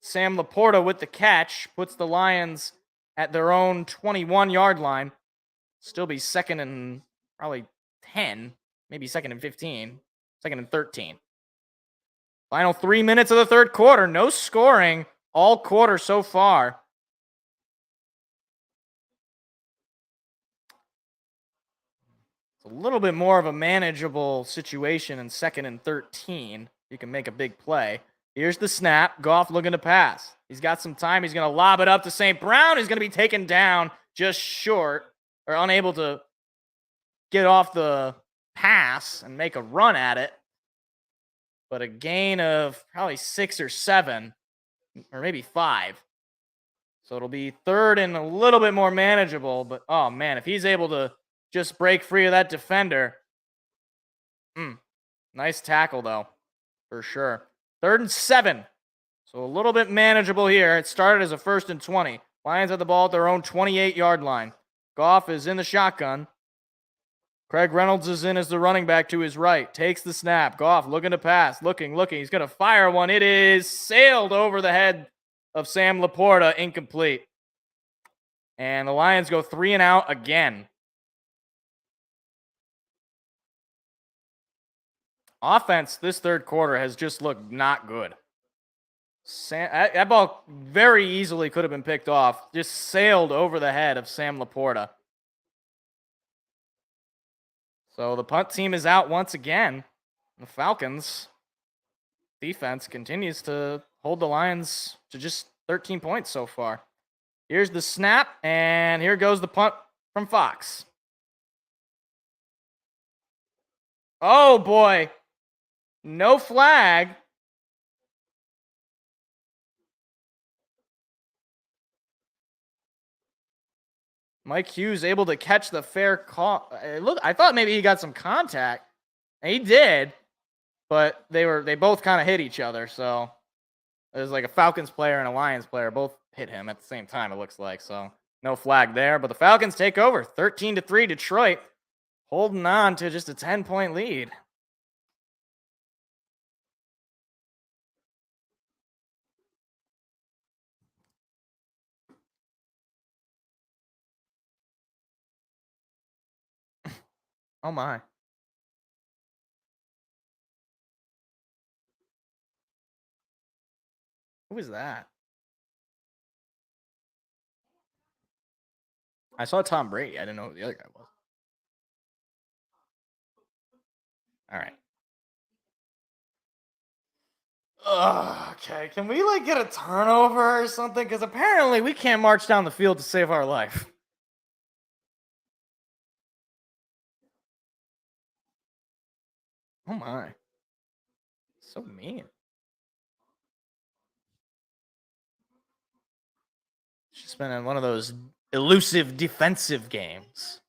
Sam Laporta with the catch puts the Lions at their own 21-yard line. Still be 2nd and probably 10, maybe 2nd and 15, 2nd and 13. Final 3 minutes of the 3rd quarter. No scoring all quarter so far. It's a little bit more of a manageable situation in 2nd and 13. You can make a big play. Here's the snap. Goff looking to pass. He's got some time. He's going to lob it up to St. Brown. He's going to be taken down just short, or unable to get off the pass and make a run at it. But a gain of probably 6 or 7, or maybe 5. So it'll be 3rd and a little bit more manageable. But, oh, man, if he's able to just break free of that defender. Nice tackle, though, for sure. 3rd and 7. So a little bit manageable here. It started as a 1st and 20. Lions have the ball at their own 28-yard line. Goff is in the shotgun. Craig Reynolds is in as the running back to his right. Takes the snap. Goff looking to pass. Looking. He's going to fire one. It is sailed over the head of Sam Laporta. Incomplete. And the Lions go 3 and out again. Offense this third quarter has just looked not good. That ball very easily could have been picked off. Just sailed over the head of Sam Laporta. So the punt team is out once again. The Falcons defense continues to hold the Lions to just 13 points so far. Here's the snap, and here goes the punt from Fox. Oh, boy. No flag. Mike Hughes able to catch the fair call. Look, I thought maybe he got some contact. And he did, but they both kind of hit each other. So it was like a Falcons player and a Lions player both hit him at the same time, it looks like. So no flag there, but the Falcons take over 13-3 Detroit, holding on to just a 10-point lead. Oh my. Who is that? I saw Tom Brady. I didn't know who the other guy was. All right. Okay, can we like get a turnover or something? Because apparently we can't march down the field to save our life. Oh my. So mean. It's just been in one of those elusive defensive games.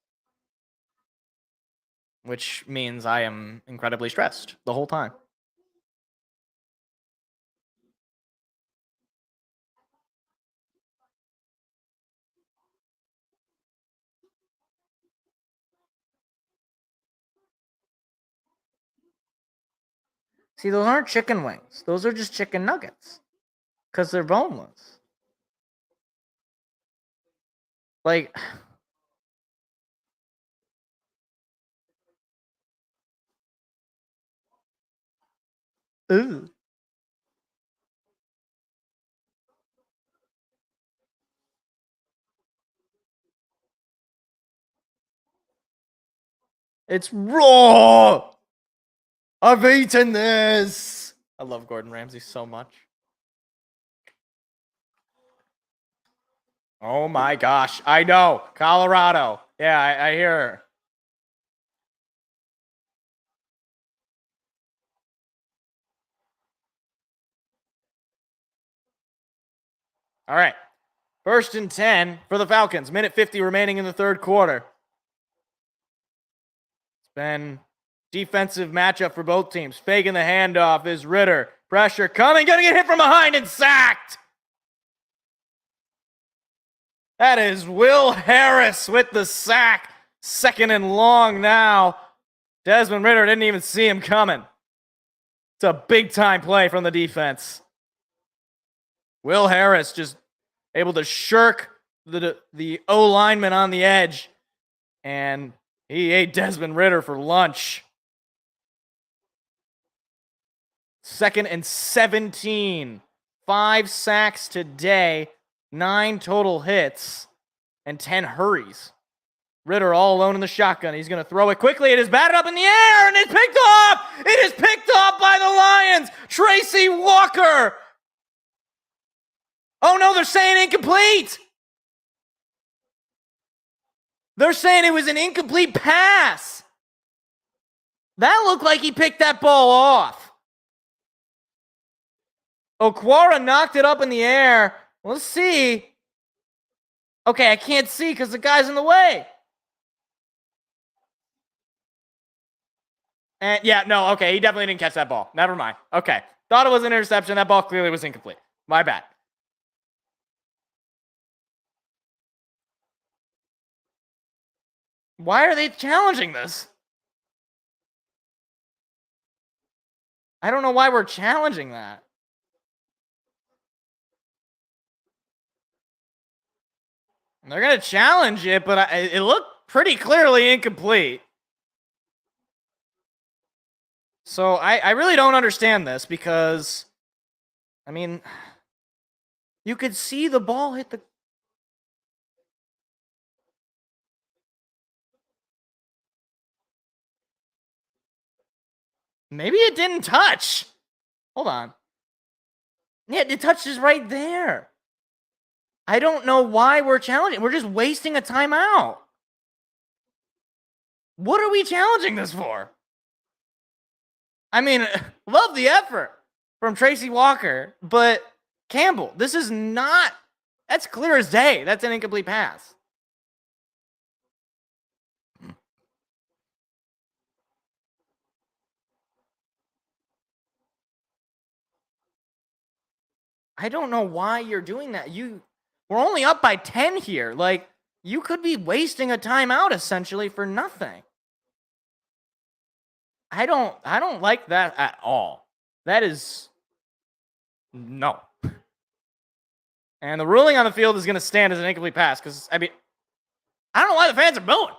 Which means I am incredibly stressed the whole time. See, those aren't chicken wings. Those are just chicken nuggets. Because they're boneless. Like, ooh. It's raw. I've eaten this. I love Gordon Ramsay so much. Oh my gosh. I know. Colorado. Yeah, I hear her. All right. 1st and 10 for the Falcons. Minute 50 remaining in the third quarter. It's been defensive matchup for both teams. Faking the handoff is Ritter. Pressure coming. Gonna get hit from behind and sacked. That is Will Harris with the sack. 2nd and long now. Desmond Ritter didn't even see him coming. It's a big-time play from the defense. Will Harris just able to shirk the O-lineman on the edge. And he ate Desmond Ritter for lunch. 2nd and 17. 5 sacks today. 9 total hits. And 10 hurries. Ritter all alone in the shotgun. He's going to throw it quickly. It is batted up in the air, and it's picked off. It is picked off by the Lions. Tracy Walker. Oh, no, they're saying incomplete. They're saying it was an incomplete pass. That looked like he picked that ball off. Okwara knocked it up in the air. Let's see. Okay, I can't see because the guy's in the way. And yeah, no, okay, he definitely didn't catch that ball. Never mind. Okay. Thought it was an interception. That ball clearly was incomplete. My bad. Why are they challenging this? I don't know why we're challenging that. They're going to challenge it, but it looked pretty clearly incomplete. So I really don't understand this because, I mean, you could see the ball hit the... Maybe it didn't touch. Hold on. Yeah, it touches right there. I don't know why we're challenging. We're just wasting a timeout. What are we challenging this for? I mean, love the effort from Tracy Walker, but Campbell, this is not... That's clear as day. That's an incomplete pass. I don't know why you're doing that. We're only up by 10 here. Like, you could be wasting a timeout essentially for nothing. I don't like that at all. That is no. And the ruling on the field is going to stand as an incomplete pass because, I mean, I don't know why the fans are booing.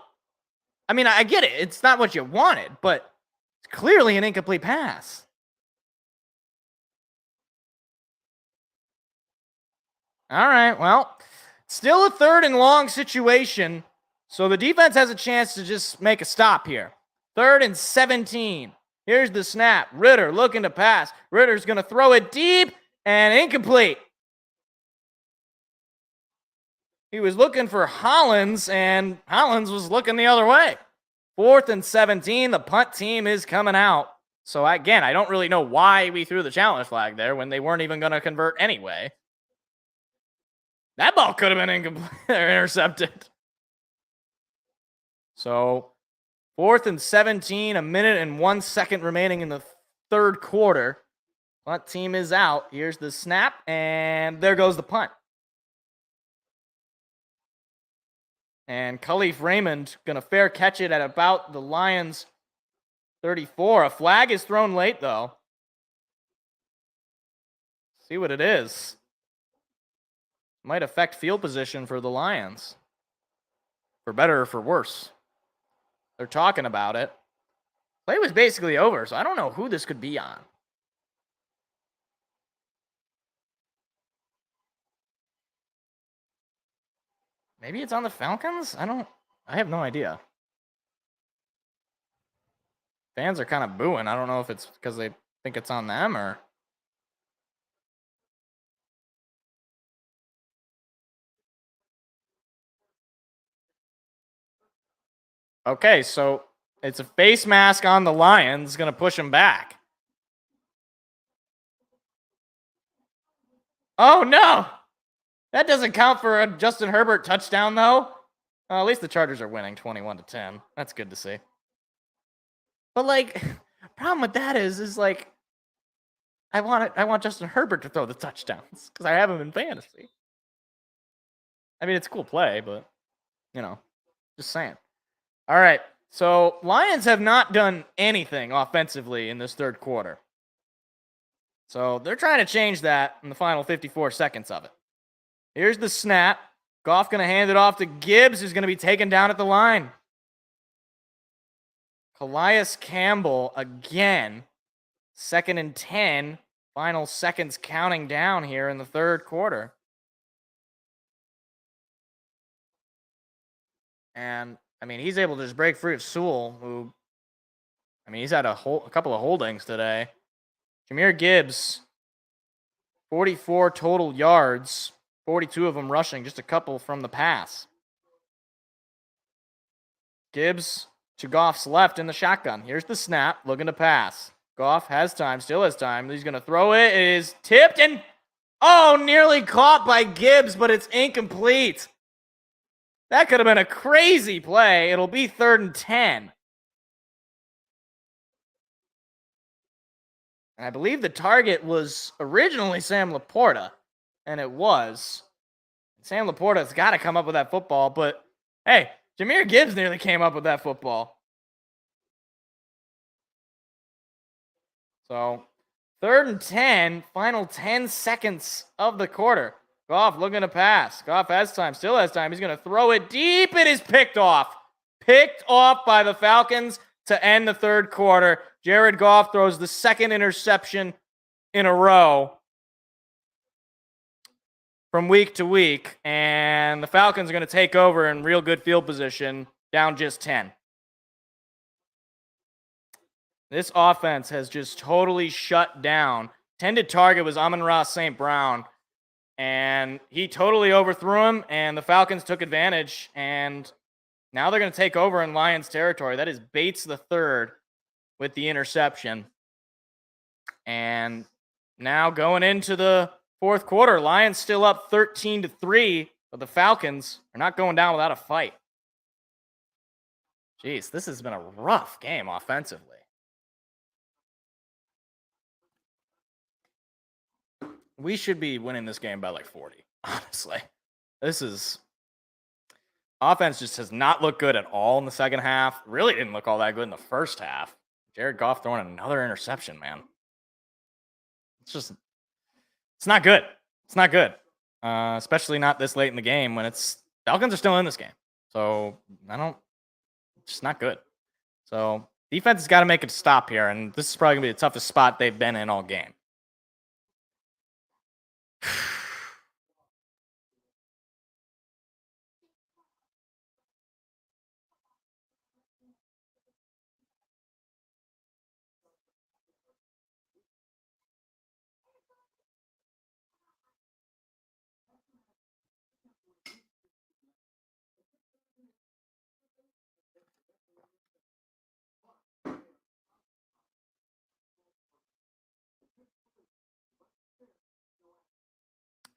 I mean, I get it. It's not what you wanted, but it's clearly an incomplete pass. All right, well, still a 3rd and long situation, so the defense has a chance to just make a stop here. 3rd and 17. Here's the snap. Ritter looking to pass. Ritter's going to throw it deep and incomplete. He was looking for Hollins, and Hollins was looking the other way. 4th and 17. The punt team is coming out. So, again, I don't really know why we threw the challenge flag there when they weren't even going to convert anyway. That ball could have been incomplete or intercepted. So, 4th and 17, a minute and 1 second remaining in the 3rd quarter. Punt team is out. Here's the snap, and there goes the punt. And Khalif Raymond going to fair catch it at about the Lions' 34. A flag is thrown late, though. See what it is. Might affect field position for the Lions. For better or for worse. They're talking about it. Play was basically over, so I don't know who this could be on. Maybe it's on the Falcons? I have no idea. Fans are kind of booing. I don't know if it's because they think it's on them or... Okay, so it's a face mask on the Lions. Going to push him back. Oh, no! That doesn't count for a Justin Herbert touchdown, though. At least the Chargers are winning 21-10. That's good to see. But, like, problem with that is like, I want Justin Herbert to throw the touchdowns because I have him in fantasy. I mean, it's a cool play, but, you know, just saying. All right, so Lions have not done anything offensively in this 3rd quarter. So they're trying to change that in the final 54 seconds of it. Here's the snap. Goff going to hand it off to Gibbs, who's going to be taken down at the line. Calais Campbell again. 2nd and 10. Final seconds counting down here in the 3rd quarter. And, I mean, he's able to just break free of Sewell, who, I mean, he's had a couple of holdings today. Jahmyr Gibbs, 44 total yards. 42 of them rushing, just a couple from the pass. Gibbs to Goff's left in the shotgun. Here's the snap, looking to pass. Goff has time, still has time. He's going to throw it. It is tipped and, oh, nearly caught by Gibbs, but it's incomplete. That could have been a crazy play. It'll be 3rd and 10. And I believe the target was originally Sam Laporta. And it was. Sam Laporta's got to come up with that football, but hey, Jahmyr Gibbs nearly came up with that football. So, 3rd and 10, final 10 seconds of the quarter. Goff looking to pass. Goff has time, still has time. He's going to throw it deep. It is picked off. Picked off by the Falcons to end the third quarter. Jared Goff throws the second interception in a row from week to week, and the Falcons are going to take over in real good field position, down just 10. This offense has just totally shut down. Intended target was Amon-Ra St. Brown, and he totally overthrew him, and the Falcons took advantage, and now they're going to take over in Lions territory. That is Bates the third with the interception. And now going into the fourth quarter, Lions still up 13-3, but the Falcons are not going down without a fight. Jeez, this has been a rough game offensively. We should be winning this game by like 40, honestly. Offense just has not looked good at all in the second half. Really didn't look all that good in the first half. Jared Goff throwing another interception, man. It's not good. It's not good. Especially not this late in the game when Falcons are still in this game. So, it's just not good. So, defense has got to make it stop here, and this is probably going to be the toughest spot they've been in all game.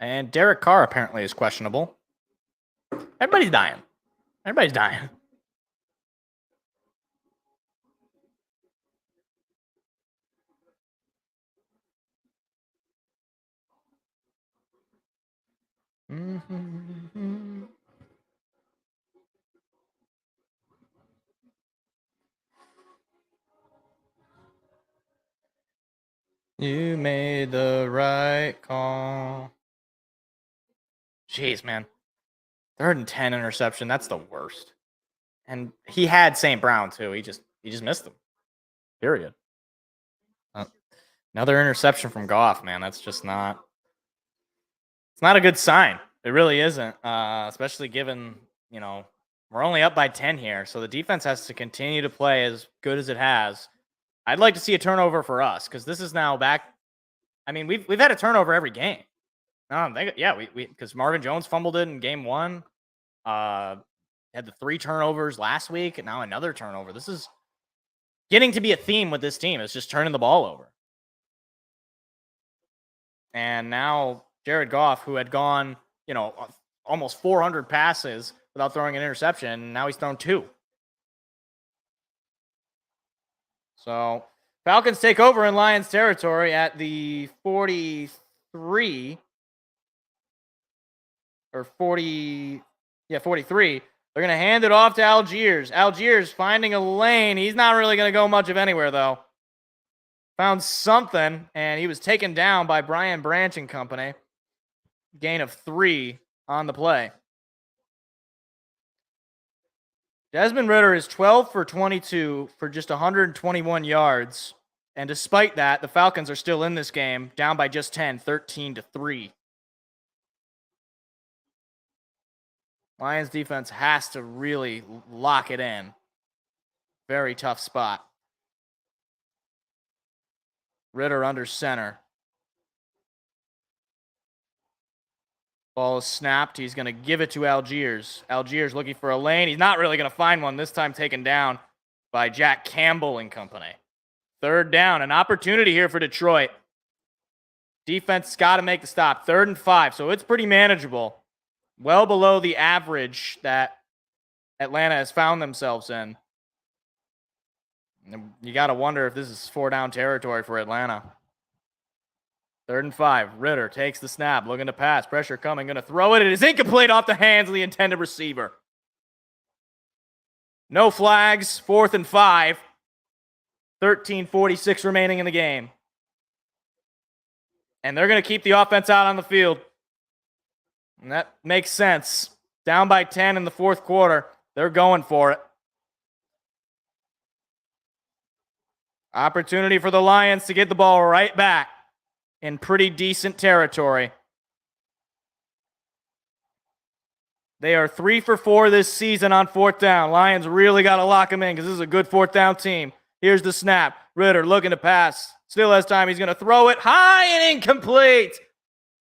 And Derek Carr apparently is questionable. Everybody's dying. Everybody's dying. You made the right call. Jeez, man. 3rd and 10 interception. That's the worst. And he had St. Brown, too. He just missed him. Period. Another interception from Goff, man. That's just not... It's not a good sign. It really isn't. Especially given, we're only up by 10 here. So the defense has to continue to play as good as it has. I'd like to see a turnover for us because this is now back. I mean, we've had a turnover every game. Because Marvin Jones fumbled it in game 1. Had the 3 turnovers last week, and now another turnover. This is getting to be a theme with this team. It's just turning the ball over. And now Jared Goff, who had gone, almost 400 passes without throwing an interception, now he's thrown 2. So Falcons take over in Lions territory at the 43. Or 40, 43. They're going to hand it off to Algiers. Algiers finding a lane. He's not really going to go much of anywhere, though. Found something, and he was taken down by Brian Branch and company. Gain of 3 on the play. Desmond Ridder is 12 for 22 for just 121 yards. And despite that, the Falcons are still in this game, down by just 10, 13-3. Lions defense has to really lock it in. Very tough spot. Ridder under center. Ball is snapped. He's going to give it to Algiers. Algiers looking for a lane. He's not really going to find one. This time taken down by Jack Campbell and company. 3rd down. An opportunity here for Detroit. Defense got to make the stop. 3rd and 5. So it's pretty manageable. Well below the average that Atlanta has found themselves in. You got to wonder if this is 4-down territory for Atlanta. 3rd and 5. Ridder takes the snap, looking to pass. Pressure coming, going to throw it. It is incomplete off the hands of the intended receiver. No flags. 4th and 5. 13:46 remaining in the game. And they're going to keep the offense out on the field. And that makes sense. Down by 10 in the fourth quarter. They're going for it. Opportunity for the Lions to get the ball right back in pretty decent territory. They are 3 for 4 this season on fourth down. Lions really got to lock them in because this is a good fourth down team. Here's the snap. Ritter looking to pass. Still has time. He's going to throw it high and incomplete.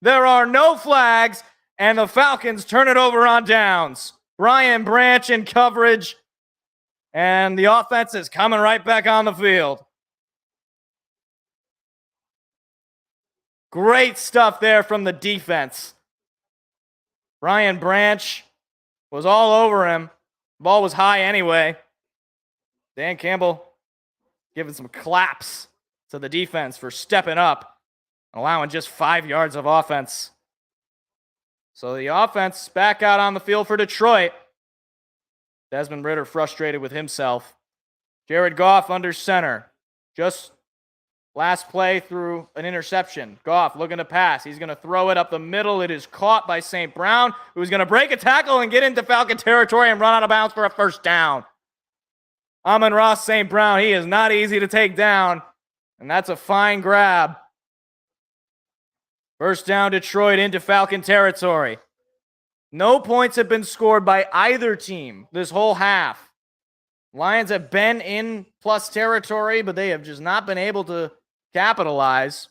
There are no flags, and the Falcons turn it over on downs. Brian Branch in coverage, and the offense is coming right back on the field. Great stuff there from the defense. Brian Branch was all over him. Ball was high anyway. Dan Campbell giving some claps to the defense for stepping up, allowing just 5 yards of offense. So the offense back out on the field for Detroit. Desmond Ridder frustrated with himself. Jared Goff under center. Just last play through an interception. Goff looking to pass. He's going to throw it up the middle. It is caught by St. Brown, who's going to break a tackle and get into Falcon territory and run out of bounds for a first down. Amon-Ra St. Brown, he is not easy to take down, and that's a fine grab. First down, Detroit into Falcon territory. No points have been scored by either team this whole half. Lions have been in plus territory, but they have just not been able to capitalize.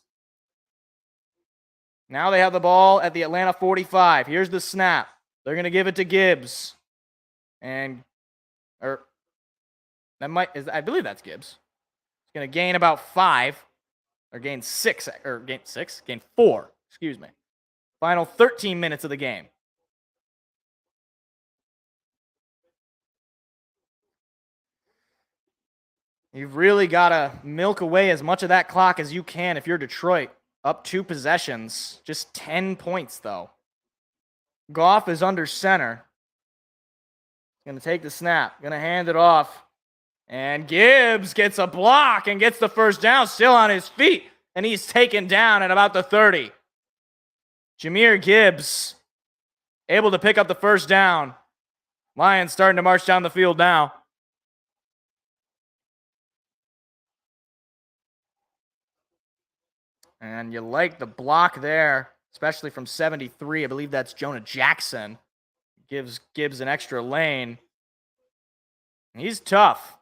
Now they have the ball at the Atlanta 45. Here's the snap. They're going to give it to Gibbs. I believe that's Gibbs. He's going to gain about 5, or gain 4, excuse me. Final 13 minutes of the game. You've really got to milk away as much of that clock as you can if you're Detroit. Up 2 possessions, just 10 points though. Goff is under center. Going to take the snap, going to hand it off. And Gibbs gets a block and gets the first down, still on his feet. And he's taken down at about the 30. Jahmyr Gibbs able to pick up the first down. Lions starting to march down the field now. And you like the block there, especially from 73. I believe that's Jonah Jackson. Gives Gibbs an extra lane. He's tough.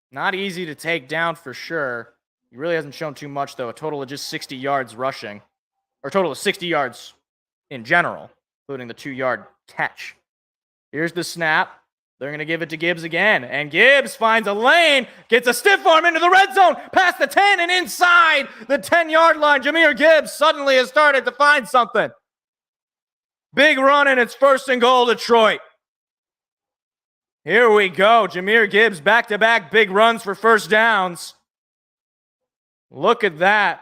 Not easy to take down for sure. He really hasn't shown too much, though. A total of just 60 yards rushing. Or a total of 60 yards in general, including the 2-yard catch. Here's the snap. They're going to give it to Gibbs again. And Gibbs finds a lane, gets a stiff arm into the red zone, past the 10 and inside the 10-yard line. Jahmyr Gibbs suddenly has started to find something. Big run, and it's 1st and goal, Detroit. Here we go. Jahmyr Gibbs back-to-back big runs for first downs. Look at that.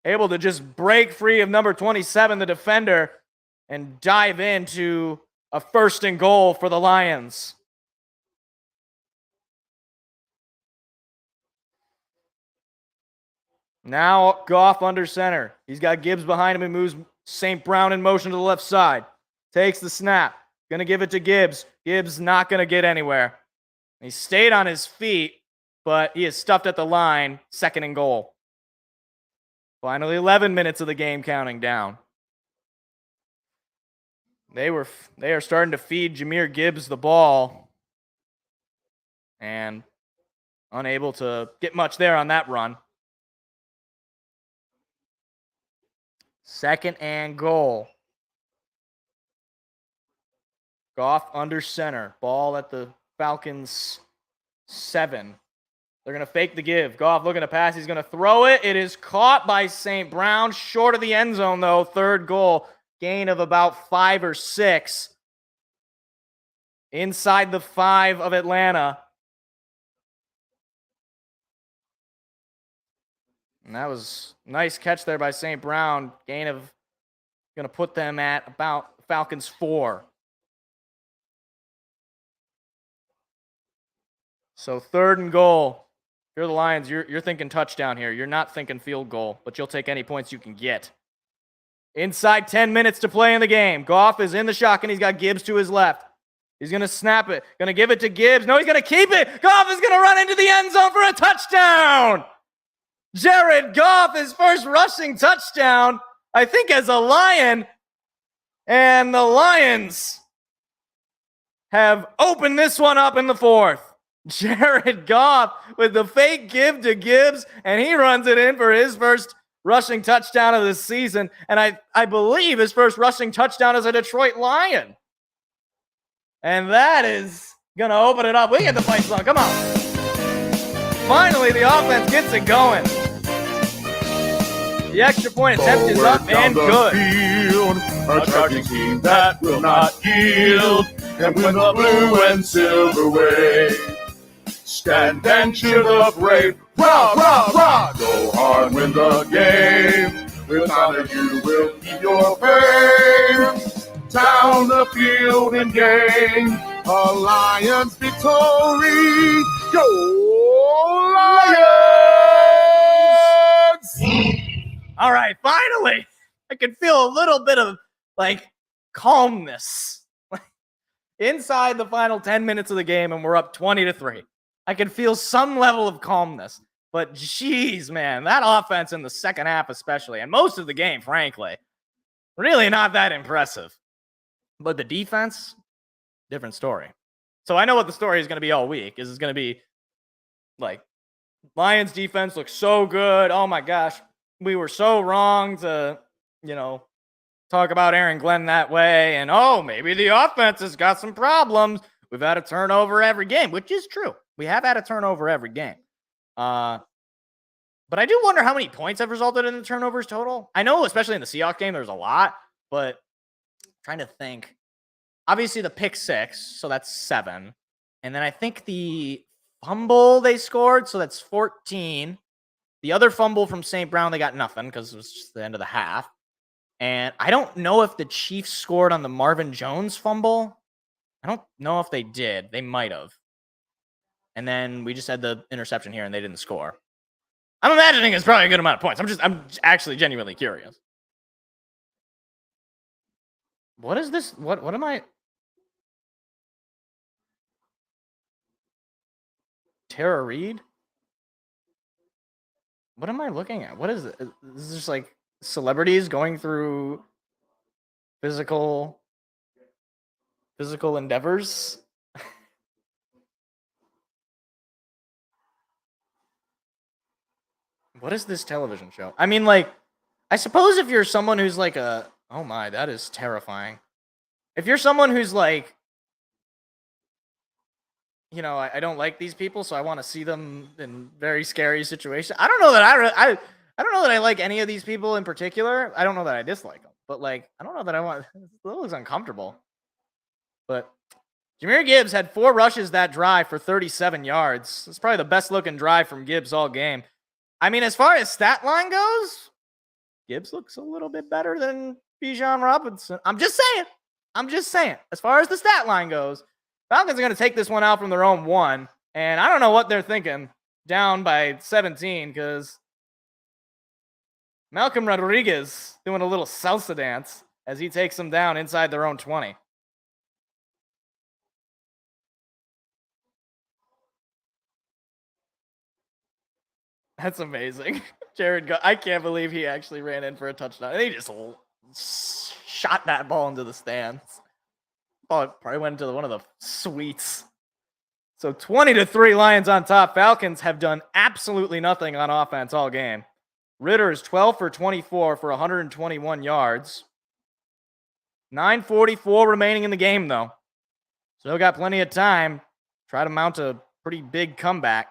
Able to just break free of number 27, the defender, and dive into a 1st and goal for the Lions. Now Goff under center. He's got Gibbs behind him and moves St. Brown in motion to the left side. Takes the snap. Going to give it to Gibbs. Gibbs not going to get anywhere. He stayed on his feet, but he is stuffed at the line. 2nd and goal. Finally, 11 minutes of the game counting down. They are starting to feed Jahmyr Gibbs the ball, and unable to get much there on that run. 2nd and goal. Goff under center. Ball at the Falcons 7. They're going to fake the give. Goff looking to pass. He's going to throw it. It is caught by St. Brown. Short of the end zone, though. 3rd goal. Gain of about 5 or 6. Inside the 5 of Atlanta. And that was a nice catch there by St. Brown. Gain of going to put them at about Falcons 4. So 3rd and goal. If you're the Lions, you're thinking touchdown here. You're not thinking field goal, but you'll take any points you can get. Inside 10 minutes to play in the game. Goff is in the shotgun. He's got Gibbs to his left. He's going to snap it. Going to give it to Gibbs. No, he's going to keep it. Goff is going to run into the end zone for a touchdown. Jared Goff, his first rushing touchdown, I think as a Lion. And the Lions have opened this one up in the fourth. Jared Goff with the fake give to Gibbs, and he runs it in for his first rushing touchdown of the season. And I believe his first rushing touchdown as a Detroit Lion. And that is going to open it up. We get the fight song. Come on. Finally, the offense gets it going. The extra point attempt is up and good. Field, a charging team that will not yield, and win the blue and silver way. Stand and cheer the brave. Rah, rah, rah. Go hard, win the game. With honor you will keep your fame. Down the field and gain a Lions victory. Go Lions! All right, finally, I can feel a little bit of calmness inside the final 10 minutes of the game, and we're up 20-3. I can feel some level of calmness, but geez, man, that offense in the second half especially, and most of the game, frankly, really not that impressive. But the defense, different story. So I know what the story is going to be all week. Is it's going to be Lions defense looks so good. Oh my gosh, we were so wrong to, talk about Aaron Glenn that way. And maybe the offense has got some problems. We've had a turnover every game, which is true. We have had a turnover every game. But I do wonder how many points have resulted in the turnovers total. I know, especially in the Seahawks game, there's a lot, but trying to think. Obviously, the pick 6, so that's 7. And then I think the fumble they scored, so that's 14. The other fumble from St. Brown, they got nothing because it was just the end of the half. And I don't know if the Chiefs scored on the Marvin Jones fumble. I don't know if they did. They might have. And then we just had the interception here, and they didn't score. I'm imagining it's probably a good amount of points. I'm actually genuinely curious. What is this? What am I? Tara Reid? What am I looking at? What is it? This is just celebrities going through physical endeavors. What is this television show? I mean, I suppose if you're someone who's oh my, that is terrifying. If you're someone who's I don't like these people, so I want to see them in very scary situations. I don't know that I don't know that I like any of these people in particular. I don't know that I dislike them, but I don't know that I want. It looks uncomfortable. But Jahmyr Gibbs had 4 rushes that drive for 37 yards. It's probably the best looking drive from Gibbs all game. I mean, as far as stat line goes, Gibbs looks a little bit better than Bijan Robinson. I'm just saying. As far as the stat line goes, Falcons are going to take this one out from their own 1. And I don't know what they're thinking down by 17 because Malcolm Rodriguez doing a little salsa dance as he takes them down inside their own 20. That's amazing. I can't believe he actually ran in for a touchdown. And he just shot that ball into the stands. Oh, it probably went into one of the suites. So 20-3 Lions on top. Falcons have done absolutely nothing on offense all game. Ritter is 12 for 24 for 121 yards. 9:44 remaining in the game, though. Still got plenty of time. Try to mount a pretty big comeback.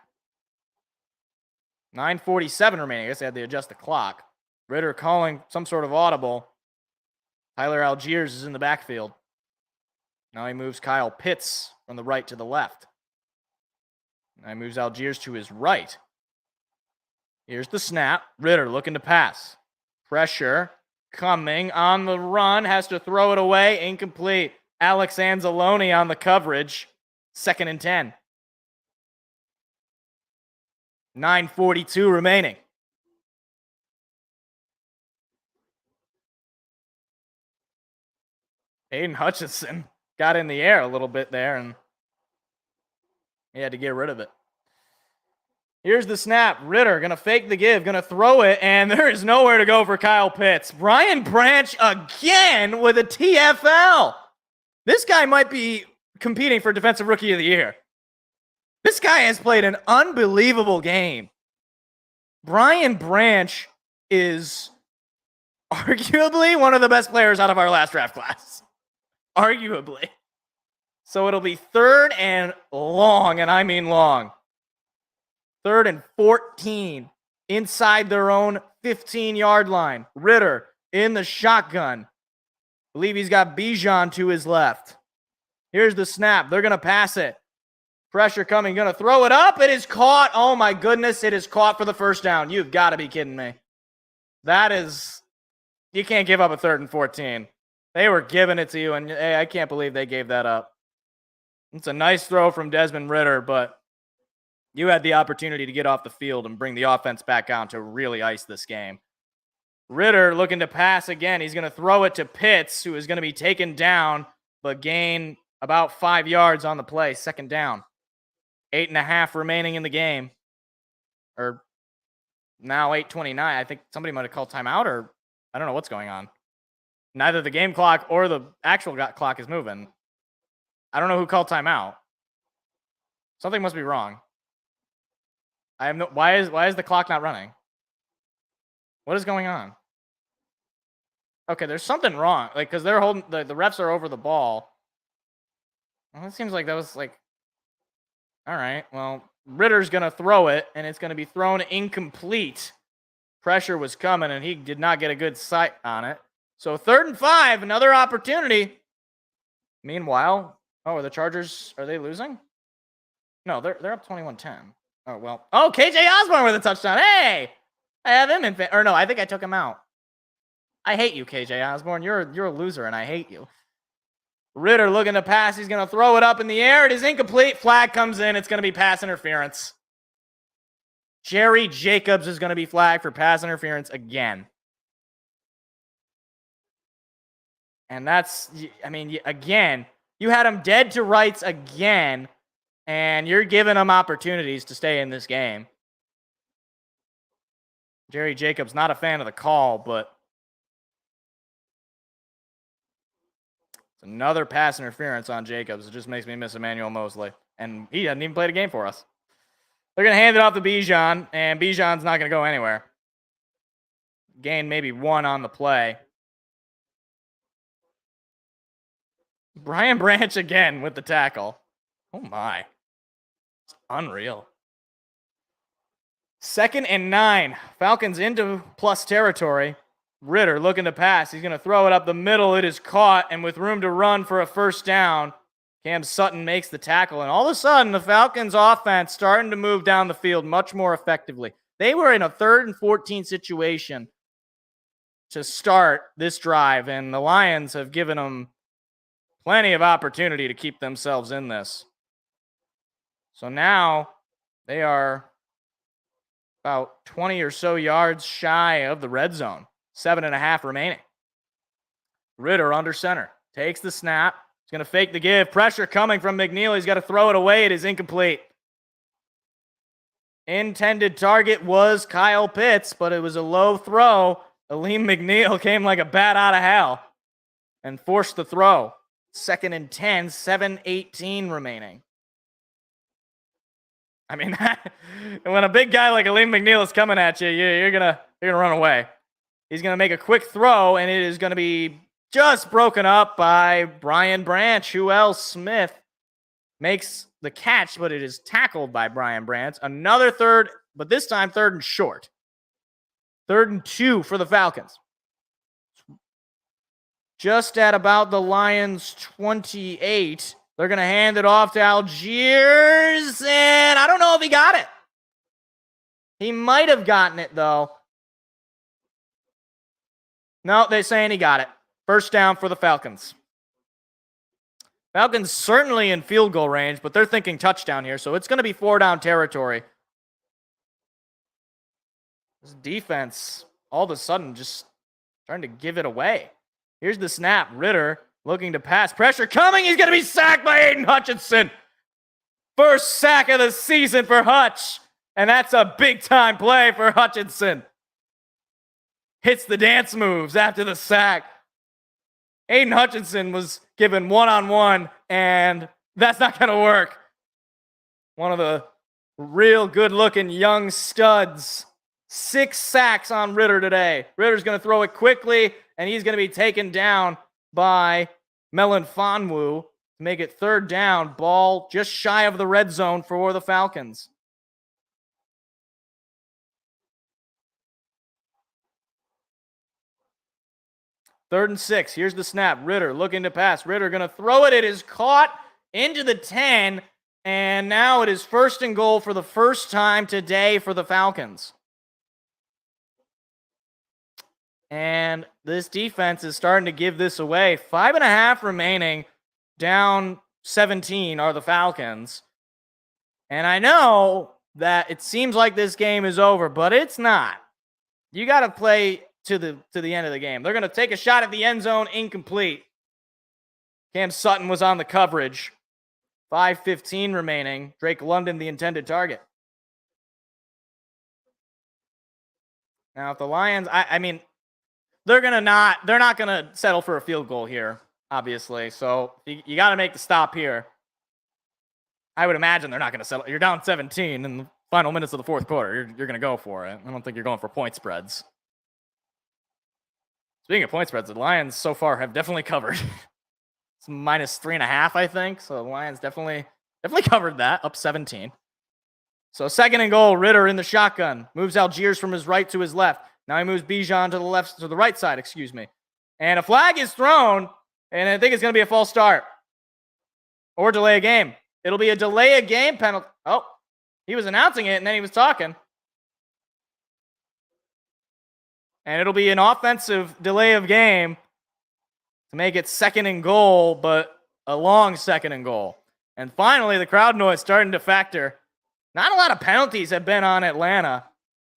9:47 remaining. I guess they had to adjust the clock. Ritter calling some sort of audible. Tyler Algiers is in the backfield. Now he moves Kyle Pitts from the right to the left. Now he moves Algiers to his right. Here's the snap. Ritter looking to pass. Pressure coming on the run. Has to throw it away. Incomplete. Alex Anzalone on the coverage. 2nd and 10. 9:42 remaining. Aiden Hutchinson got in the air a little bit there, and he had to get rid of it. Here's the snap. Ritter going to fake the give, going to throw it, and there is nowhere to go for Kyle Pitts. Brian Branch again with a TFL. This guy might be competing for Defensive Rookie of the Year. This guy has played an unbelievable game. Brian Branch is arguably one of the best players out of our last draft class. Arguably. So it'll be 3rd and long, and I mean long. 3rd and 14 inside their own 15-yard line. Ritter in the shotgun. Believe he's got Bijan to his left. Here's the snap. They're going to pass it. Pressure coming. Going to throw it up. It is caught. Oh, my goodness. It is caught for the first down. You've got to be kidding me. That is... You can't give up a 3rd and 14. They were giving it to you, and hey, I can't believe they gave that up. It's a nice throw from Desmond Ritter, but you had the opportunity to get off the field and bring the offense back on to really ice this game. Ritter looking to pass again. He's going to throw it to Pitts, who is going to be taken down, but gain about 5 yards on the play. 2nd down. 8.5 remaining in the game. Or now 8:29. I think somebody might have called timeout, or I don't know what's going on. Neither the game clock or the actual clock is moving. I don't know who called timeout. Something must be wrong. I have no. Why is the clock not running? What is going on? Okay, there's something wrong. Like, because they're holding the refs are over the ball. Well, it seems like that was like. All right. Well, Ritter's gonna throw it, and it's gonna be thrown incomplete. Pressure was coming, and he did not get a good sight on it. So 3rd and 5, another opportunity. Meanwhile, are the Chargers, are they losing? No, they're up 21-10. Oh, well. Oh, KJ Osborne with a touchdown. Hey! I have him in or no, I think I took him out. I hate you, KJ Osborne. You're a loser, and I hate you. Ritter looking to pass. He's going to throw it up in the air. It is incomplete. Flag comes in. It's going to be pass interference. Jerry Jacobs is going to be flagged for pass interference again. And that's, I mean, again, you had him dead to rights again, and you're giving him opportunities to stay in this game. Jerry Jacobs, not a fan of the call, but it's another pass interference on Jacobs. It just makes me miss Emmanuel Mosley. And he hasn't even played a game for us. They're going to hand it off to Bijan, and Bijan's not going to go anywhere. Gain maybe 1 on the play. Brian Branch again with the tackle. Oh, my. It's unreal. 2nd and 9. Falcons into plus territory. Ritter looking to pass. He's going to throw it up the middle. It is caught, and with room to run for a first down, Cam Sutton makes the tackle. And all of a sudden, the Falcons' offense starting to move down the field much more effectively. They were in a 3rd and 14 situation to start this drive, and the Lions have given them plenty of opportunity to keep themselves in this. So now they are about 20 or so yards shy of the red zone. 7.5 remaining. Ritter under center. Takes the snap. He's going to fake the give. Pressure coming from McNeil. He's got to throw it away. It is incomplete. Intended target was Kyle Pitts, but it was a low throw. Aleem McNeil came like a bat out of hell and forced the throw. 2nd and 10, 7:18 remaining. I mean, when a big guy like Aleem McNeil is coming at you, you're gonna run away. He's gonna make a quick throw, and it is gonna be just broken up by Brian Branch. Who else? Smith makes the catch, but it is tackled by Brian Branch. Another 3rd, but this time 3rd and short. 3rd and 2 for the Falcons. Just at about the Lions' 28. They're going to hand it off to Algiers, and I don't know if he got it. He might have gotten it, though. No, they're saying he got it. First down for the Falcons. Falcons certainly in field goal range, but they're thinking touchdown here, so it's going to be 4-down territory. This defense, all of a sudden, just trying to give it away. Here's the snap. Ritter looking to pass. Pressure coming. He's going to be sacked by Aiden Hutchinson. First sack of the season for Hutch. And that's a big-time play for Hutchinson. Hits the dance moves after the sack. Aiden Hutchinson was given one-on-one, and that's not going to work. One of the real good-looking young studs. 6 sacks on Ritter today. Ritter's going to throw it quickly, and he's going to be taken down by Melon Fonwu to make it 3rd down. Ball just shy of the red zone for the Falcons. Third and 6. Here's the snap. Ritter looking to pass. Ritter going to throw it. It is caught into the 10. And now it is 1st and goal for the first time today for the Falcons. And this defense is starting to give this away. 5.5 remaining. Down 17 are the Falcons. And I know that it seems like this game is over, but it's not. You got to play to the end of the game. They're going to take a shot at the end zone, incomplete. Cam Sutton was on the coverage. 5:15 remaining. Drake London, the intended target. Now, if the Lions, I mean, they're not going to settle for a field goal here, obviously. So you got to make the stop here. I would imagine they're not going to settle. You're down 17 in the final minutes of the 4th quarter. You're going to go for it. I don't think you're going for point spreads. Speaking of point spreads, the Lions so far have definitely covered. It's -3.5, I think. So the Lions definitely covered that, up 17. So 2nd and goal, Ritter in the shotgun. Moves Algiers from his right to his left. Now he moves Bijan to the right side, excuse me. And a flag is thrown, and I think it's going to be a false start. Or delay a game. It'll be a delay a game penalty. Oh, he was announcing it, and then he was talking. And it'll be an offensive delay of game to make it 2nd and goal, but a long 2nd and goal. And finally, the crowd noise starting to factor. Not a lot of penalties have been on Atlanta,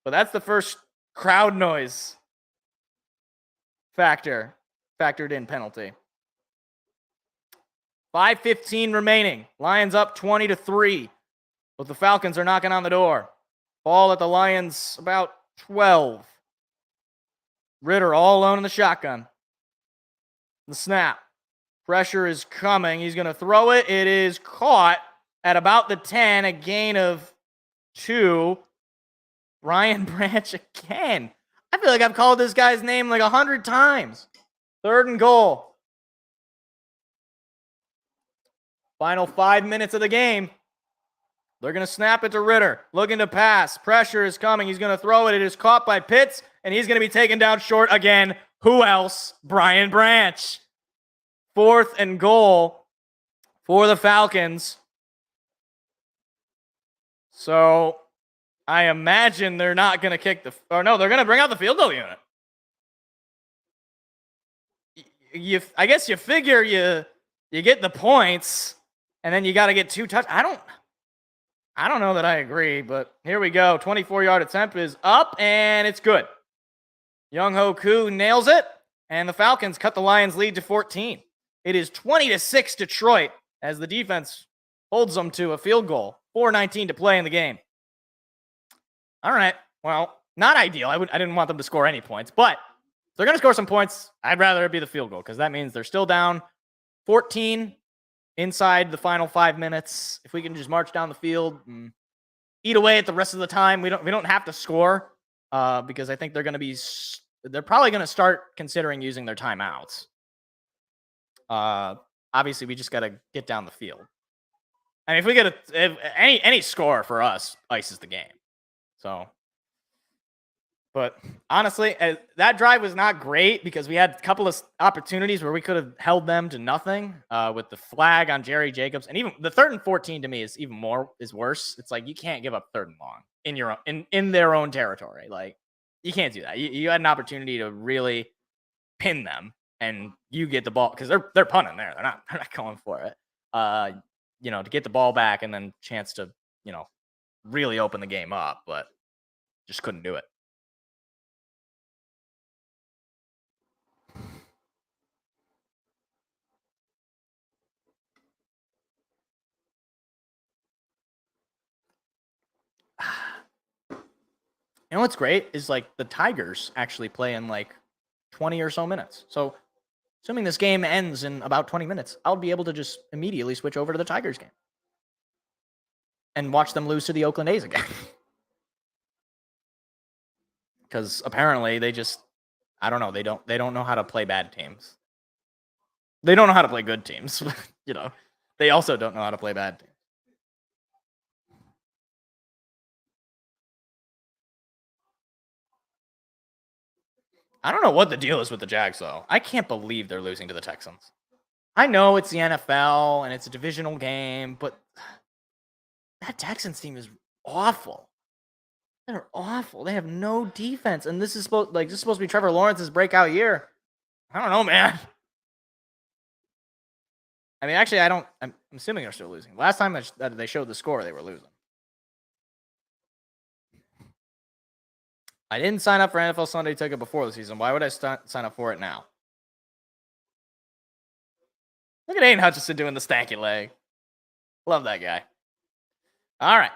but that's the first crowd noise factored in penalty. 5:15 remaining. Lions up 20-3, but the Falcons are knocking on the door. Ball at the Lions about 12. Ritter all alone in the shotgun. The snap. Pressure is coming. He's going to throw it. It is caught at about the 10. A gain of 2. Ryan Branch again. I feel like I've called this guy's name like 100 times. 3rd and goal. Final 5 minutes of the game. They're going to snap it to Ritter. Looking to pass. Pressure is coming. He's going to throw it. It is caught by Pitts, and he's going to be taken down short again. Who else? Brian Branch. 4th and goal for the Falcons. So I imagine they're not going to kick the... Or no, they're going to bring out the field goal unit. I guess you figure you get the points, and then you got to get 2 touchdowns. I don't know that I agree, but here we go. 24-yard attempt is up, and it's good. Young-Ho Koo nails it, and the Falcons cut the Lions' lead to 14. It is 20-6 Detroit as the defense holds them to a field goal. 4:19 to play in the game. All right. Well, not ideal. I didn't want them to score any points, but if they're going to score some points, I'd rather it be the field goal because that means they're still down 14 inside the final 5 minutes. If we can just march down the field and eat away at the rest of the time, we don't have to score because I think they're probably going to start considering using their timeouts. Obviously, we just got to get down the field. I mean, if we get any score for us, ices the game. So, but honestly, that drive was not great because we had a couple of opportunities where we could have held them to nothing with the flag on Jerry Jacobs, and even the 3rd and 14 to me is even worse. It's like you can't give up 3rd and long in their own territory. Like you can't do that. You had an opportunity to really pin them, and you get the ball because they're punting there. They're not going for it. To get the ball back and then chance to really open the game up, but just couldn't do it. You know what's great is like the Tigers actually play in like 20 or so minutes. So assuming this game ends in about 20 minutes, I'll be able to just immediately switch over to the Tigers game and watch them lose to the Oakland A's again. Because apparently they just, I don't know, they don't know how to play bad teams. They don't know how to play good teams. You know, they also don't know how to play bad teams. I don't know what the deal is with the Jags, though. I can't believe they're losing to the Texans. I know it's the NFL and it's a divisional game, but that Texans team is awful. They're awful. They have no defense, and this is supposed to be Trevor Lawrence's breakout year. I don't know, man. I mean, actually, I'm assuming they're still losing. Last time that they showed the score, they were losing. I didn't sign up for NFL Sunday Ticket before the season. Why would I sign up for it now? Look at Aiden Hutchinson doing the stanky leg. Love that guy. All right.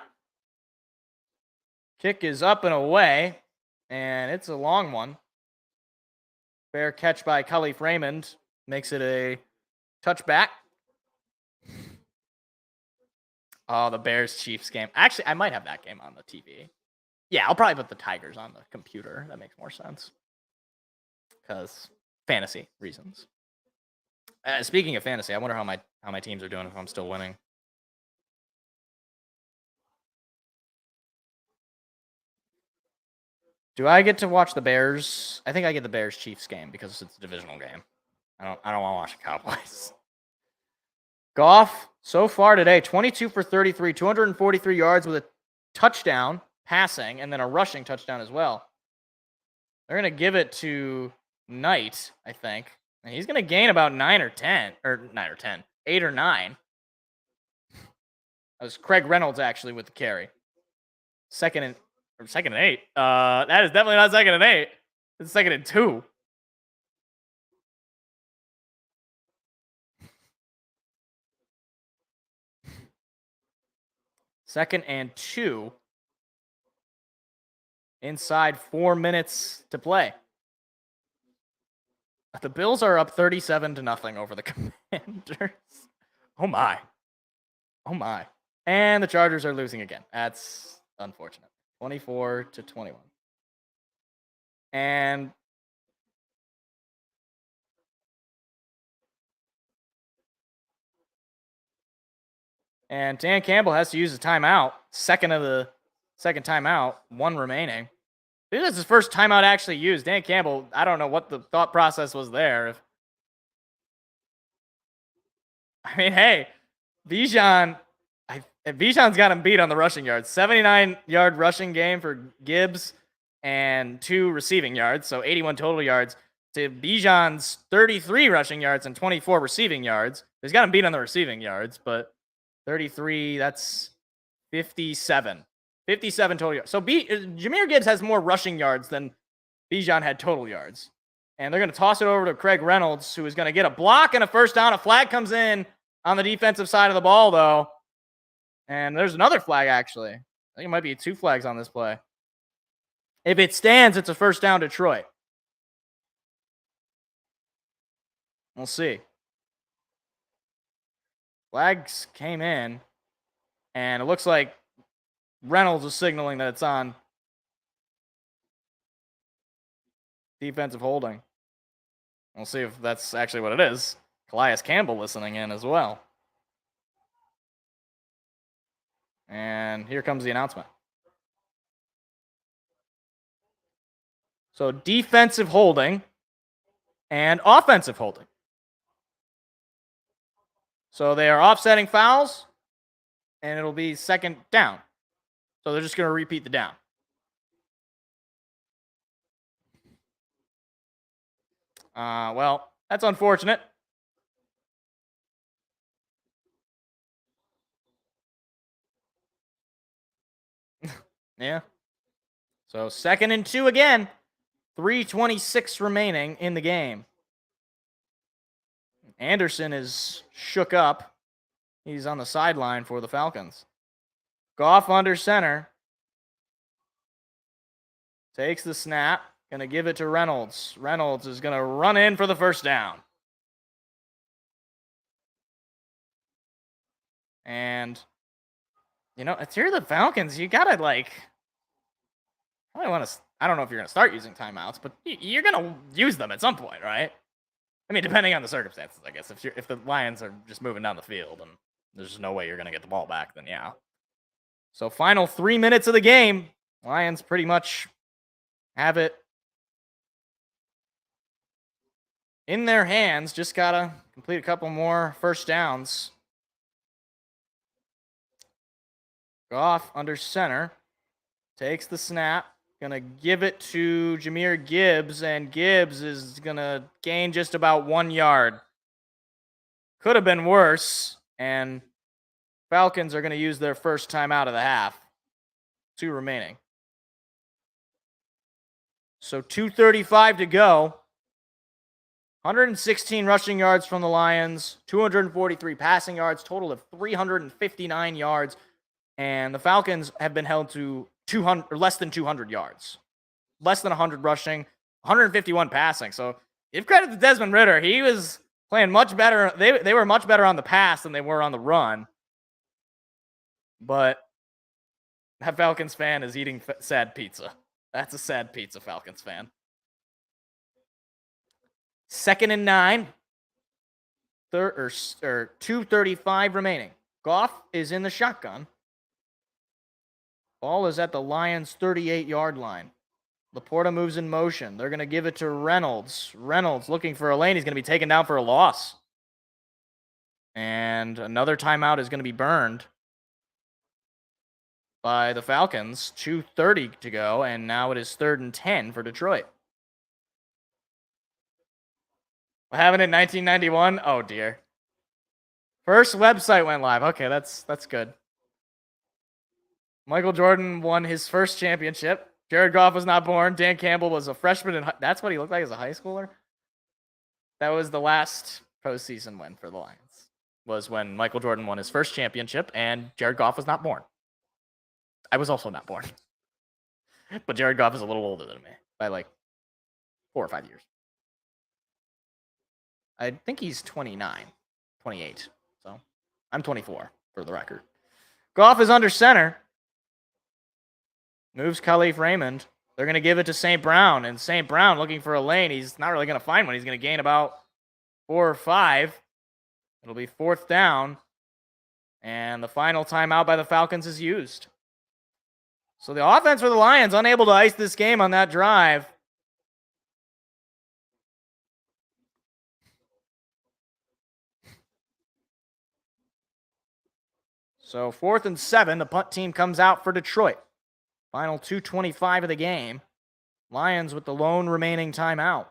Kick is up and away, and it's a long one. Fair catch by Khalif Raymond makes it a touchback. Oh, the Bears-Chiefs game. Actually, I might have that game on the TV. Yeah, I'll probably put the Tigers on the computer. That makes more sense. Because fantasy reasons. Speaking of fantasy, I wonder how my teams are doing if I'm still winning. Do I get to watch the Bears? I think I get the Bears-Chiefs game because it's a divisional game. I don't want to watch the Cowboys. Goff, so far today, 22 for 33, 243 yards with a touchdown passing, and then a rushing touchdown as well. They're going to give it to Knight, I think. And he's going to gain about 8 or 9. That was Craig Reynolds, actually, with the carry. Second and 8. That is definitely not 2nd and 8. It's 2nd and 2. Second and 2. Inside 4 minutes to play. The Bills are up 37-0 over the Commanders. Oh my. And the Chargers are losing again. That's unfortunate. 24-21. And Dan Campbell has to use a timeout. Second timeout. 1 remaining. This is his first timeout actually used. Dan Campbell, I don't know what the thought process was there. I mean, hey, Bijan's got him beat on the rushing yards. 79-yard rushing game for Gibbs and 2 receiving yards, so 81 total yards to Bijan's 33 rushing yards and 24 receiving yards. He's got him beat on the receiving yards, but 33, that's 57. 57 total yards. So Jahmyr Gibbs has more rushing yards than Bijan had total yards. And they're going to toss it over to Craig Reynolds, who is going to get a block and a first down. A flag comes in on the defensive side of the ball, though. And there's another flag, actually. I think it might be 2 flags on this play. If it stands, it's a first down, Detroit. We'll see. Flags came in, and it looks like Reynolds is signaling that it's on defensive holding. We'll see if that's actually what it is. Calais Campbell listening in as well. And here comes the announcement. So defensive holding and offensive holding. So they are offsetting fouls, and it'll be 2nd down. So they're just going to repeat the down. Well, that's unfortunate. Yeah. So 2nd and 2 again. 3:26 remaining in the game. Anderson is shook up. He's on the sideline for the Falcons. Goff under center. Takes the snap. Going to give it to Reynolds. Reynolds is going to run in for the first down. And, you know, if you're the Falcons, you got to, like, I don't know if you're going to start using timeouts, but you're going to use them at some point, right? I mean, depending on the circumstances, I guess. If the Lions are just moving down the field and there's no way you're going to get the ball back, then yeah. So final 3 minutes of the game, Lions pretty much have it in their hands. Just got to complete a couple more first downs. Goff under center. Takes the snap. Gonna give it to Jahmyr Gibbs, and Gibbs is gonna gain just about 1 yard. Could have been worse, and Falcons are gonna use their first timeout of the half. 2 remaining. So 2:35 to go. 116 rushing yards from the Lions, 243 passing yards, total of 359 yards, and the Falcons have been held to 200 or less than 200 yards, less than 100 rushing, 151 passing. So give credit to Desmond Ridder. He was playing much better. They were much better on the pass than they were on the run. But that Falcons fan is eating sad pizza. That's a sad pizza, Falcons fan. 2nd and 9. 2:35 remaining. Goff is in the shotgun. Ball is at the Lions' 38-yard line. Laporta moves in motion. They're going to give it to Reynolds. Reynolds looking for a lane. He's going to be taken down for a loss. And another timeout is going to be burned by the Falcons. 2:30 to go, and now it is 3rd and 10 for Detroit. What happened in 1991? Oh, dear. First website went live. Okay, that's good. Michael Jordan won his first championship. Jared Goff was not born. Dan Campbell was a freshman. That's what he looked like as a high schooler. That was the last postseason win for the Lions. Was when Michael Jordan won his first championship, and Jared Goff was not born. I was also not born. But Jared Goff is a little older than me by like 4 or 5 years. I think he's 29, 28. So I'm 24 for the record. Goff is under center. Moves Khalif Raymond. They're going to give it to St. Brown, and St. Brown looking for a lane. He's not really going to find one. He's going to gain about 4 or 5. It'll be 4th down, and the final timeout by the Falcons is used. So the offense for the Lions unable to ice this game on that drive. So 4th and 7, the punt team comes out for Detroit. Final 2:25 of the game. Lions with the lone remaining timeout.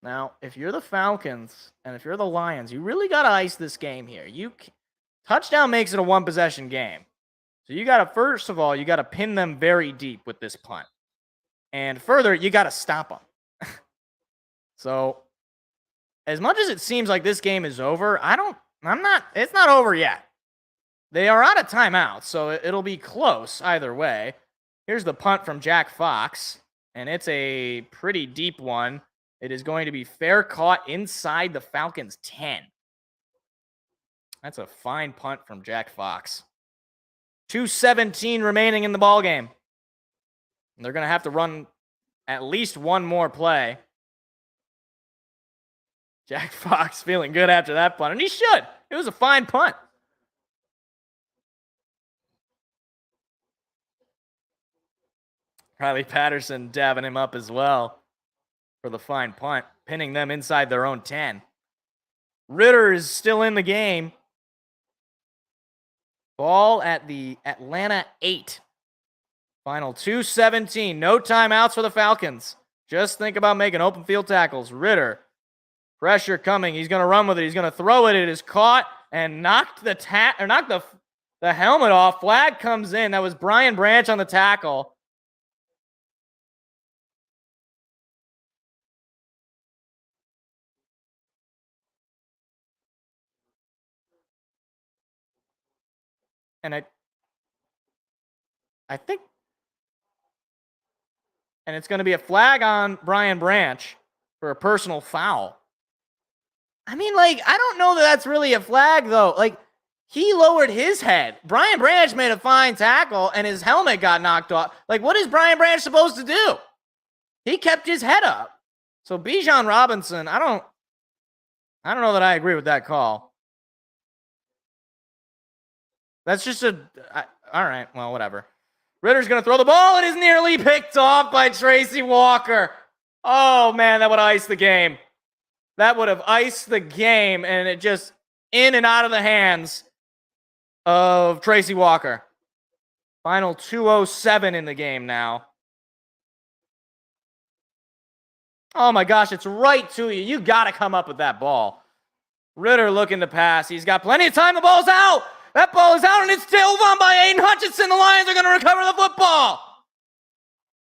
Now, if you're the Falcons and if you're the Lions, you really got to ice this game here. Touchdown makes it a one-possession game. So you got to, first of all, you got to pin them very deep with this punt. And further, you got to stop them. So as much as it seems like this game is over, it's not over yet. They are out of timeouts, so it'll be close either way. Here's the punt from Jack Fox, and it's a pretty deep one. It is going to be fair caught inside the Falcons' 10. That's a fine punt from Jack Fox. 2:17 remaining in the ballgame. And they're going to have to run at least one more play. Jack Fox feeling good after that punt, and he should. It was a fine punt. Riley Patterson dabbing him up as well for the fine punt, pinning them inside their own 10. Ridder is still in the game. Ball at the Atlanta 8. Final 2:17. No timeouts for the Falcons. Just think about making open field tackles. Ridder, pressure coming. He's going to run with it. He's going to throw it. It is caught and knocked the helmet off. Flag comes in. That was Brian Branch on the tackle. And I think and it's going to be a flag on Brian Branch for a personal foul. I mean, like, I don't know that that's really a flag, though. Like, he lowered his head. Brian Branch made a fine tackle, and his helmet got knocked off. Like, what is Brian Branch supposed to do? He kept his head up. So Bijan Robinson, I don't know that I agree with that call. That's just all right, well, whatever. Ritter's going to throw the ball. It is nearly picked off by Tracy Walker. Oh, man, that would ice the game. That would have iced the game, and it just in and out of the hands of Tracy Walker. Final 2:07 in the game now. Oh my gosh, it's right to you. You got to come up with that ball. Ritter looking to pass. He's got plenty of time. The ball's out. That ball is out, and it's still won by Aiden Hutchinson. The Lions are going to recover the football.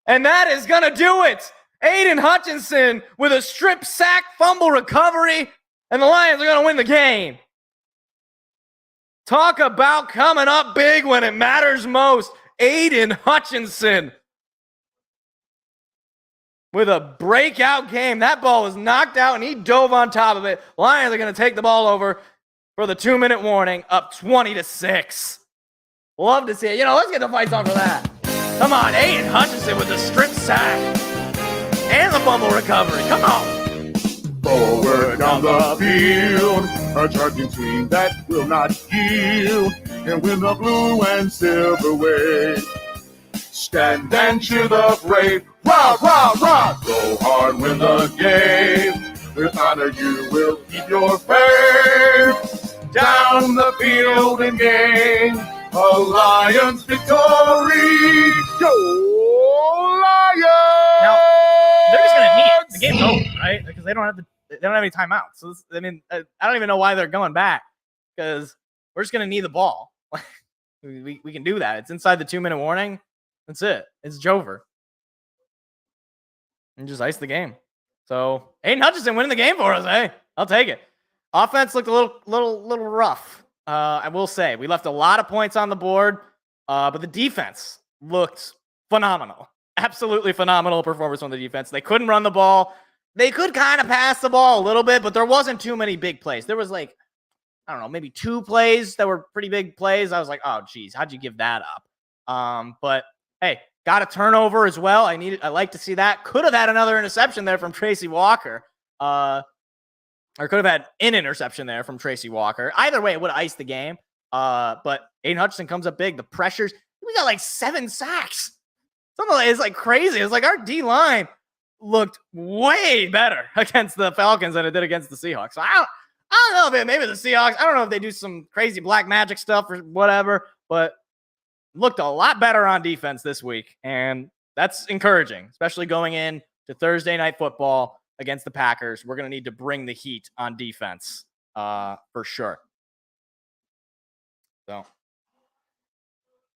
And that is going to do it. Aiden Hutchinson with a strip sack fumble recovery, and the Lions are going to win the game. Talk about coming up big when it matters most. Aiden Hutchinson with a breakout game. That ball was knocked out, and he dove on top of it. Lions are going to take the ball over for the 2-minute warning, up 20-6. Love to see it. Let's get the fight song for that. Come on, Aiden Hutchinson with the strip sack. And the fumble recovery. Come on. Forward down the field, a charging team that will not yield, and win the blue and silver way. Stand and cheer the brave. Rah, rah, rah. Go hard, win the game. With honor you will keep your faith. Down the field and gain a Lions victory. Go Lions! Now, they're just gonna need it. The game's over, right? Because they don't have any timeouts. So I don't even know why they're going back, because we're just gonna need the ball. we can do that. It's inside the 2-minute warning. That's it. It's Jover. And just ice the game. So Aiden Hutchinson winning the game for us. Hey, I'll take it. Offense looked a little rough. I will say we left a lot of points on the board, but the defense looked phenomenal. Absolutely phenomenal performance on the defense. They couldn't run the ball. They could kind of pass the ball a little bit, but there wasn't too many big plays. There was maybe 2 plays that were pretty big plays. I was like, oh, geez, how'd you give that up? But hey, got a turnover as well. I like to see that. Could have had another interception there from Tracy Walker. Or could have had an interception there from Tracy Walker. Either way, it would have iced the game. But Aiden Hutchinson comes up big. The pressures. We got 7 sacks. It's crazy. It's our D-line looked way better against the Falcons than it did against the Seahawks. So I don't know if maybe the Seahawks, I don't know if they do some crazy black magic stuff or whatever, but looked a lot better on defense this week. And that's encouraging, especially going in to Thursday Night Football against the Packers. We're going to need to bring the heat on defense for sure. So,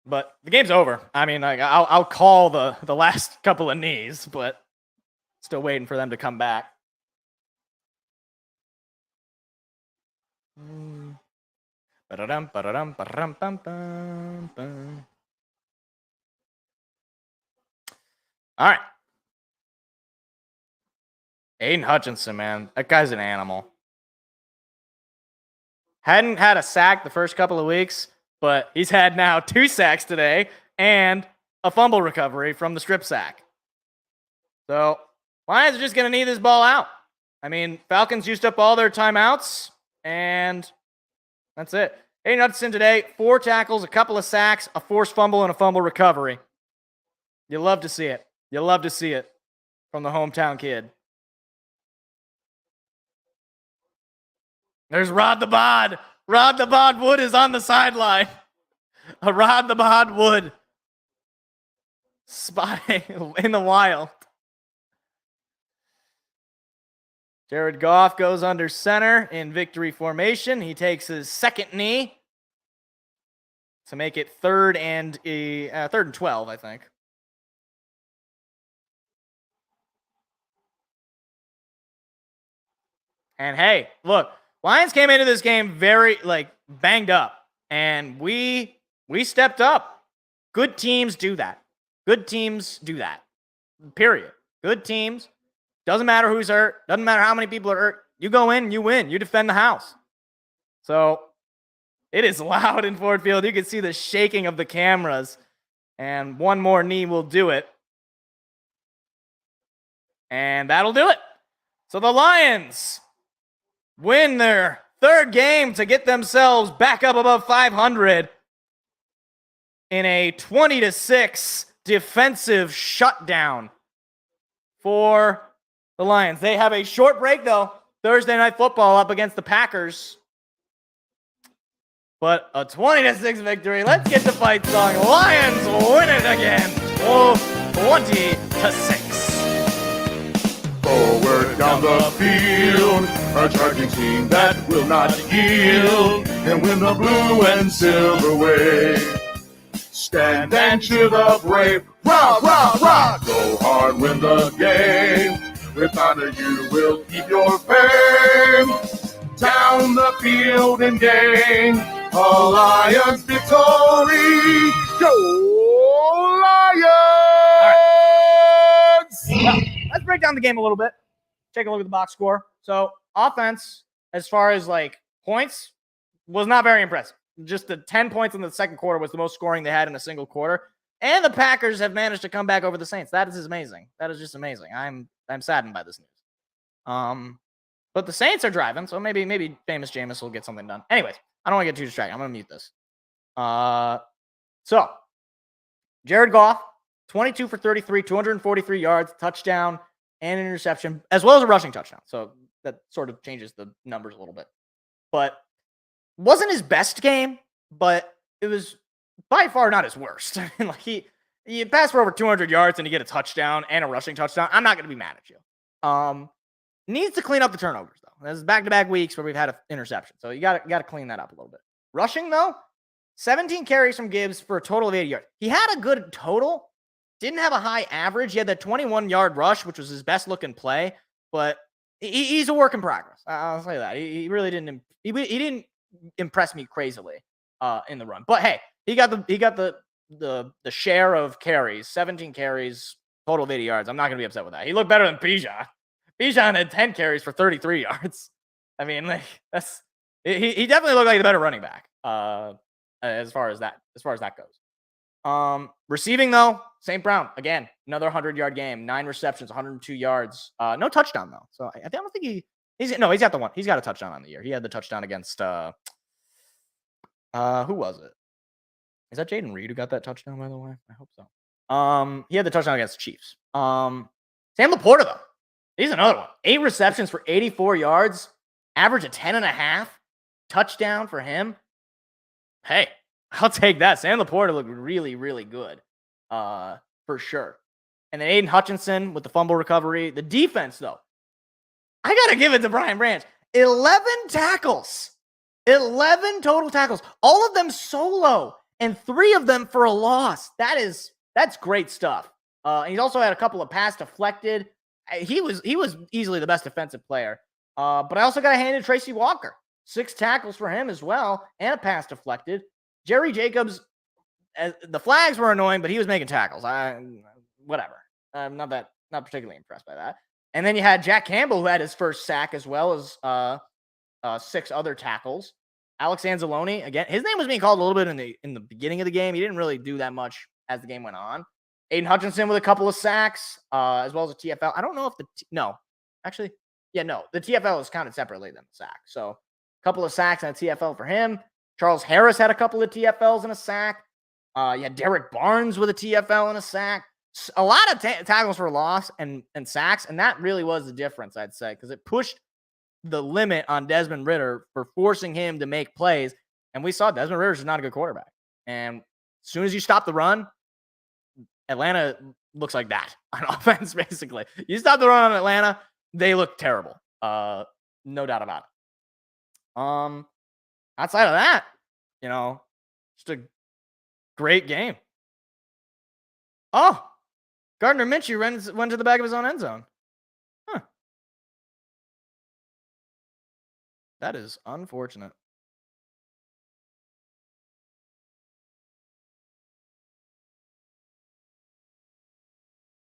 but the game's over. I mean, I'll call the last couple of knees, but still waiting for them to come back. All right. Aiden Hutchinson, man. That guy's an animal. Hadn't had a sack the first couple of weeks, but he's had now 2 sacks today and a fumble recovery from the strip sack. So, Lions are just going to need this ball out. I mean, Falcons used up all their timeouts, and that's it. Aiden Hutchinson today, 4 tackles, a couple of sacks, a forced fumble, and a fumble recovery. You love to see it. You love to see it from the hometown kid. There's Rod the Bod. Rod the Bod Wood is on the sideline. Rod the Bod Wood. Spotting in the wild. Jared Goff goes under center in victory formation. He takes his second knee to make it third and 12, I think. And hey, look, Lions came into this game very banged up, and we stepped up. Good teams do that. Good teams do that. Period. Good teams. Doesn't matter who's hurt. Doesn't matter how many people are hurt. You go in, you win. You defend the house. So it is loud in Ford Field. You can see the shaking of the cameras. And one more knee will do it. And that'll do it. So the Lions win their third game to get themselves back up above 500 in a 20-6 defensive shutdown for the Lions. They have a short break, though. Thursday Night Football up against the Packers. But a 20-6 victory. Let's get the fight song. Lions win it again. 20-6. Forward down the field, a charging team that will not yield, and win the blue and silver wave. Stand and cheer the brave, rah, rah, rah! Go hard, win the game. With honor you will keep your fame. Down the field and gain a Lions victory. Go Lions! Let's break down the game a little bit. Take a look at the box score. So offense, as far as like points, was not very impressive. Just the 10 points in the second quarter was the most scoring they had in a single quarter. And the Packers have managed to come back over the Saints. That is amazing. That is just amazing. I'm saddened by this news. But the Saints are driving, so maybe famous Jameis will get something done. Anyways, I don't want to get too distracted. I'm gonna mute this. So Jared Goff, 22 for 33, 243 yards, touchdown, and an interception, as well as a rushing touchdown. So that sort of changes the numbers a little bit. But wasn't his best game, but it was by far not his worst. Like he passed for over 200 yards and you get a touchdown and a rushing touchdown. I'm not going to be mad at you. Needs to clean up the turnovers, though. This is back-to-back weeks where we've had an interception. So you got to clean that up a little bit. Rushing, though, 17 carries from Gibbs for a total of 80 yards. He had a good total. Didn't have a high average. He had that 21-yard rush, which was his best-looking play. But he's a work in progress. I'll say that. He really didn't. He didn't impress me crazily in the run. But hey, he got the share of carries, 17 carries, total of 80 yards. I'm not going to be upset with that. He looked better than Bijan. Bijan had 10 carries for 33 yards. I mean, like he definitely looked like the better running back as far as that goes. Receiving though, St. Brown again, another 100-yard game, 9 receptions, 102 yards, no touchdown though. So I don't think he's got the one. He's got a touchdown on the year. He had the touchdown against who was it? Is that Jaden Reed who got that touchdown, by the way? I hope so. He had the touchdown against the Chiefs. Sam Laporta though. He's another one. 8 receptions for 84 yards, average of 10.5, touchdown for him. Hey, I'll take that. Sam Laporta looked really, really good, for sure. And then Aiden Hutchinson with the fumble recovery. The defense, though, I got to give it to Brian Branch. 11 tackles. 11 total tackles. All of them solo, and 3 of them for a loss. That's great stuff. And he's also had a couple of pass deflected. He was easily the best defensive player. But I also got to hand it to Tracy Walker. 6 tackles for him as well, and a pass deflected. Jerry Jacobs, the flags were annoying, but he was making tackles. Whatever. I'm not particularly impressed by that. And then you had Jack Campbell, who had his first sack, as well as 6 other tackles. Alex Anzalone, again, his name was being called a little bit in the beginning of the game. He didn't really do that much as the game went on. Aiden Hutchinson with a couple of sacks, as well as a TFL. I don't know if the TFL is counted separately than the sack. So a couple of sacks and a TFL for him. Charles Harris had a couple of TFLs and a sack. You had Derek Barnes with a TFL and a sack. A lot of tackles for loss and sacks, and that really was the difference, I'd say, because it pushed the limit on Desmond Ridder for forcing him to make plays. And we saw Desmond Ridder is not a good quarterback. And as soon as you stop the run, Atlanta looks like that on offense, basically. You stop the run on Atlanta, they look terrible. No doubt about it. Outside of that, just a great game. Oh, Gardner Minshew went to the back of his own end zone. Huh. That is unfortunate.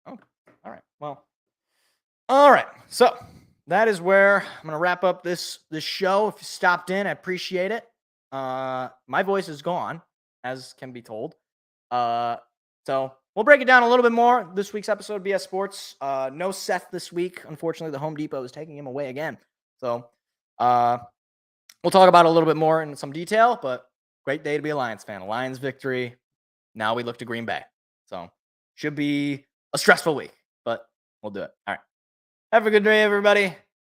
Oh, all All right. Well. All right. So that is where I'm gonna wrap up this show. If you stopped in, I appreciate it. My voice is gone, as can be told. So we'll break it down a little bit more. This week's episode of BS Sports. No Seth this week. Unfortunately, the Home Depot is taking him away again. So we'll talk about it a little bit more in some detail, but great day to be a Lions fan. A Lions victory. Now we look to Green Bay. So should be a stressful week, but we'll do it. All right. Have a good day, everybody.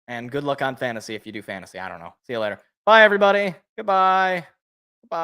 And good luck on fantasy if you do fantasy. I don't know. See you later. Bye, everybody. Goodbye.